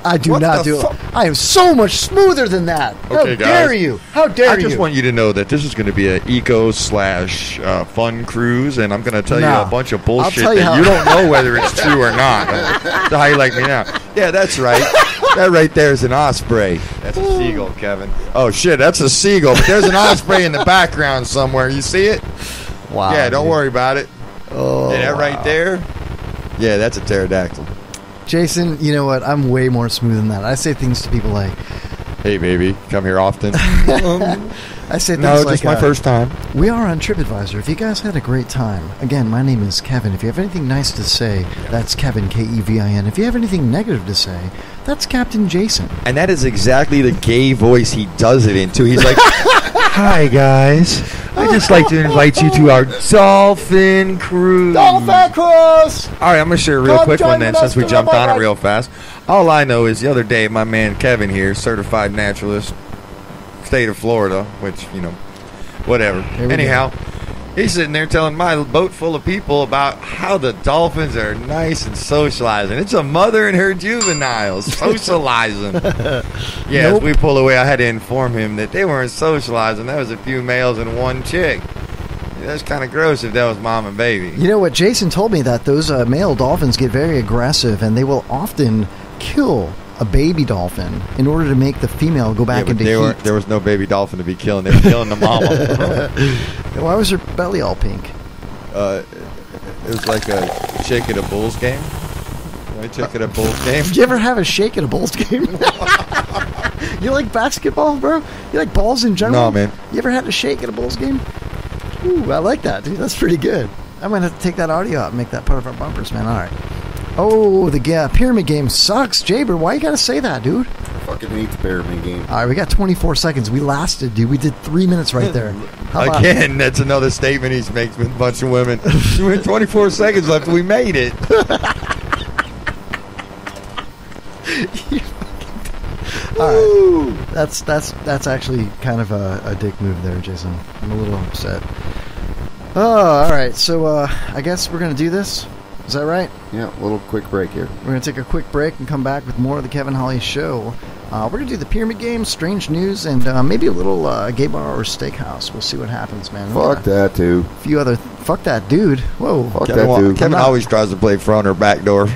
I do not do it. I am so much smoother than that. Okay, How dare you? How dare you? I just want you to know that this is going to be an eco/fun cruise, and I'm going to tell you a bunch of bullshit that you don't know whether it's true or not. That's how you like me now. Yeah, that's right. That right there is an osprey. That's a seagull, Kevin. Oh, shit, that's a seagull, but there's an osprey in the background somewhere. You see it? Wow. Yeah, don't worry about it. Oh, yeah, that right there? Yeah, that's a pterodactyl. Jason, you know what? I'm way more smooth than that. I say things to people like, hey, baby, come here often. I say things like, no, just my first time. We are on TripAdvisor. If you guys had a great time, again, my name is Kevin. If you have anything nice to say, that's Kevin, Kevin. If you have anything negative to say, that's Captain Jason. And that is exactly the gay voice he does it into. He's like, hi, guys. I'd just like to invite you to our dolphin cruise. Dolphin cruise! All right, I'm going to share a real quick one then since we jumped on it real fast. All I know is the other day, my man Kevin here, certified naturalist, state of Florida, which, you know, whatever. Anyhow, he's sitting there telling my boat full of people about how the dolphins are nice and socializing. It's a mother and her juveniles socializing. Yeah, as we pull away, I had to inform him that they weren't socializing. That was a few males and one chick. That's kind of gross if that was mom and baby. You know what? Jason told me that those male dolphins get very aggressive, and they will often kill a baby dolphin in order to make the female go back into heat. There was no baby dolphin to be killing. They were killing the mama. Why was her belly all pink? It was like a chick at a Bulls game. A chick at a Bulls game. Did you ever have a shake at a Bulls game? You like basketball, bro? You like balls in general? No, man. You ever had a shake at a Bulls game? Ooh, I like that, dude. That's pretty good. I'm going to have to take that audio out and make that part of our bumpers, man. All right. Oh, the pyramid game sucks. Jaber, why you got to say that, dude? I fucking hate the pyramid game. All right, we got 24 seconds. We lasted, dude. We did 3 minutes right there. Again, that's another statement he makes with a bunch of women. We had 24 seconds left. We made it. All right. That's actually kind of a dick move there, Jason. I'm a little upset. Oh, all right. So I guess we're going to do this. Is that right? Yeah, a little quick break here. We're going to take a quick break and come back with more of the Kevin Holly Show. We're going to do the pyramid game, strange news, and maybe a little gay bar or steakhouse. We'll see what happens, man. Fuck that, dude. A few other... Fuck that, dude. Whoa. Fuck that, dude. Kevin always tries to play front or back door.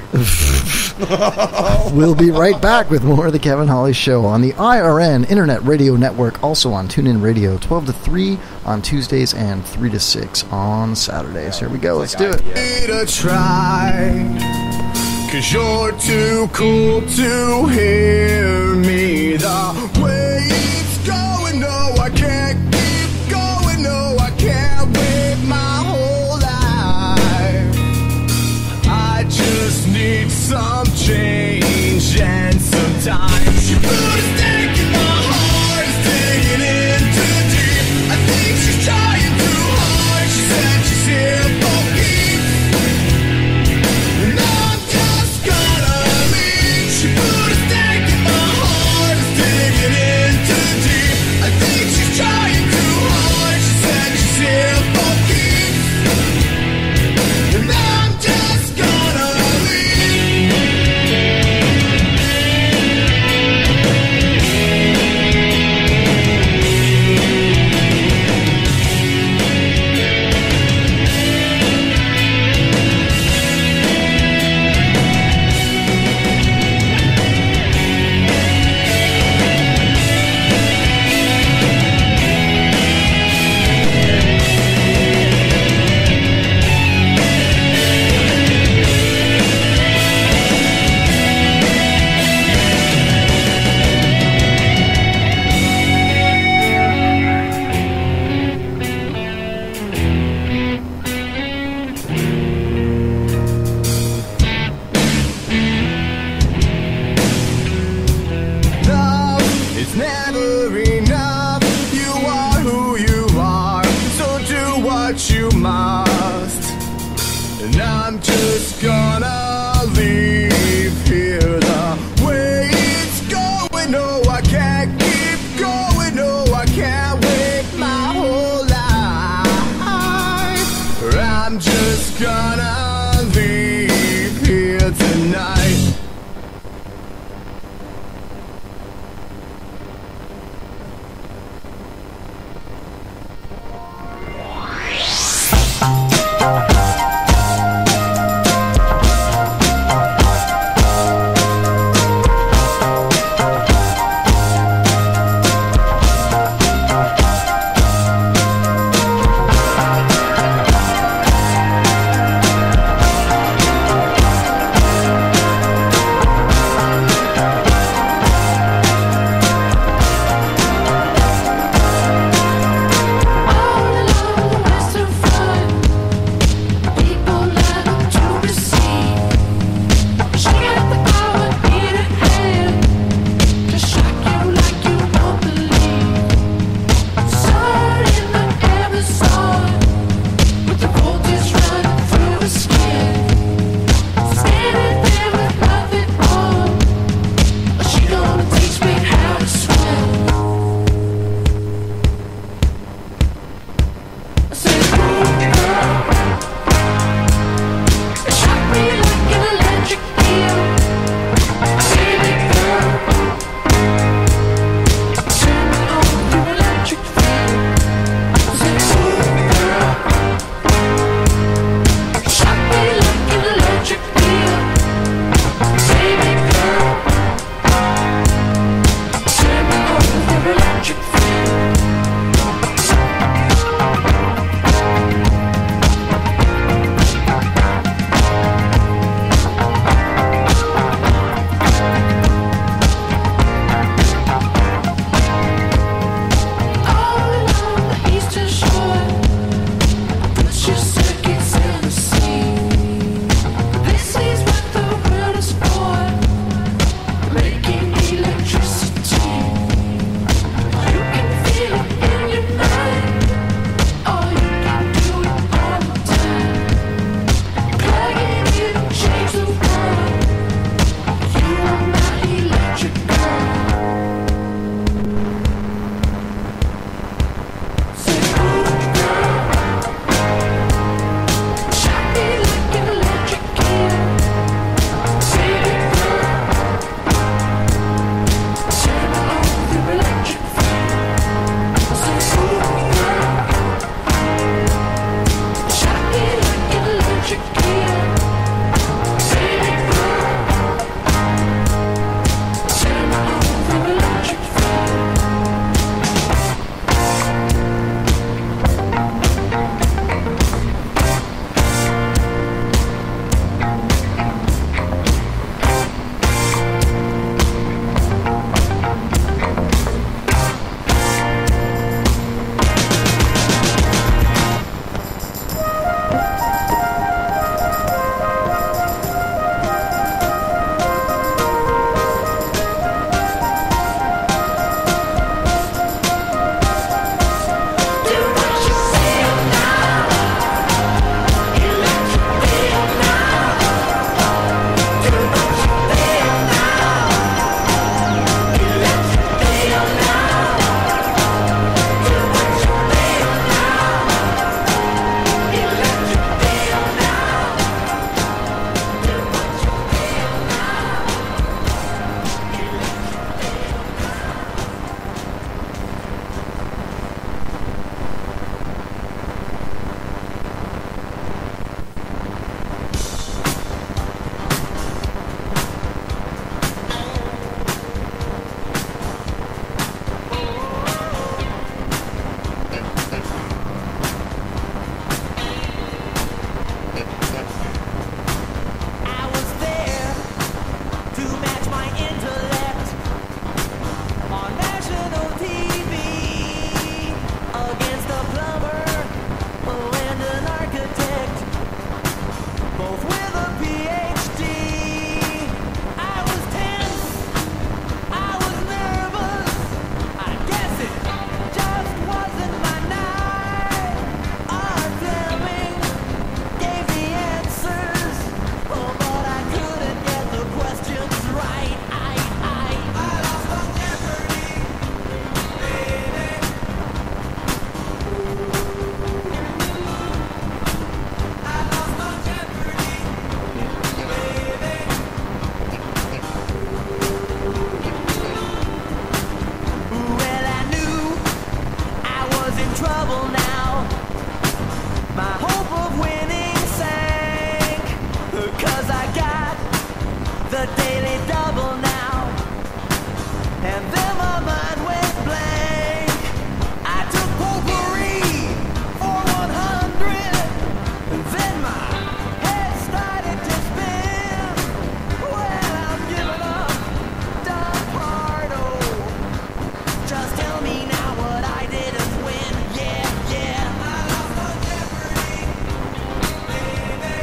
We'll be right back with more of the Kevin Holly Show on the IRN Internet Radio Network, also on TuneIn Radio, 12 to 3 on Tuesdays and 3 to 6 on Saturdays. Here we go. Let's do it. To try, 'cause you're too cool to hear me the way it's going. No, I can't keep going. No, I can't win. some change and some time. She put a stake in my heart, is digging in too deep. I think she's trying too hard. She said she's here for keeps, and I'm just gonna leave. She put a stake in my heart, is digging in too deep. I think she's trying too hard. She said she's here for keeps, and I'm just gonna leave. Love is never enough. You are who you are, so do what you must. And I'm just gonna leave here the way it's going. No, I can't keep going. No, I can't wait my whole life. I'm just gonna leave here tonight. PhD. I was tense, I was nervous. I guess it just wasn't my night. Art Fleming gave the answers, oh, but I couldn't get the questions right. I lost on Jeopardy, baby. I lost on Jeopardy, baby. Well, I knew I was in trouble now. My hope of winning sank, 'cause I got the daily double now. And then my mind went blank. I took potpourri for 100, and then my head started to spin. Well, I'm giving up, Don Pardo. Just tell me now what I didn't win. Yeah, yeah. I lost on Jeopardy, baby.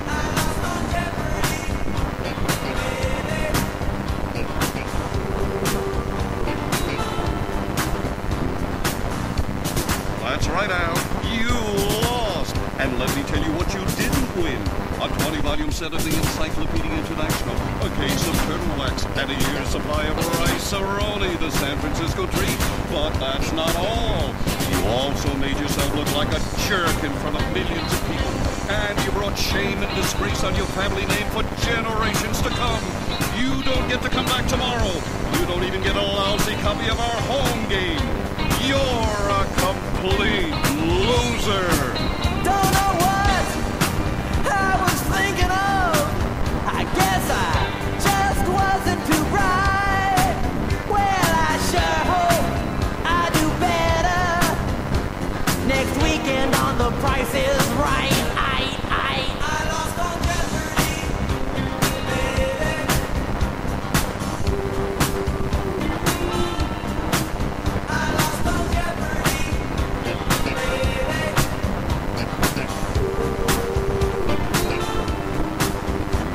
I lost on Jeopardy, baby. That's right, Al. You lost. And let me tell you what you didn't win. A 20-volume set of the Encyclopedia International, a case of turtle wax, and a year's supply of rice-a-roni, the San Francisco treat. But that's not all. You also made yourself look like a jerk in front of millions of people. And you brought shame and disgrace on your family name for generations to come. You don't get to come back tomorrow. You don't even get a lousy copy of our home game. You're a complete loser. Don't know what I was thinking of. I guess I just wasn't too bright. Well, I sure hope I do better next weekend on The Price is Right. I lost on Jeopardy, baby. I lost on Jeopardy, baby.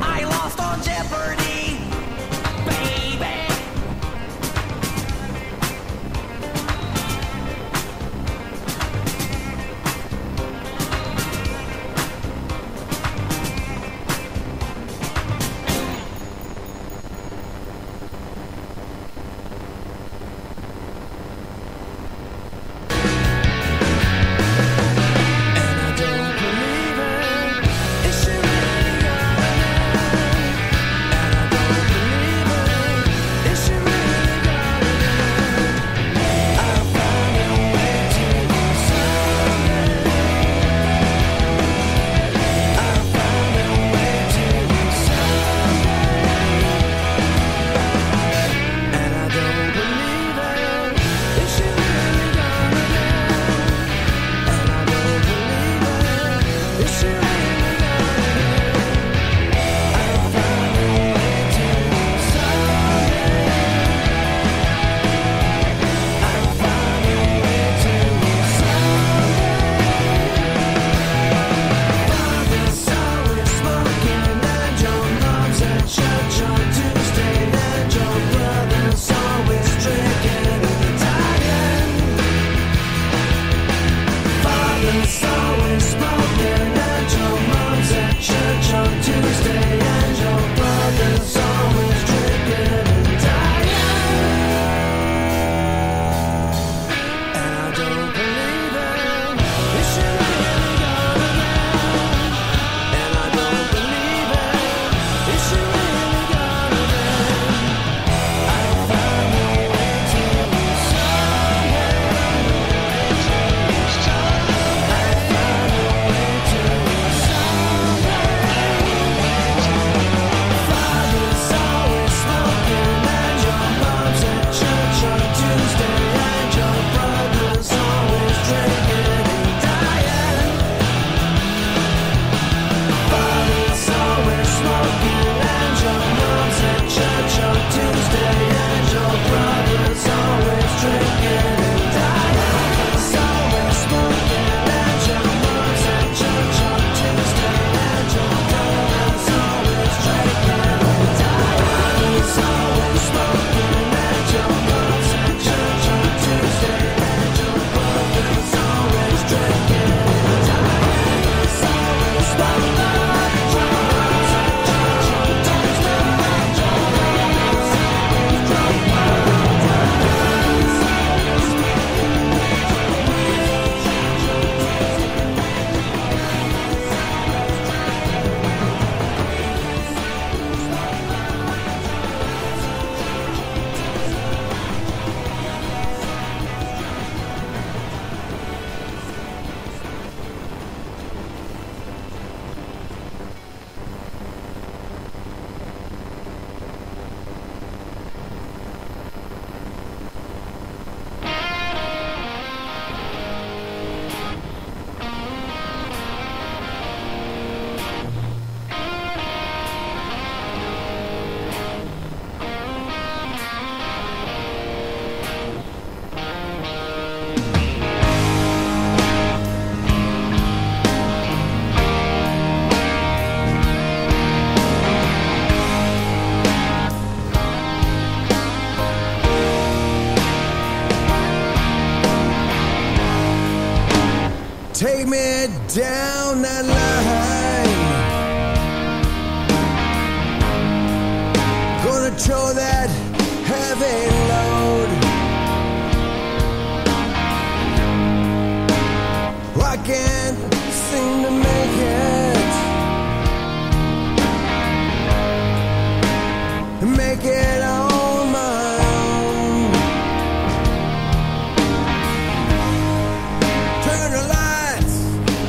I lost on Jeopardy, baby. Take me down that line. Gonna throw that heavy load. I can't seem to make it. Make it on my own. Turn the lights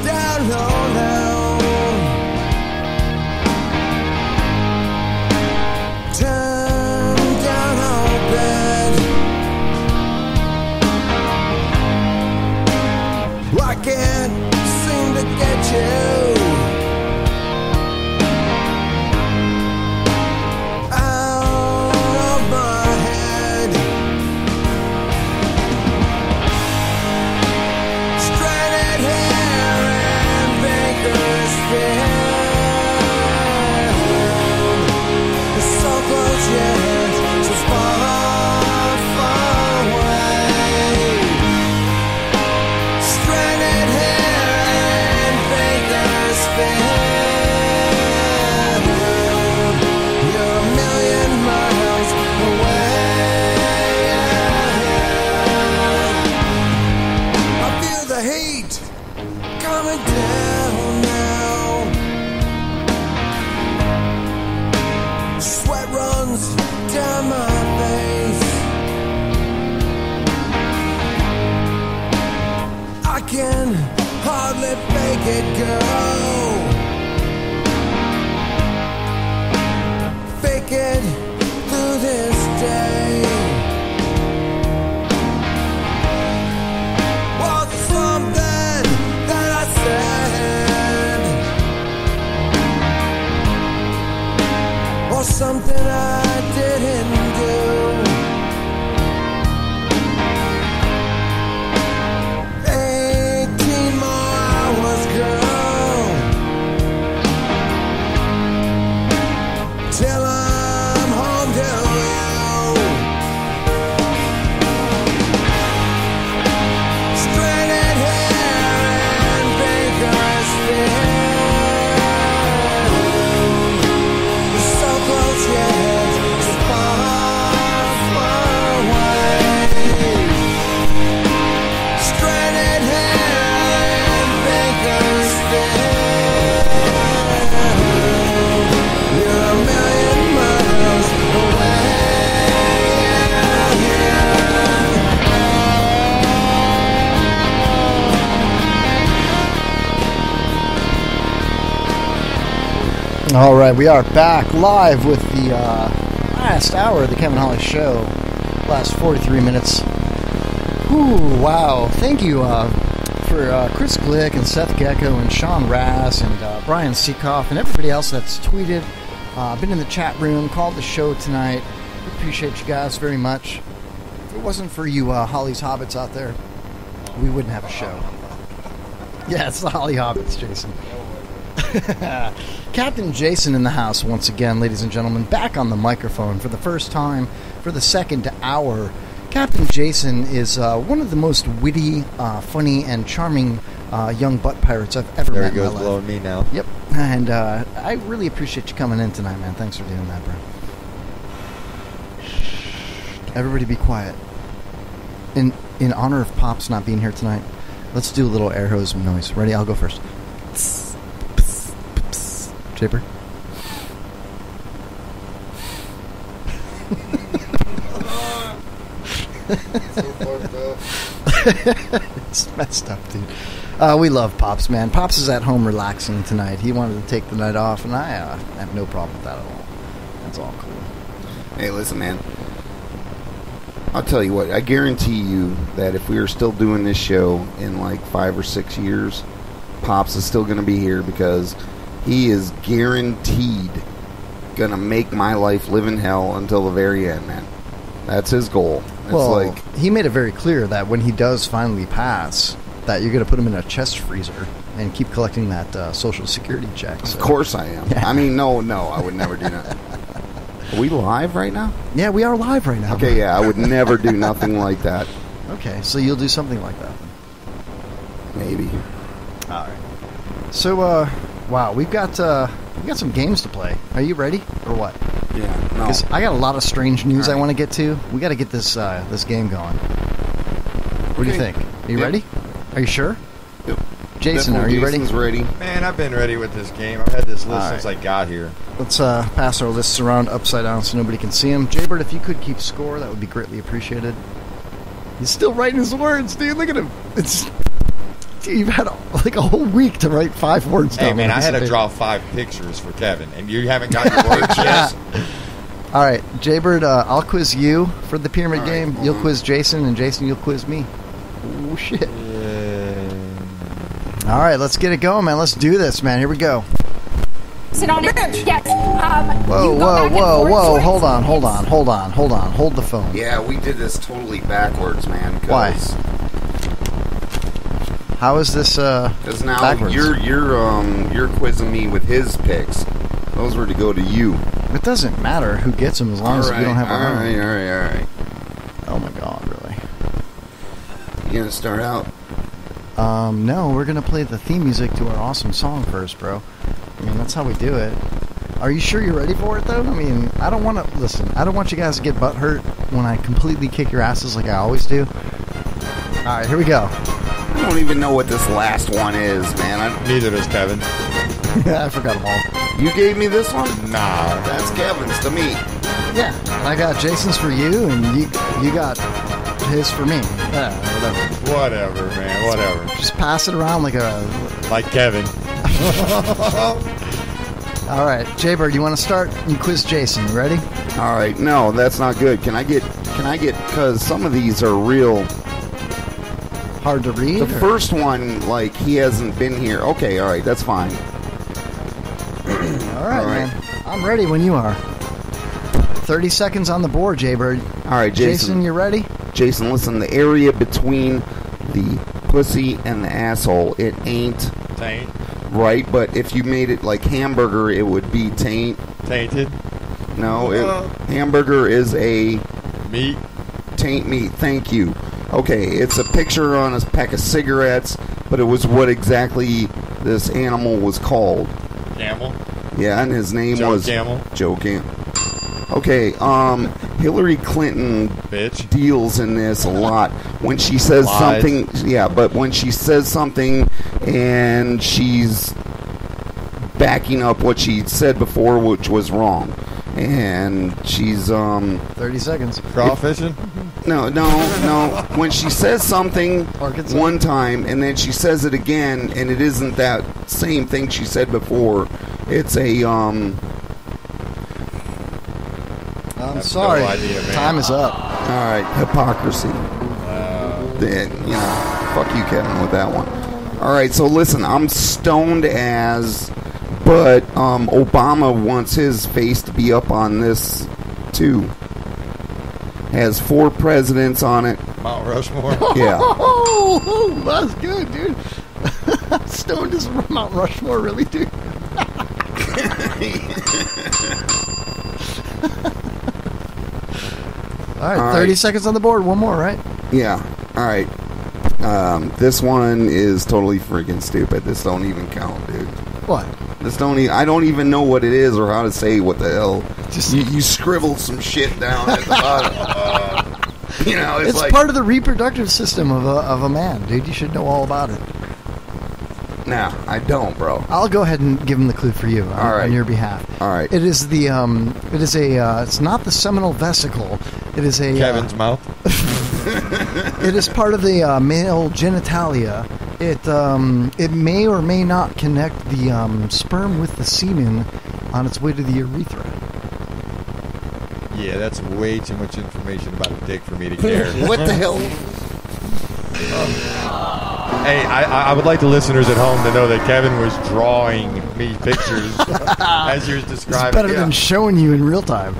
down low now. Turn down our bed. I can't seem to get you out of my head. Stranded hair and baker's field. So close yet so far, far away. Stranded hair and baker's field. You're a million miles away. I feel the heat coming down now. Sweat runs down my face. I can hardly fake it, girl. Fake it through this day. Was it something that I said, or something I didn't do? 18 more hours, girl, till I'm home to you. Stranded hair and baker's field. So close yet so far, far away. Stranded hair and baker's field. You're a million miles away. All right, we are back live with the last hour of the Kevin Holly Show. Last 43 minutes. Ooh, wow. Thank you for Chris Glick and Seth Gecko and Sean Ras and Brian Sikoff and everybody else that's tweeted, been in the chat room, called the show tonight. We appreciate you guys very much. If it wasn't for you Holly's Hobbits out there, we wouldn't have a show. Yeah, it's the Holly Hobbits, Jason. Captain Jason in the house once again, ladies and gentlemen, back on the microphone for the first time for the second hour. Captain Jason is one of the most witty, funny, and charming young butt pirates I've ever met in my life. There he goes blowing me now. Yep, and I really appreciate you coming in tonight, man. Thanks for doing that, bro. Everybody be quiet. In honor of Pops not being here tonight, let's do a little air hose noise. Ready? I'll go first. Chipper. It's messed up, dude. We love Pops, man. Pops is at home relaxing tonight. He wanted to take the night off, and I have no problem with that at all. That's all cool. Hey, listen, man. I'll tell you what. I guarantee you that if we are still doing this show in like 5 or 6 years, Pops is still going to be here because he is guaranteed going to make my life live in hell until the very end, man. That's his goal. It's well, he made it very clear that when he does finally pass, that you're going to put him in a chest freezer and keep collecting that Social Security check. So. Of course I am. Yeah. I mean, no, I would never do that. Are we live right now? Yeah, we are live right now. Okay, yeah, I would never do nothing like that. Okay, so you'll do something like that. Maybe. All right. So, wow, we've got some games to play. Are you ready or what? Yeah. No. 'Cause I got a lot of strange news I want to get to. We got to get this game going. What do you think? Are you ready? Are you sure? Yep. Jason, are you ready? Jason's ready. Man, I've been ready with this game. I've had this list since I got here. Let's pass our lists around upside down so nobody can see them. Jaybird, if you could keep score, that would be greatly appreciated. He's still writing his words, dude. Look at him. Dude, you've had like a whole week to write 5 words down. Hey, man, I had to draw 5 pictures for Kevin, and you haven't got your words yet. All right, Jaybird, I'll quiz you for the pyramid game. You'll quiz Jason, and Jason, you'll quiz me. Oh, shit. All right, let's get it going, man. Let's do this, man. Here we go. Sit on it. Yes. Whoa. Hold on. Hold the phone. Yeah, we did this totally backwards, man. Why? How is this Because now backwards? you're quizzing me with his picks. Those were to go to you. It doesn't matter who gets them as long as we don't have a All right. Oh, my God, really? You going to start out? No, we're going to play the theme music to our awesome song first, bro. I mean, that's how we do it. Are you sure you're ready for it, though? I mean, I don't want to... Listen, I don't want you guys to get butthurt when I completely kick your asses like I always do. All right, here we go. I don't even know what this last one is, man. Neither does Kevin. Yeah, I forgot them all. You gave me this one? Nah. That's Kevin's to me. Yeah, I got Jason's for you, and you got his for me. Yeah, Whatever, man. Whatever. Just pass it around like Kevin. All right, Jaybird, you want to start? You quiz Jason. You ready? All right. No, that's not good. Can I get? Because some of these are real hard to read. The first one, like, he hasn't been here. Okay, all right, that's fine. All right, man. I'm ready when you are. 30 seconds on the board, Jaybird. All right, Jason, you ready? Jason, listen. The area between the pussy and the asshole, it ain't. Taint. Right, but if you made it like hamburger, it would be taint. Tainted. No, hamburger is a meat. Taint meat. Thank you. Okay, it's a picture on a pack of cigarettes, but it was what exactly this animal was called. Camel. Yeah, and his name was Joe Camel. Okay, Hillary Clinton deals in this a lot when she says something. Yeah, but when she says something and she's backing up what she said before, which was wrong, and she's 30 seconds. Crawfishing? No. When she says something one time and then she says it again, and it isn't that same thing she said before, it's a I'm sorry. No idea, man. Time is up. All right, hypocrisy. Then, fuck you, Kevin, with that one. All right, so listen, I'm stoned but Obama wants his face to be up on this too. Has 4 presidents on it. Mount Rushmore. Yeah. Oh, that's good, dude. Stoned is Mount Rushmore, really, dude. All right, 30 seconds on the board. One more, right? Yeah. All right. This one is totally freaking stupid. This don't even count, dude. What? I don't even know what it is or how to say what the hell. Just you scribbled some shit down at the bottom. It's like, part of the reproductive system of a man, dude. You should know all about it. Nah, I don't, bro. I'll go ahead and give him the clue for you on your behalf. All right. It is it's not the seminal vesicle. It is a Kevin's mouth. It is part of the male genitalia. It may or may not connect the sperm with the semen on its way to the urethra. Yeah, that's way too much information about a dick for me to care. What the hell? Hey, I would like the listeners at home to know that Kevin was drawing me pictures as you were describing. It's better than showing you in real time.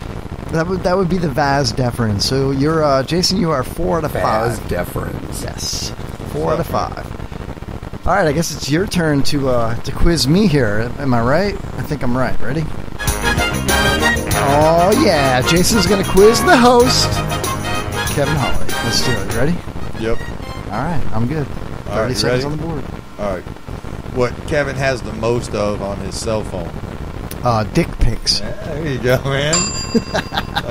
That would be the vas deferens. So you're Jason. You are 4 out of 5. Vas deferens. Yes, 4 out of 5. All right, I guess it's your turn to quiz me here. Am I right? I think I'm right. Ready? Oh yeah, Jason's gonna quiz the host, Kevin Holly. Let's do it. Ready? Yep. All right, I'm good. 30 seconds ready? on the board. All right. What Kevin has the most of on his cell phone? Dick pics. Yeah, there you go, man.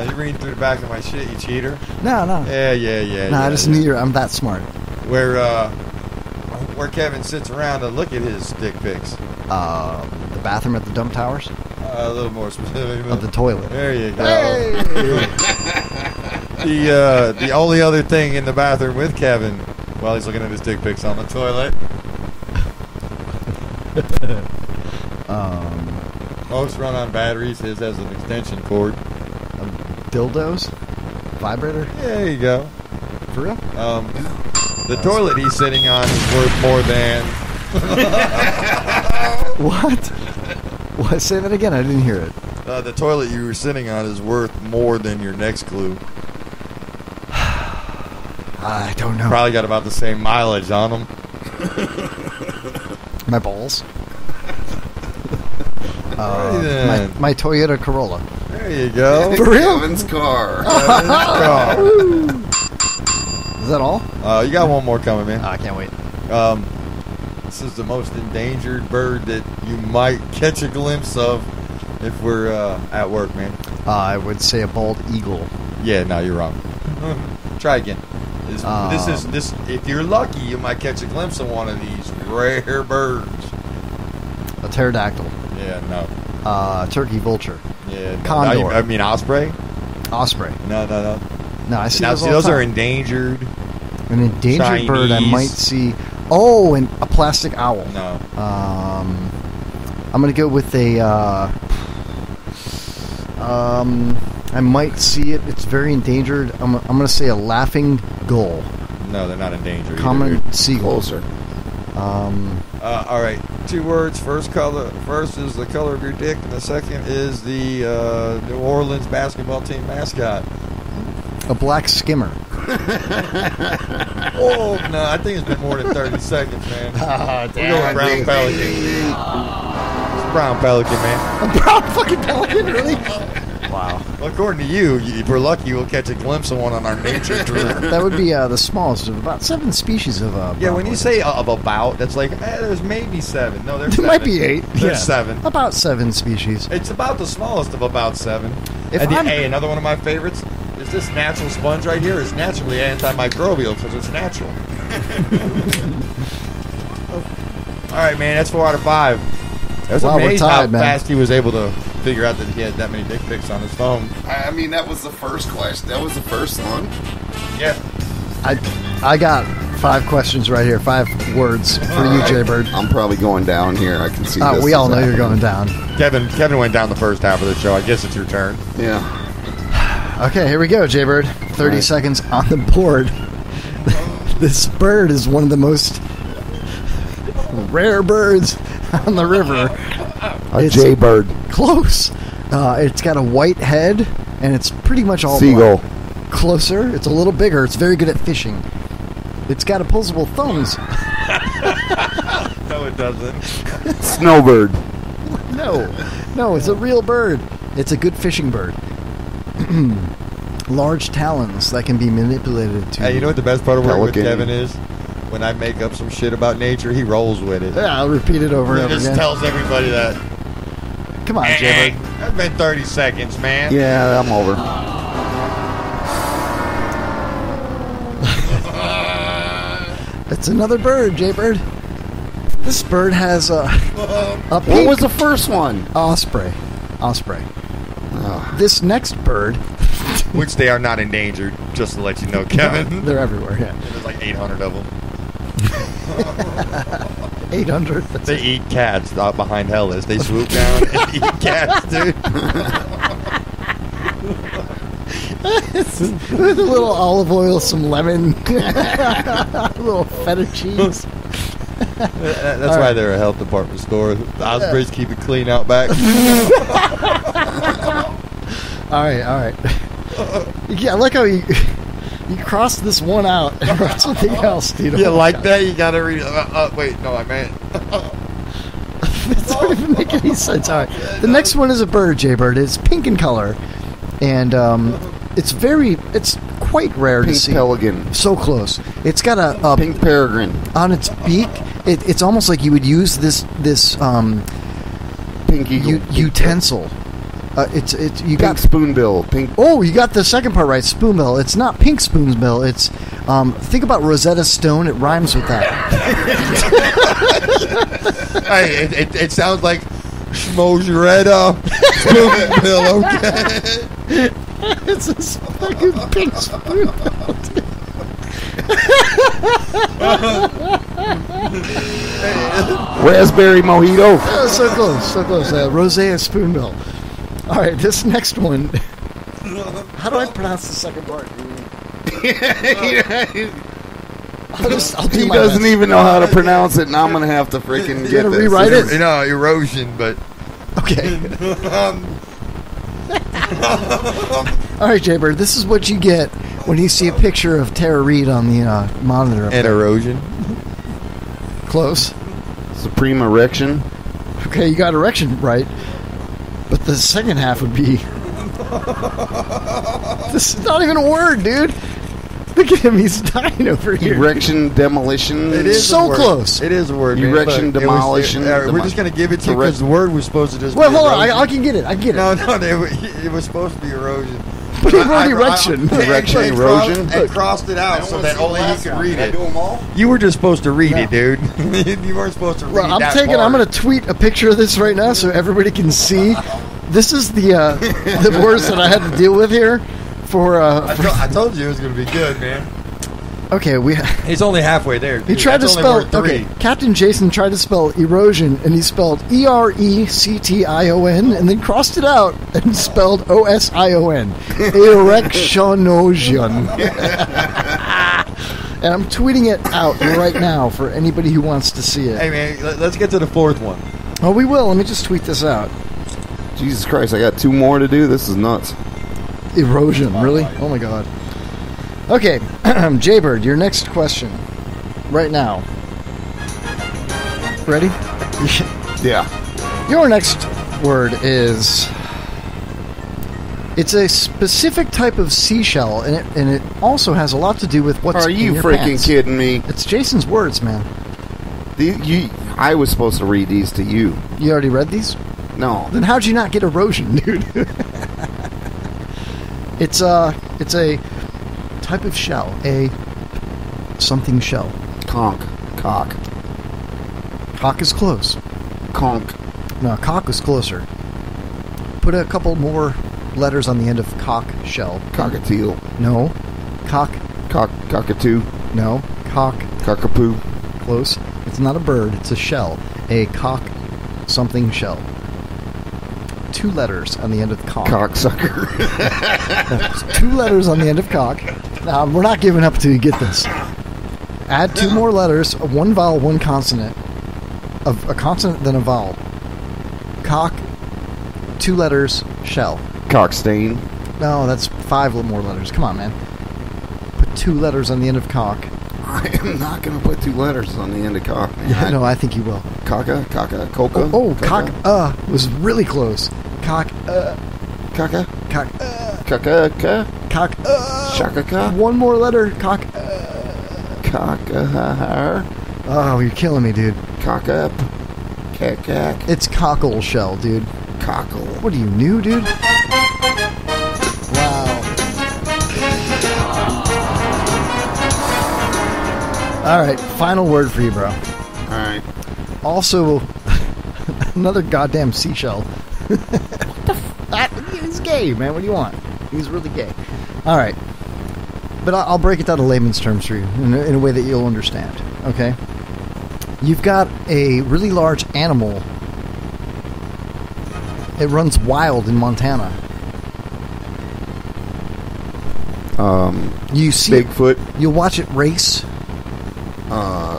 You reading through the back of my shit, you cheater. No. Yeah. I just knew I'm that smart. Where Kevin sits around to look at his dick pics. The bathroom at the dump towers. A little more specific. Of the toilet. There you go. Hey! The only other thing in the bathroom with Kevin while he's looking at his dick pics on the toilet. Most run on batteries. His has an extension cord. Dildos? Vibrator? Yeah, there you go. For real? The toilet he's sitting on is worth more than... What? Say that again. I didn't hear it. The toilet you were sitting on is worth more than your next clue. I don't know. Probably got about the same mileage on them. My balls. My Toyota Corolla. There you go. For real? Kevin's car. Is that all? You got one more coming, man. I can't wait. This is the most endangered bird that you might catch a glimpse of if we're at work, man. I would say a bald eagle. Yeah, no, you're wrong. Try again. This. If you're lucky, you might catch a glimpse of one of these rare birds. A pterodactyl. Yeah, no. Turkey vulture. Yeah, condor. I mean osprey. Osprey. No. No, I see now, those all those the time. are endangered. An endangered Chinese. bird I might see. Oh, and a plastic owl. No. I'm going to go with a... I might see it. It's very endangered. I'm going to say a laughing gull. No, they're not endangered. Common seagull. Closer. All right. 2 words. First is the color of your dick, and the second is the New Orleans basketball team mascot. A black skimmer. Oh, no, I think it's been more than 30 seconds, man. We're going brown pelican. It's a brown pelican, man. A brown fucking pelican, really? Wow. Well, according to you, if we're lucky, we'll catch a glimpse of one on our nature tour. That would be the smallest of about 7 species of yeah, when you say of about, that's like, there's maybe 7. No, there's 7. There might be 8. There's 7. About 7 species. It's about the smallest of about 7. Hey, another one of my favorites is this natural sponge right here is naturally antimicrobial because it's natural. All right, man, that's 4 out of 5. That's amazing how fast he was able to figure out that he had that many dick pics on his phone. I mean, that was the first question. That was the first one. Yeah. I got 5 questions right here. 5 words for you, Jaybird. I'm probably going down here. I can see this. We all know you're going down. Kevin went down the first half of the show. I guess it's your turn. Yeah. Okay, here we go, Jaybird. 30 seconds on the board. This bird is one of the most rare birds on the river. A jaybird. Close. It's got a white head, and it's pretty much all seagull. black. Closer. It's a little bigger. It's very good at fishing. It's got opposable thumbs. No, it doesn't. Snowbird. No, it's a real bird. It's a good fishing bird. Large talons that can be manipulated to... Hey, you know what the best part of working with Kevin is? When I make up some shit about nature, he rolls with it. Yeah, I'll repeat it over and over again. He just tells everybody that. Come on, Jaybird. That's been 30 seconds, man. Yeah, I'm over. It's another bird, Jaybird. This bird has a What was the first one? Osprey. Oh. This next bird... Which they are not endangered, just to let you know, Kevin. They're everywhere, yeah. There's like 800 of them. 800? They eat cats behind Hellas. They swoop down and eat cats, dude. With a little olive oil, some lemon, a little feta cheese. That's why they're a health department store. The Ospreys keep it clean out back. All right. Yeah, I like how you crossed this one out and wrote something else, dude. You like that? You gotta read it. Wait, no, I meant. It doesn't even make any sense. All right. The next one is a bird, Jaybird. It's pink in color, and it's quite rare to see. Pink pelican. So close. It's got a pink peregrine on its beak. It's almost like you would use this pinky utensil. It's you pink got spoonbill. Pink. Oh, you got the second part right. Spoonbill. It's not pink spoonbill. It's think about Rosetta Stone. It rhymes with that. Hey, it sounds like Schmozeretta spoonbill. Okay. It's a fucking pink spoonbill. Raspberry mojito. Oh, so close. Rosé spoonbill. All right, this next one. How do I pronounce the second part? I'll do He my doesn't best. even know how to pronounce it, and I'm gonna have to freaking You get gotta this. rewrite it? You know, erosion, but Okay. All right, Jaybird. This is what you get when you see a picture of Tara Reid on the monitor. and erosion. Close. Supreme erection. Okay, you got erection right, but the second half would be. This is not even a word, dude. Look at him; he's dying over here. Erection demolition. It is So a word. close. It is a word. man. Erection Look, demolition. we're just gonna give it to you because the word was supposed to just. Wait, be hold on. erosion. I can get it. I get it. No, it was supposed to be erosion. He wrote erection. Erection, and erosion. and crossed it out so that only he could read Can I it. do them all? You were just supposed to read No. it, dude. You weren't supposed to read Well, I'm that taking. part. I'm going to tweet a picture of this right now so everybody can see. This is the words that I had to deal with here. I told you it was going to be good, man. Okay, He's only halfway there. he dude. tried to That's only spell. word three. Okay, Captain Jason tried to spell erosion, and he spelled ERECTION, and then crossed it out and spelled OSION. Erectionosion. And I'm tweeting it out right now for anybody who wants to see it. Hey, man, let's get to the fourth one. Oh, we will. Let me just tweet this out. Jesus Christ! I got 2 more to do. This is nuts. Erosion, really? Oh my god. Okay, Jaybird, your next question. Right now. Ready? Yeah. Your next word is. It's a specific type of seashell, and it also has a lot to do with what's Are in you your freaking pants. kidding me? It's Jason's words, man. I was supposed to read these to you. You already read these? No. Then how'd you not get erosion, dude? It's a type of shell, a something shell. Conch. Cock. Cock is close. Conch. No, cock is closer. Put a couple more letters on the end of cock shell. Cockatiel. No. Cock. Cockatoo. No. Cock. Cockapoo. Close. It's not a bird, it's a shell. A cock something shell. 2 letters on the end of cock. Cocksucker. 2 letters on the end of cock. Now, we're not giving up till you get this. Add 2 more letters, 1 vowel, 1 consonant. A consonant, then a vowel. Cock, 2 letters, shell. Cockstain. No, that's 5 more letters. Come on, man. Put 2 letters on the end of cock. I am not going to put 2 letters on the end of cock, man. Yeah, no, I think you will. Coca, coca. Oh, cock, was really close. Cock, Caca. Cock, Caca. Cock, Shaka. 1 more letter. Cock, Cockahar. Oh, you're killing me, dude. Cock up. Cack. It's cockle shell, dude. Cockle. What are you, new, dude? Wow. Alright, final word for you, bro. Alright. Also, another goddamn seashell. What the He's gay, man. What do you want? He's really gay. Alright. But I'll break it down to layman's terms for you in a way that you'll understand. Okay? You've got a really large animal. It runs wild in Montana. You see Bigfoot. You'll watch it race.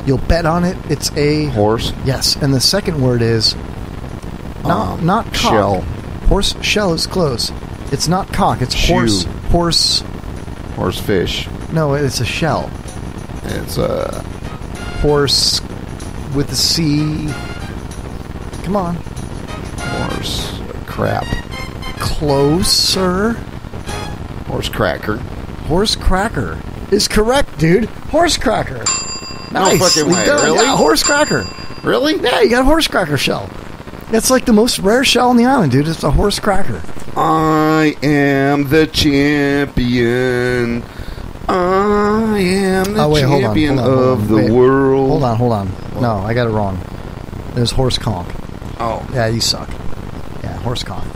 You'll bet on it. It's a horse. Yes, and the second word is not cock. Shell. Horse shell is close. It's not cock. It's Shoe. horse. Horsefish. No, it's a shell. It's a horse with a C. Come on. Horse crap. Closer. Horse cracker. Horse cracker is correct, dude. Horse cracker. Nice. No fucking way. Really? Yeah, horse cracker. Really? Yeah, you got a horse cracker shell. It's like the most rare shell on the island, dude. It's a horse cracker. I am the champion. I am the champion of the world. Hold on. No, I got it wrong. There's horse conch. Oh. Yeah, you suck. Yeah, horse conch.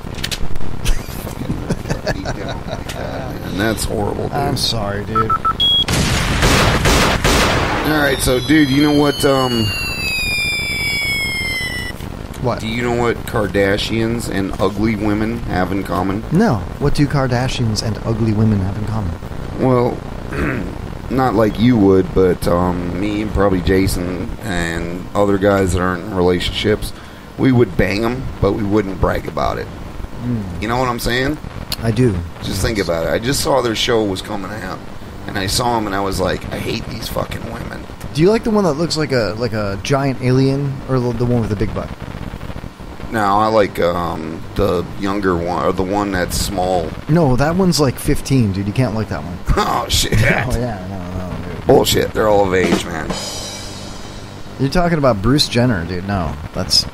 And that's horrible, dude. I'm sorry, dude. Alright, so, dude, you know what, What? Do you know what Kardashians and ugly women have in common? No. What do Kardashians and ugly women have in common? Well, not like you would, but me and probably Jason and other guys that aren't in relationships, we would bang them, but we wouldn't brag about it. You know what I'm saying? I do. Just think about it. I just saw their show was coming out, and I saw them, and I was like, I hate these fucking women. Do you like the one that looks like a giant alien, or the one with the big butt? No, I like the younger one, or the one that's small. No, that one's like 15, dude. You can't like that one. Oh, shit. Oh, yeah. No, dude. Bullshit. They're all of age, man. You're talking about Bruce Jenner, dude. No, that's...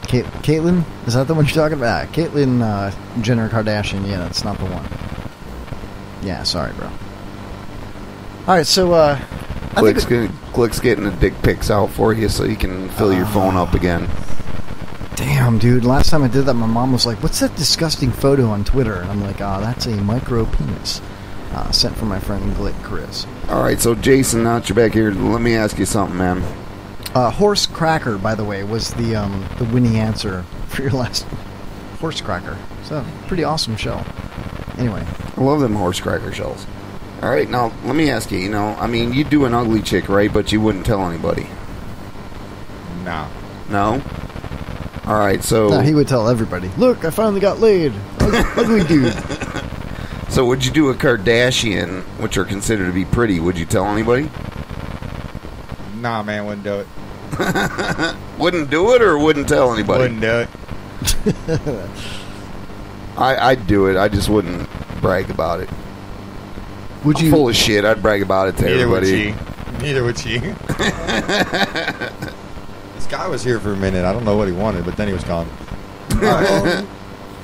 Caitlyn? Is that the one you're talking about? Caitlyn Jenner Kardashian. Yeah, that's not the one. Yeah, sorry, bro. Alright, so, Click's getting the dick pics out for you so you can fill your phone up again. Damn, dude. Last time I did that, my mom was like, what's that disgusting photo on Twitter? And I'm like, that's a micro penis. Sent from my friend Chris. Alright, so Jason, now that you're back here, let me ask you something, man. Horse cracker, by the way, was the winning answer for your last horse cracker. So, pretty awesome show. Anyway. I love them horse cracker shells. Alright, now, let me ask you, you'd do an ugly chick, right? But you wouldn't tell anybody. No. No? Alright, so... No, he would tell everybody. Look, I finally got laid. Ugly dude. So would you do a Kardashian, which are considered to be pretty, would you tell anybody? Nah, man, wouldn't do it. Wouldn't do it or wouldn't tell anybody? Wouldn't do it. I'd do it. I just wouldn't brag about it. Would you? I'm full of shit. I'd brag about it to everybody. Neither would she. This guy was here for a minute. I don't know what he wanted, but then he was gone.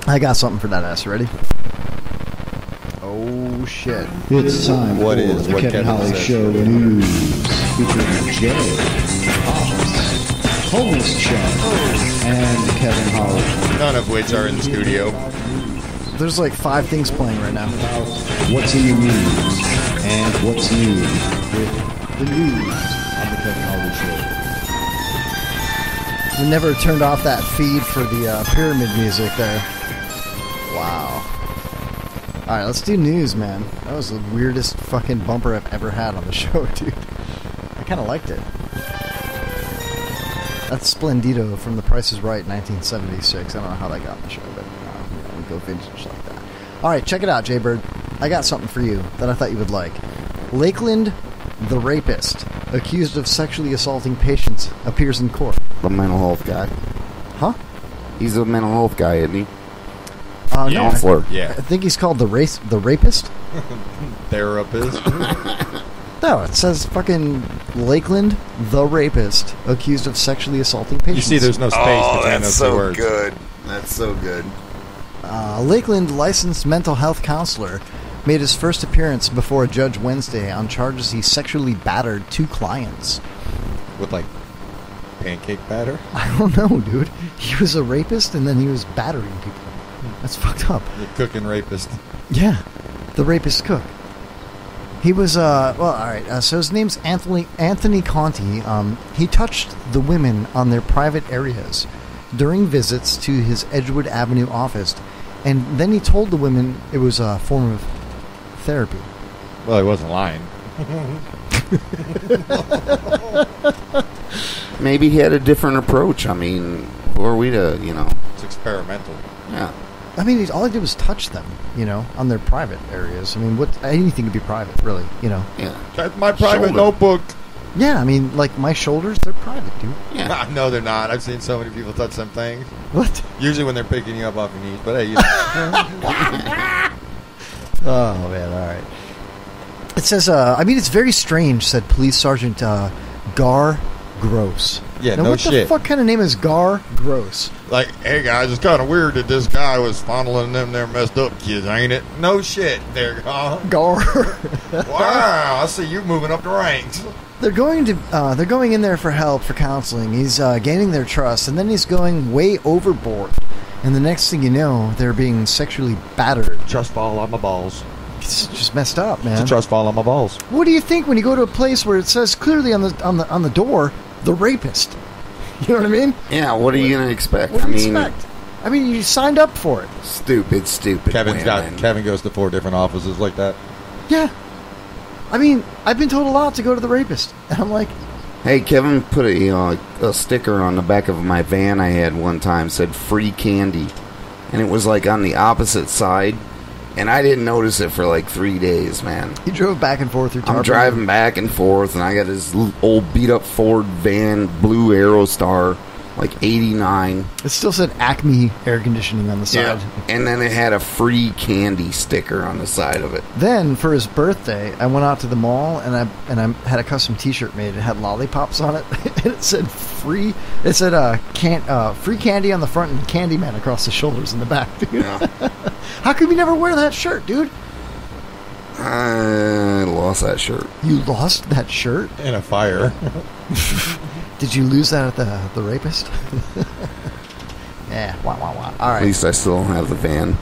I got something for that ass. Ready? Oh, shit. It's time What for is the what Kevin Kevin Holly says. Show News featuring Jay, Homeless Chad, and Kevin Holly. None of which are in the studio. There's like 5 things playing right now. What's in the news and what's new with the news on the Kevin Holly Show. We never turned off that feed for the pyramid music there. Wow. Alright, let's do news, man. That was the weirdest fucking bumper I've ever had on the show, dude. I kind of liked it. That's Splendido from The Price is Right, 1976. I don't know how that got on the show, but we go vintage like that. Alright, check it out, Jay-Bird. I got something for you that I thought you would like. Lakeland, the rapist, accused of sexually assaulting patients, appears in court. The mental health guy. Huh? He's a mental health guy, isn't he? No, Counselor. I think he's called the rapist. Therapist. No, it says fucking Lakeland, the rapist, accused of sexually assaulting patients. You see, there's no space between those two words. Good. That's so good. Lakeland licensed mental health counselor made his first appearance before a judge Wednesday on charges he sexually battered 2 clients. With, like, pancake batter? I don't know, dude. He was a rapist and then he was battering people. That's fucked up. The cooking rapist. Yeah, the rapist cook. He was, alright, so his name's Anthony Conti. He touched the women on their private areas during visits to his Edgewood Avenue office, and then he told the women it was a form of therapy. Well, he wasn't lying. Maybe he had a different approach. I mean, who are we to, It's experimental. Yeah. I mean, all I did was touch them, on their private areas. I mean, anything could be private, really, Yeah. That's my private notebook. Yeah, I mean, like my shoulders, they're private, dude. Yeah. No, they're not. I've seen so many people touch some things. What? Usually when they're picking you up off your knees, but hey, Oh, man, all right. It says, it's very strange, said Police Sergeant Gar Gross. Yeah, now, no what shit. the fuck kind of name is Gar Gross? Like, hey guys, it's kind of weird that this guy was fondling them there messed up kids, ain't it? No shit, there, huh? Gar. Wow, I see you moving up the ranks. They're going in there for help, for counseling. He's gaining their trust, and then he's going way overboard. And the next thing you know, they're being sexually battered. Trust fall on my balls. It's just messed up, man. It's a trust fall on my balls. What do you think when you go to a place where it says clearly on the door, the rapist? You know what I mean? Yeah, what are you going to expect? What do you expect? I mean, you signed up for it. Stupid Kevin goes to 4 different offices like that. Yeah. I mean, I've been told a lot to go to the rapist. And I'm like... Hey, Kevin put a sticker on the back of my van I had one time, said free candy. And it was like on the opposite side. And I didn't notice it for like 3 days, man. You drove back and forth through Tarpon. I'm driving back and forth, and I got this old beat-up Ford van, blue Aerostar, like 89. It still said Acme air conditioning on the side. Yeah. And then it had a free candy sticker on the side of it. Then, for his birthday, I went out to the mall, and I had a custom T-shirt made. It had lollipops on it, and it said free. It said free candy on the front and Candyman across the shoulders in the back, dude. Yeah. How come you never wear that shirt, dude? I lost that shirt. You lost that shirt? In a fire. Did you lose that at the rapist? Yeah, wow. All right. At least I still have the van.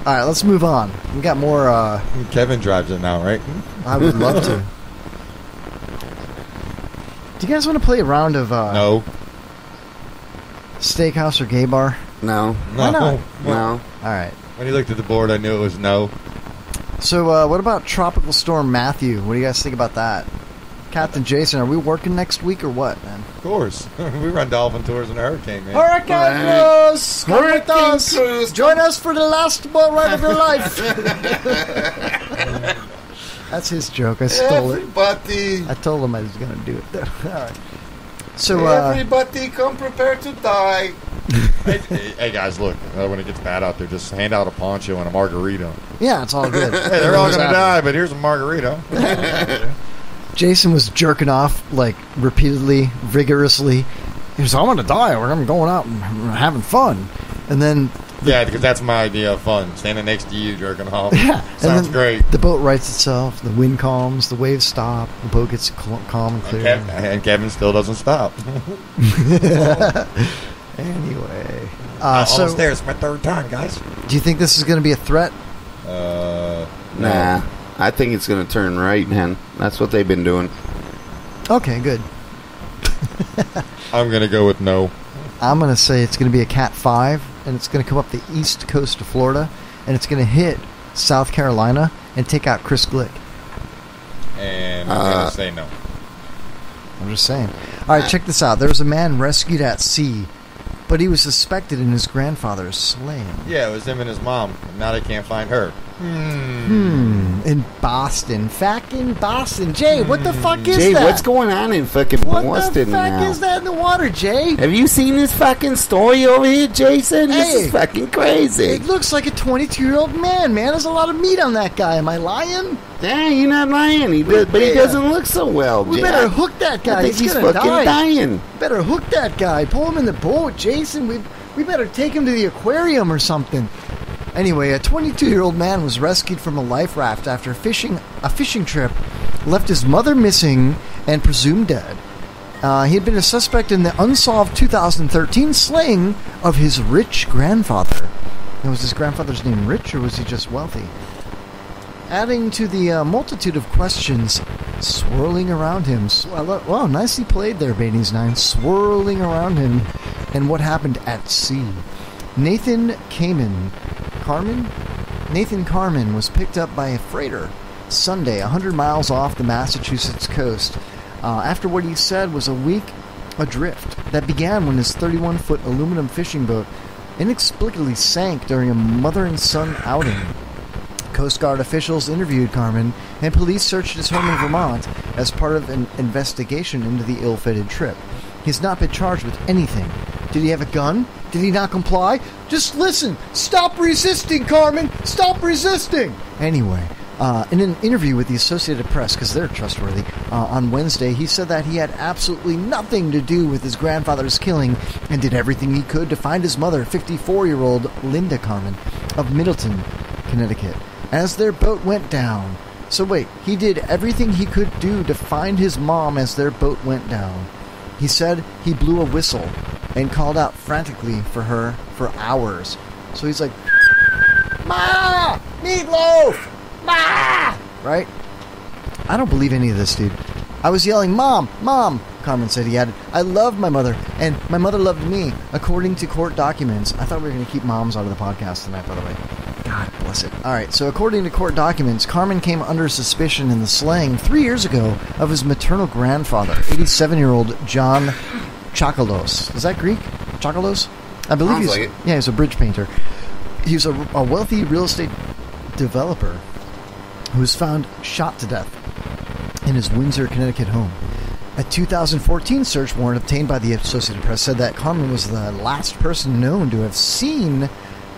All right, let's move on. We got more... Kevin drives it now, right? I would love to. Do you guys want to play a round of... No. Steakhouse or gay bar? No. Why not? No. All right. When you looked at the board, I knew it was no. So, what about Tropical Storm Matthew? What do you guys think about that? Captain Jason, are we working next week or what, man? Of course. We run dolphin tours in a hurricane, man. Hurricane Cruise! Come with us! Cruise. Join us for the last boat ride of your life! That's his joke. I stole it. Everybody! I told him I was going to do it, though. All right. So, everybody come prepared to die. Hey guys, look, when it gets bad out there, just hand out a poncho and a margarita. Yeah, it's all good. Hey, they're all going to die, but here's a margarita. Jason was jerking off, like, repeatedly, vigorously. He was, I'm going to die, or I'm going out and having fun. And then... Yeah, because that's my idea of fun, standing next to you jerking off. Yeah. Sounds great. The boat rights itself, the wind calms, the waves stop, the boat gets calm and clear. And Kevin still doesn't stop. Anyway. Almost there. It's my third time, guys. Do you think this is going to be a threat? Nah. I think it's going to turn right, man. That's what they've been doing. Okay, good. I'm going to go with no. I'm going to say it's going to be a Cat 5, and it's going to come up the east coast of Florida, and it's going to hit South Carolina and take out Chris Glick. And I'm going to say no. I'm just saying. All right, check this out. There was a man rescued at sea, but he was suspected in his grandfather's slaying. Yeah, it was him and his mom. Now they can't find her. In Boston. Fucking Boston. Jay, what the fuck is that? Jay, what's going on in fucking Boston now? What the fuck is that in the water, Jay? Have you seen this fucking story over here, Jason? Hey, this is fucking crazy. It looks like a 22-year-old man, There's a lot of meat on that guy. Am I lying? Yeah, you're not lying. But he doesn't look so well, We Jay. better hook that guy. I think he's gonna fucking dying. Better hook that guy. Pull him in the boat, Jason. We better take him to the aquarium or something. Anyway, a 22-year-old man was rescued from a life raft after a fishing trip left his mother missing and presumed dead. He had been a suspect in the unsolved 2013 slaying of his rich grandfather. Now, was his grandfather's name Rich, or was he just wealthy? Adding to the multitude of questions swirling around him. Wow, nicely played there, Baines 9. Swirling around him and what happened at sea. Nathan Carman was picked up by a freighter Sunday, 100 miles off the Massachusetts coast, after what he said was a week adrift that began when his 31-foot aluminum fishing boat inexplicably sank during a mother and son outing. Coast Guard officials interviewed Carman, and police searched his home in Vermont as part of an investigation into the ill-fated trip. He's not been charged with anything. Did he have a gun? Did he not comply? Just listen! Stop resisting, Carman! Stop resisting! Anyway, In an interview with the Associated Press, because they're trustworthy, on Wednesday, he said that he had absolutely nothing to do with his grandfather's killing and did everything he could to find his mother, 54-year-old Linda Carmen, of Middleton, Connecticut, as their boat went down. So wait, he did everything he could do to find his mom as their boat went down. He said he blew a whistle and called out frantically for her for hours. So he's like, Ma! Meatloaf! Ma! Right? I don't believe any of this, dude. I was yelling, Mom! Mom! Carmen said. He added, I loved my mother, and my mother loved me, according to court documents. I thought we were going to keep moms out of the podcast tonight, by the way. God bless it. Alright, so according to court documents, Carmen came under suspicion in the slaying 3 years ago of his maternal grandfather, 87-year-old John Chakalos. Is that Greek? Chakalos? I believe he's... like it. Yeah, he's a bridge painter. He's a wealthy real estate developer who was found shot to death in his Windsor, Connecticut home. A 2014 search warrant obtained by the Associated Press said that Carmen was the last person known to have seen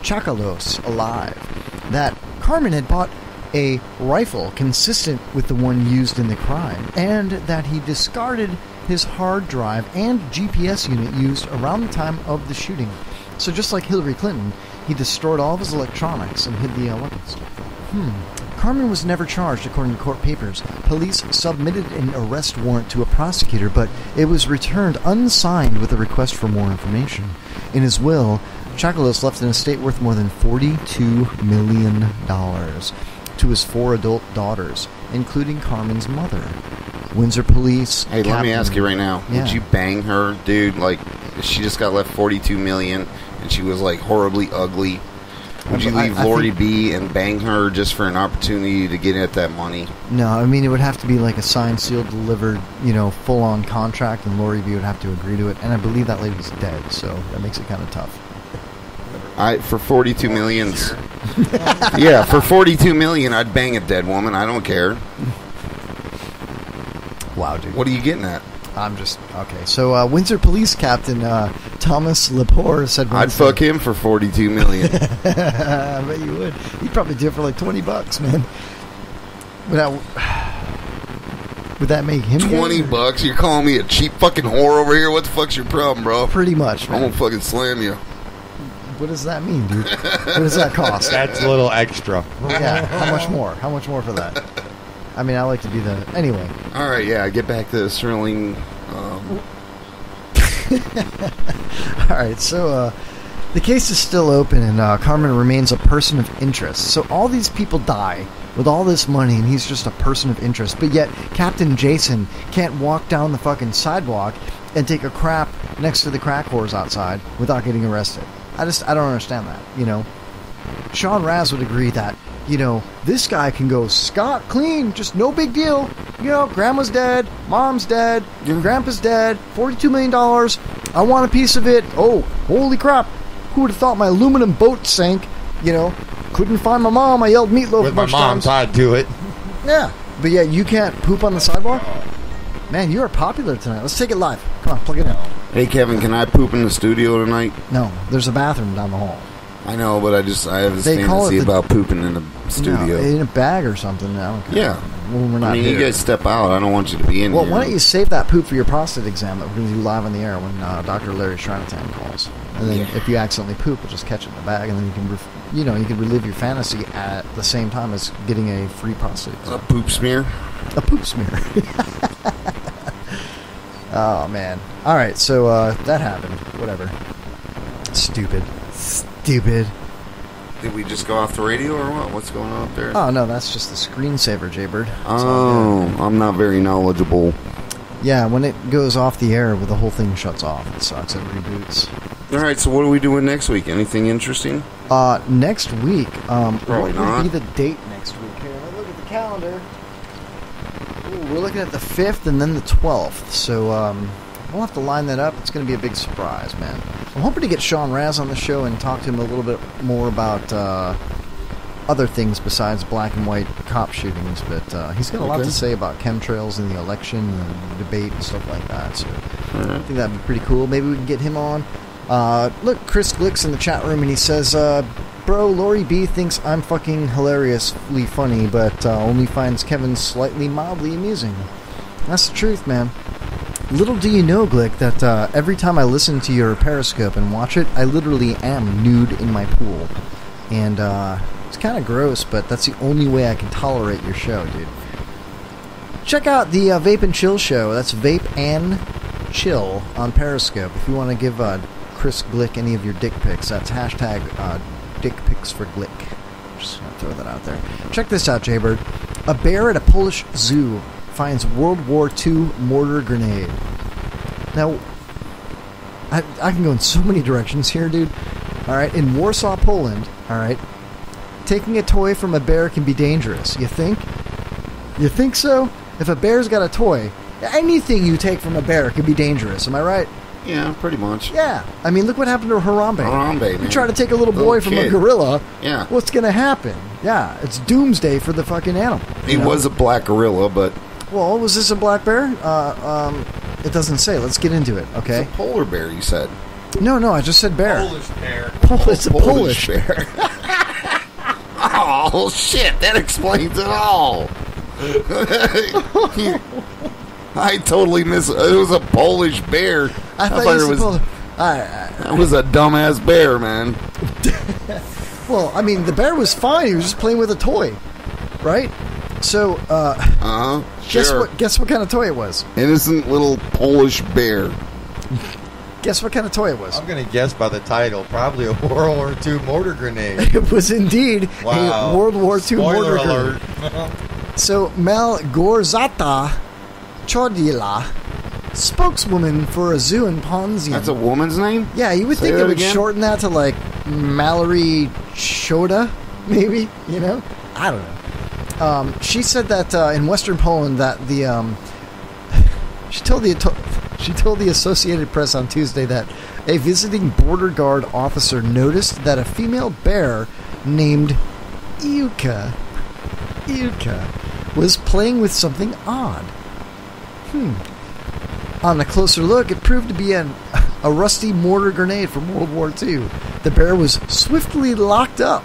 Chakalos alive. That Carmen had bought a rifle consistent with the one used in the crime, and that he discarded his hard drive and GPS unit used around the time of the shooting. So just like Hillary Clinton, he destroyed all of his electronics and hid the weapons. Carmen was never charged, according to court papers. Police submitted an arrest warrant to a prosecutor, but it was returned unsigned with a request for more information. In his will, Chakalos left an estate worth more than $42 million to his 4 adult daughters, including Carmen's mother. Windsor police... Hey, let me ask you right now. Yeah. Would you bang her, dude? Like, she just got left $42 million, and she was, like, horribly ugly. Would you leave Lori B and bang her just for an opportunity to get at that money? No, I mean, it would have to be like a signed, sealed, delivered, full-on contract, and Lori B would have to agree to it. And I believe that lady's dead, so that makes it kind of tough. For $42 million... yeah, for $42 million, I'd bang a dead woman. I don't care. Wow, dude. What are you getting at? I'm just... Okay, so Windsor Police Captain Thomas Lepore said... I'd fuck him for $42 million. I bet you would. He'd probably do it for like $20, man. Would that make him... $20? You're calling me a cheap fucking whore over here? What the fuck's your problem, bro? Pretty much, man. I'm gonna fucking slam you. What does that mean, dude? What does that cost? That's a little extra. Yeah, how much more? How much more for that? I mean, I like to be the... Anyway. All right, yeah, get back to thrilling... All right, so the case is still open, and Carmen remains a person of interest. So all these people die with all this money, and he's just a person of interest. But yet, Captain Jason can't walk down the fucking sidewalk and take a crap next to the crack whores outside without getting arrested. I don't understand that, Sean Raz would agree that, this guy can go scot clean, just no big deal. Grandma's dead, mom's dead, grandpa's dead, $42 million. I want a piece of it. Oh, holy crap. Who would have thought my aluminum boat sank? Couldn't find my mom. I yelled meatloaf with a bunch my mom of times. tied to it. Yeah, but yeah, you can't poop on the sidewalk? Man, you are popular tonight. Let's take it live. Come on, plug it in. Hey, Kevin, can I poop in the studio tonight? No, there's a bathroom down the hall. I know, but I have this fantasy about pooping in the studio. In a bag or something. I don't care. Yeah. When we're not you here. guys step out. I don't want you to be in here. Well, why don't you save that poop for your prostate exam that we're going to do live on the air when Dr. Larry Shrinatan calls. And then if you accidentally poop, we'll just catch it in the bag, and then you can, you can relive your fantasy at the same time as getting a free prostate exam. A poop smear? A poop smear. Oh, man. All right, so that happened. Whatever. Stupid. Did we just go off the radio or what? What's going on up there? Oh, no, that's just the screensaver, Jaybird. Oh, I'm not very knowledgeable. Yeah, when it goes off the air, the whole thing shuts off. It sucks. It reboots. All right, so what are we doing next week? Anything interesting? Next week, what not. would be the date next week? Here, let me look at the calendar. Ooh, we're looking at the 5th and then the 12th, so we'll have to line that up. It's going to be a big surprise, man. I'm hoping to get Sean Raz on the show and talk to him a little bit more about other things besides black and white cop shootings, but he's got a lot to say about chemtrails and the election and the debate and stuff like that, so I think that'd be pretty cool. Maybe we can get him on. Look, Chris Glick's in the chat room, and he says, bro, Lori B thinks I'm fucking hilariously funny, but only finds Kevin slightly mildly amusing. That's the truth, man. Little do you know, Glick, that every time I listen to your Periscope and watch it, I literally am nude in my pool. And it's kind of gross, but that's the only way I can tolerate your show, dude. Check out the Vape and Chill show. That's Vape and Chill on Periscope. If you want to give Chris Glick any of your dick pics, that's hashtag dick pics for Glick. Just gonna throw that out there. Check this out, Jaybird. A bear at a Polish zoo finds World War II mortar grenade. Now, I can go in so many directions here, dude. Alright, in Warsaw, Poland, alright, taking a toy from a bear can be dangerous. You think? You think so? If a bear's got a toy, anything you take from a bear can be dangerous. Am I right? Yeah, pretty much. Yeah. I mean, look what happened to Harambe. Man. You try to take a little boy from kid. a gorilla, Yeah. what's going to happen? Yeah, it's doomsday for the fucking animal. He was a black gorilla, but... Well, was this a black bear? It doesn't say. Let's get into it, okay? It's a polar bear, you said. No, I just said bear. Polish bear. It's a Polish bear. Oh, shit, that explains it all. I totally missed it. It was a Polish bear. I thought it you was. said That was a dumbass bear, man. Well, I mean, the bear was fine. He was just playing with a toy, right? So, Sure. Guess what kind of toy it was? Innocent little Polish bear. Guess what kind of toy it was? I'm going to guess by the title. Probably a World War II mortar grenade. It was indeed Wow. a World War II Spoiler mortar alert. grenade. So, Malgorzata Chodila, spokeswoman for a zoo in Ponzian. That's a woman's name? Yeah, you would Say think that they would again? shorten that to like Mallory Shoda, maybe. You know, I don't know. She said that in Western Poland that the she told the Associated Press on Tuesday that a visiting border guard officer noticed that a female bear named Iuka was playing with something odd. On a closer look, it proved to be a rusty mortar grenade from World War II. The bear was swiftly locked up.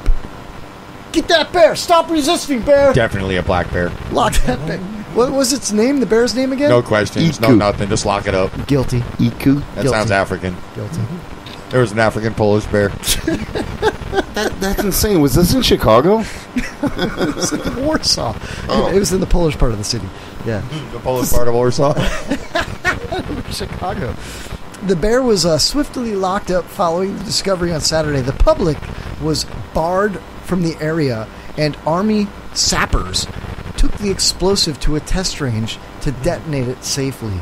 Get that bear! Stop resisting, bear! Definitely a black bear. Lock that bear. What was its name? The bear's name again? No questions, no Iku. nothing. Just lock it up. Guilty. Iku. That Guilty. sounds African. Guilty. There was an African Polish bear. That's insane. Was this in Chicago? It was in Warsaw. Oh. It was in the Polish part of the city. Yeah. The Polish part of Warsaw. Chicago. The bear was swiftly locked up following the discovery on Saturday. The public was barred from the area, and Army sappers took the explosive to a test range to detonate it safely.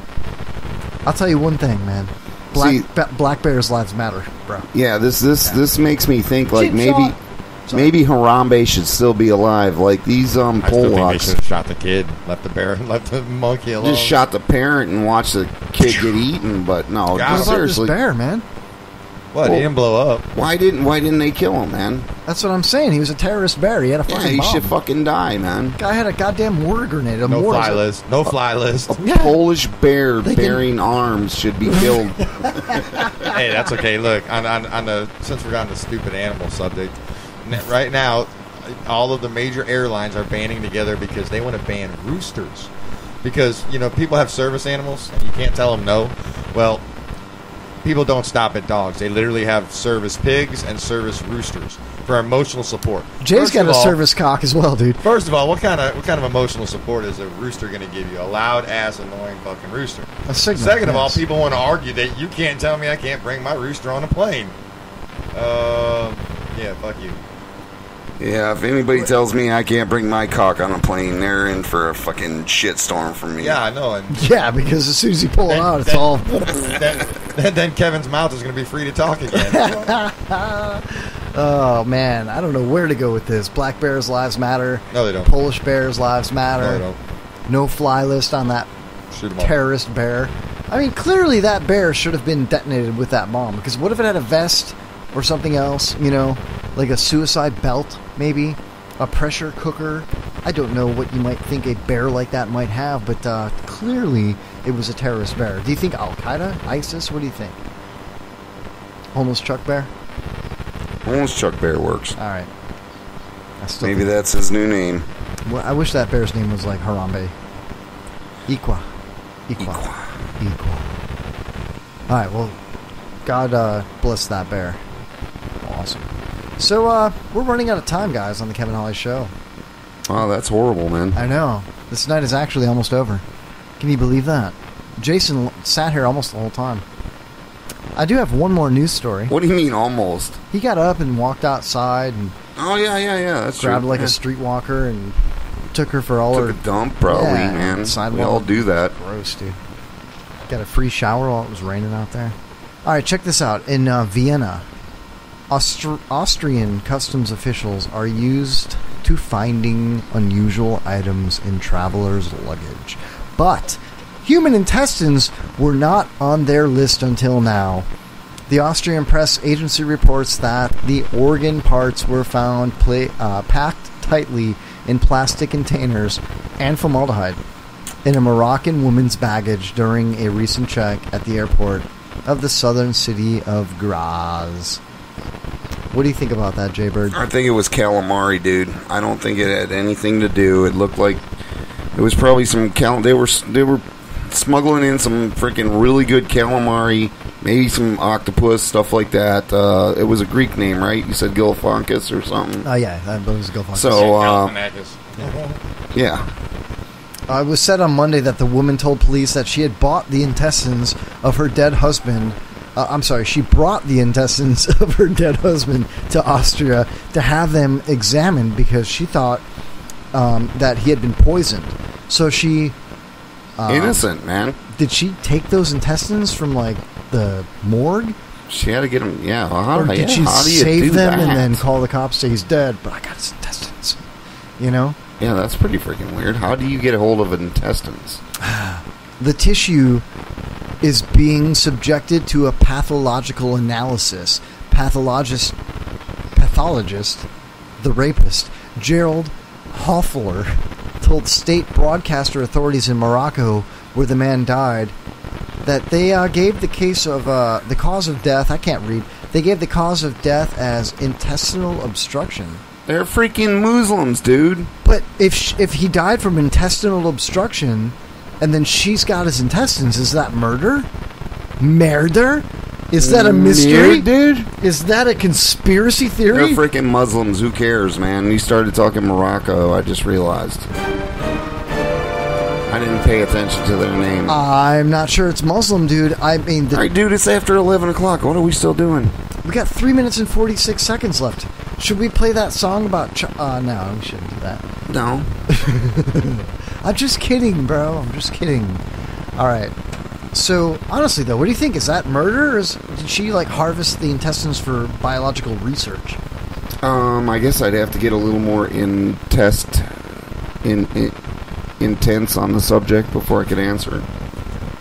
I'll tell you one thing, man. Black bears' lives matter, bro. Yeah, this makes me think like Cheap maybe shot. maybe Harambe should still be alive. Like these I still think they Polacks should have shot the kid, left the monkey alone. just shot the parent and watched the kid get eaten. But no, Got him. What about seriously, this bear, man? What? He didn't blow up. why didn't they kill him, man? That's what I'm saying. He was a terrorist bear. He had a Yeah, fucking he bomb. should fucking die, man. Guy had a goddamn mortar grenade. No fly list. No fly list. A Polish bear They can- bearing arms should be killed. Hey, that's okay. Look, since we're on the stupid animal subject, right now, all of the major airlines are banding together because they want to ban roosters. Because, people have service animals, and you can't tell them no. Well, people don't stop at dogs. They literally have service pigs and service roosters for emotional support. Jay's got a service cock as well, dude. First of all, what kind of emotional support is a rooster going to give you? A loud ass, annoying fucking rooster. A signal. Second of all, yes. people want to argue that you can't tell me I can't bring my rooster on a plane. Yeah, fuck you. Yeah, if anybody tells me I can't bring my cock on a plane, they're in for a fucking shitstorm from me. Yeah, I know. And Yeah, because as soon as you pull it out, it's all. then Kevin's mouth is going to be free to talk again. Oh man, I don't know where to go with this. Black bears' lives matter. No, they don't. Polish bears' lives matter. No, they don't. No fly list on that Shoot 'em up. terrorist bear. I mean, clearly that bear should have been detonated with that bomb. Because what if it had a vest or something else? Like a suicide belt, maybe a pressure cooker. I don't know what you might think a bear like that might have, but clearly it was a terrorist bear. Do you think Al Qaeda, ISIS? What do you think? Homeless truck bear. Only Chuck Bear works. All right. Maybe that's his new name. Well, I wish that bear's name was like Harambe. Equa. All right. Well, God bless that bear. Awesome. So we're running out of time, guys, on the Kevin Holly Show. Oh, that's horrible, man. I know. This night is actually almost over. Can you believe that? Jason sat here almost the whole time. I do have one more news story. What do you mean almost? He got up and walked outside and that's grabbed true. like a streetwalker and took her for all her... Took a dump, probably, man. We all do that. Gross, dude. Got a free shower while it was raining out there. All right, check this out. In Vienna, Austrian customs officials are used to finding unusual items in travelers' luggage. But human intestines were not on their list until now. The Austrian press agency reports that the organ parts were found packed tightly in plastic containers and formaldehyde in a Moroccan woman's baggage during a recent check at the airport of the southern city of Graz. What do you think about that, Jaybird? I think it was calamari, dude. I don't think it had anything to do. It looked like it was probably some they were smuggling in some freaking really good calamari, maybe some octopus, stuff like that. It was a Greek name, right? You said Gilophancus or something. Oh yeah, that was Gilophancus. So, yeah. It was said on Monday that the woman told police that she had bought the intestines of her dead husband. She brought the intestines of her dead husband to Austria to have them examined because she thought that he had been poisoned. So she... innocent, man. Did she take those intestines from, like, the morgue? She had to get them, yeah. Or did she save them and then call the cops, say he's dead, but I got his intestines? You know? Yeah, that's pretty freaking weird. How do you get a hold of intestines? The tissue is being subjected to a pathological analysis. Pathologist, the rapist, Gerald Hoffler, told state broadcaster authorities in Morocco, where the man died, that they gave the case of the cause of death. I can't read. They gave the cause of death as intestinal obstruction. They're freaking Muslims, dude. But if he died from intestinal obstruction, and then she's got his intestines, is that murder? Murder? Is that a mystery, dude? Is that a conspiracy theory? They're freaking Muslims. Who cares, man? You started talking Morocco. I just realized. I didn't pay attention to their name. I'm not sure it's Muslim, dude. I mean... All right, dude, it's after 11 o'clock. What are we still doing? We got 3 minutes and 46 seconds left. Should we play that song about... no, we shouldn't do that. No. I'm just kidding, bro. I'm just kidding. All right. So, honestly, though, what do you think? Is that murder, or did she, like, harvest the intestines for biological research? I guess I'd have to get a little more intense on the subject before I could answer.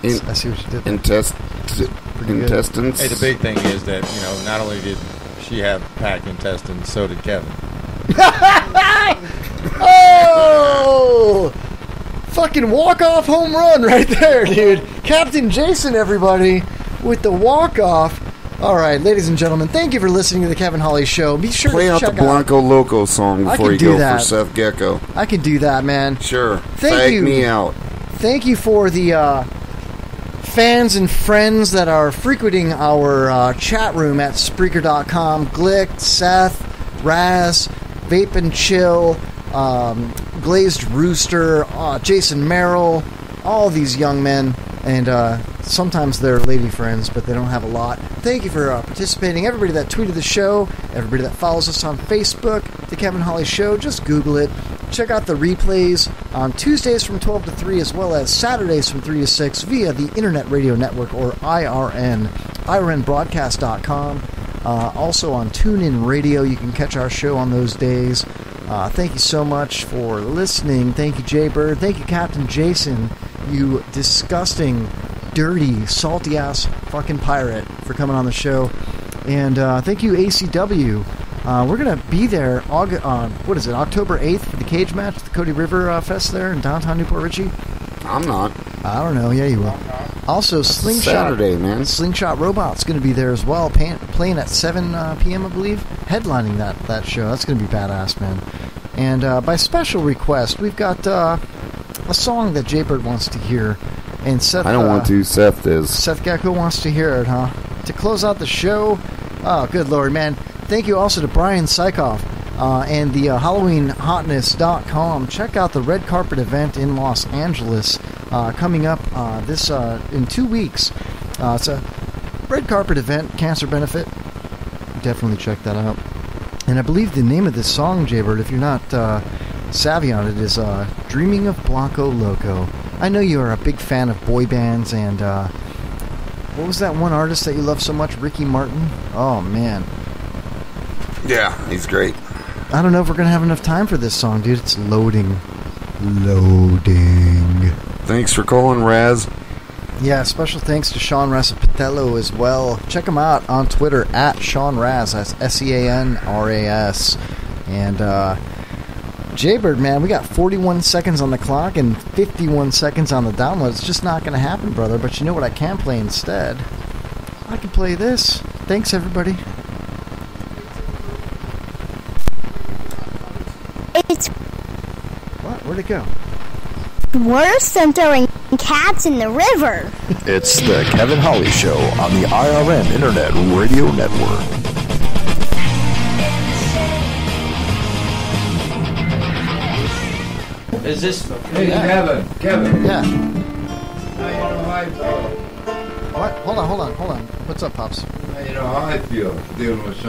I see what you did. Intestines. Hey, the big thing is that, not only did she have packed intestines, so did Kevin. Oh! Fucking walk-off home run right there, dude. Captain Jason, everybody, with the walk-off. All right, ladies and gentlemen, thank you for listening to the Kevin Holly Show. Be sure to check out the Blanco Loco song before you go for Seth Gecko. I can do that, man. Sure. Thank you. Me out. Thank you for the fans and friends that are frequenting our chat room at Spreaker.com. Glick, Seth, Raz, Vape and Chill, Glazed Rooster, Jason Merrill, all these young men, and sometimes they're lady friends, but they don't have a lot. Thank you for participating. Everybody that tweeted the show, everybody that follows us on Facebook, The Kevin Holly Show, just Google it. Check out the replays on Tuesdays from 12 to 3, as well as Saturdays from 3 to 6 via the Internet Radio Network, or IRN, IRNbroadcast.com. Also on TuneIn Radio, you can catch our show on those days. Thank you so much for listening. Thank you, Jaybird. Thank you, Captain Jason, you disgusting, dirty, salty-ass fucking pirate, for coming on the show. And thank you, ACW. We're going to be there, October 8th for the cage match, the Cody River Fest there in downtown Newport Richey? I'm not. I don't know. Yeah, you will. Also, Slingshot Saturday, man. Slingshot Robot's going to be there as well, playing at 7 p.m. I believe, headlining that show. That's going to be badass, man. And by special request, we've got a song that Jaybird wants to hear, and Seth. I don't want to. Seth is. Seth Gecko wants to hear it, huh? To close out the show. Oh, good lord, man! Thank you also to Brian Sikoff and the HalloweenHotness.com. Check out the red carpet event in Los Angeles coming up this in 2 weeks. It's a red carpet event, cancer benefit. Definitely check that out. And I believe the name of this song, Jaybird, if you're not savvy on it, is "Dreaming of Blanco Loco." I know you are a big fan of boy bands, and what was that one artist that you love so much, Ricky Martin? Oh, man. Yeah, he's great. I don't know if we're going to have enough time for this song, dude. It's loading. Loading. Thanks for calling, Raz. Yeah, special thanks to Sean Raspatello as well. Check him out on Twitter at Sean Raz. That's SeanRas. And Jaybird, man, we got 41 seconds on the clock and 51 seconds on the download. It's just not going to happen, brother. But you know what I can play instead? I can play this. Thanks, everybody. It's what? Where'd it go? worse than throwing cats in the river. It's the Kevin Holly Show on the IRN Internet Radio Network. Is this... Hey, Yeah. Kevin. Yeah. Now you know how I feel. What? Hold on. What's up, Pops? Now you know how I feel dealing with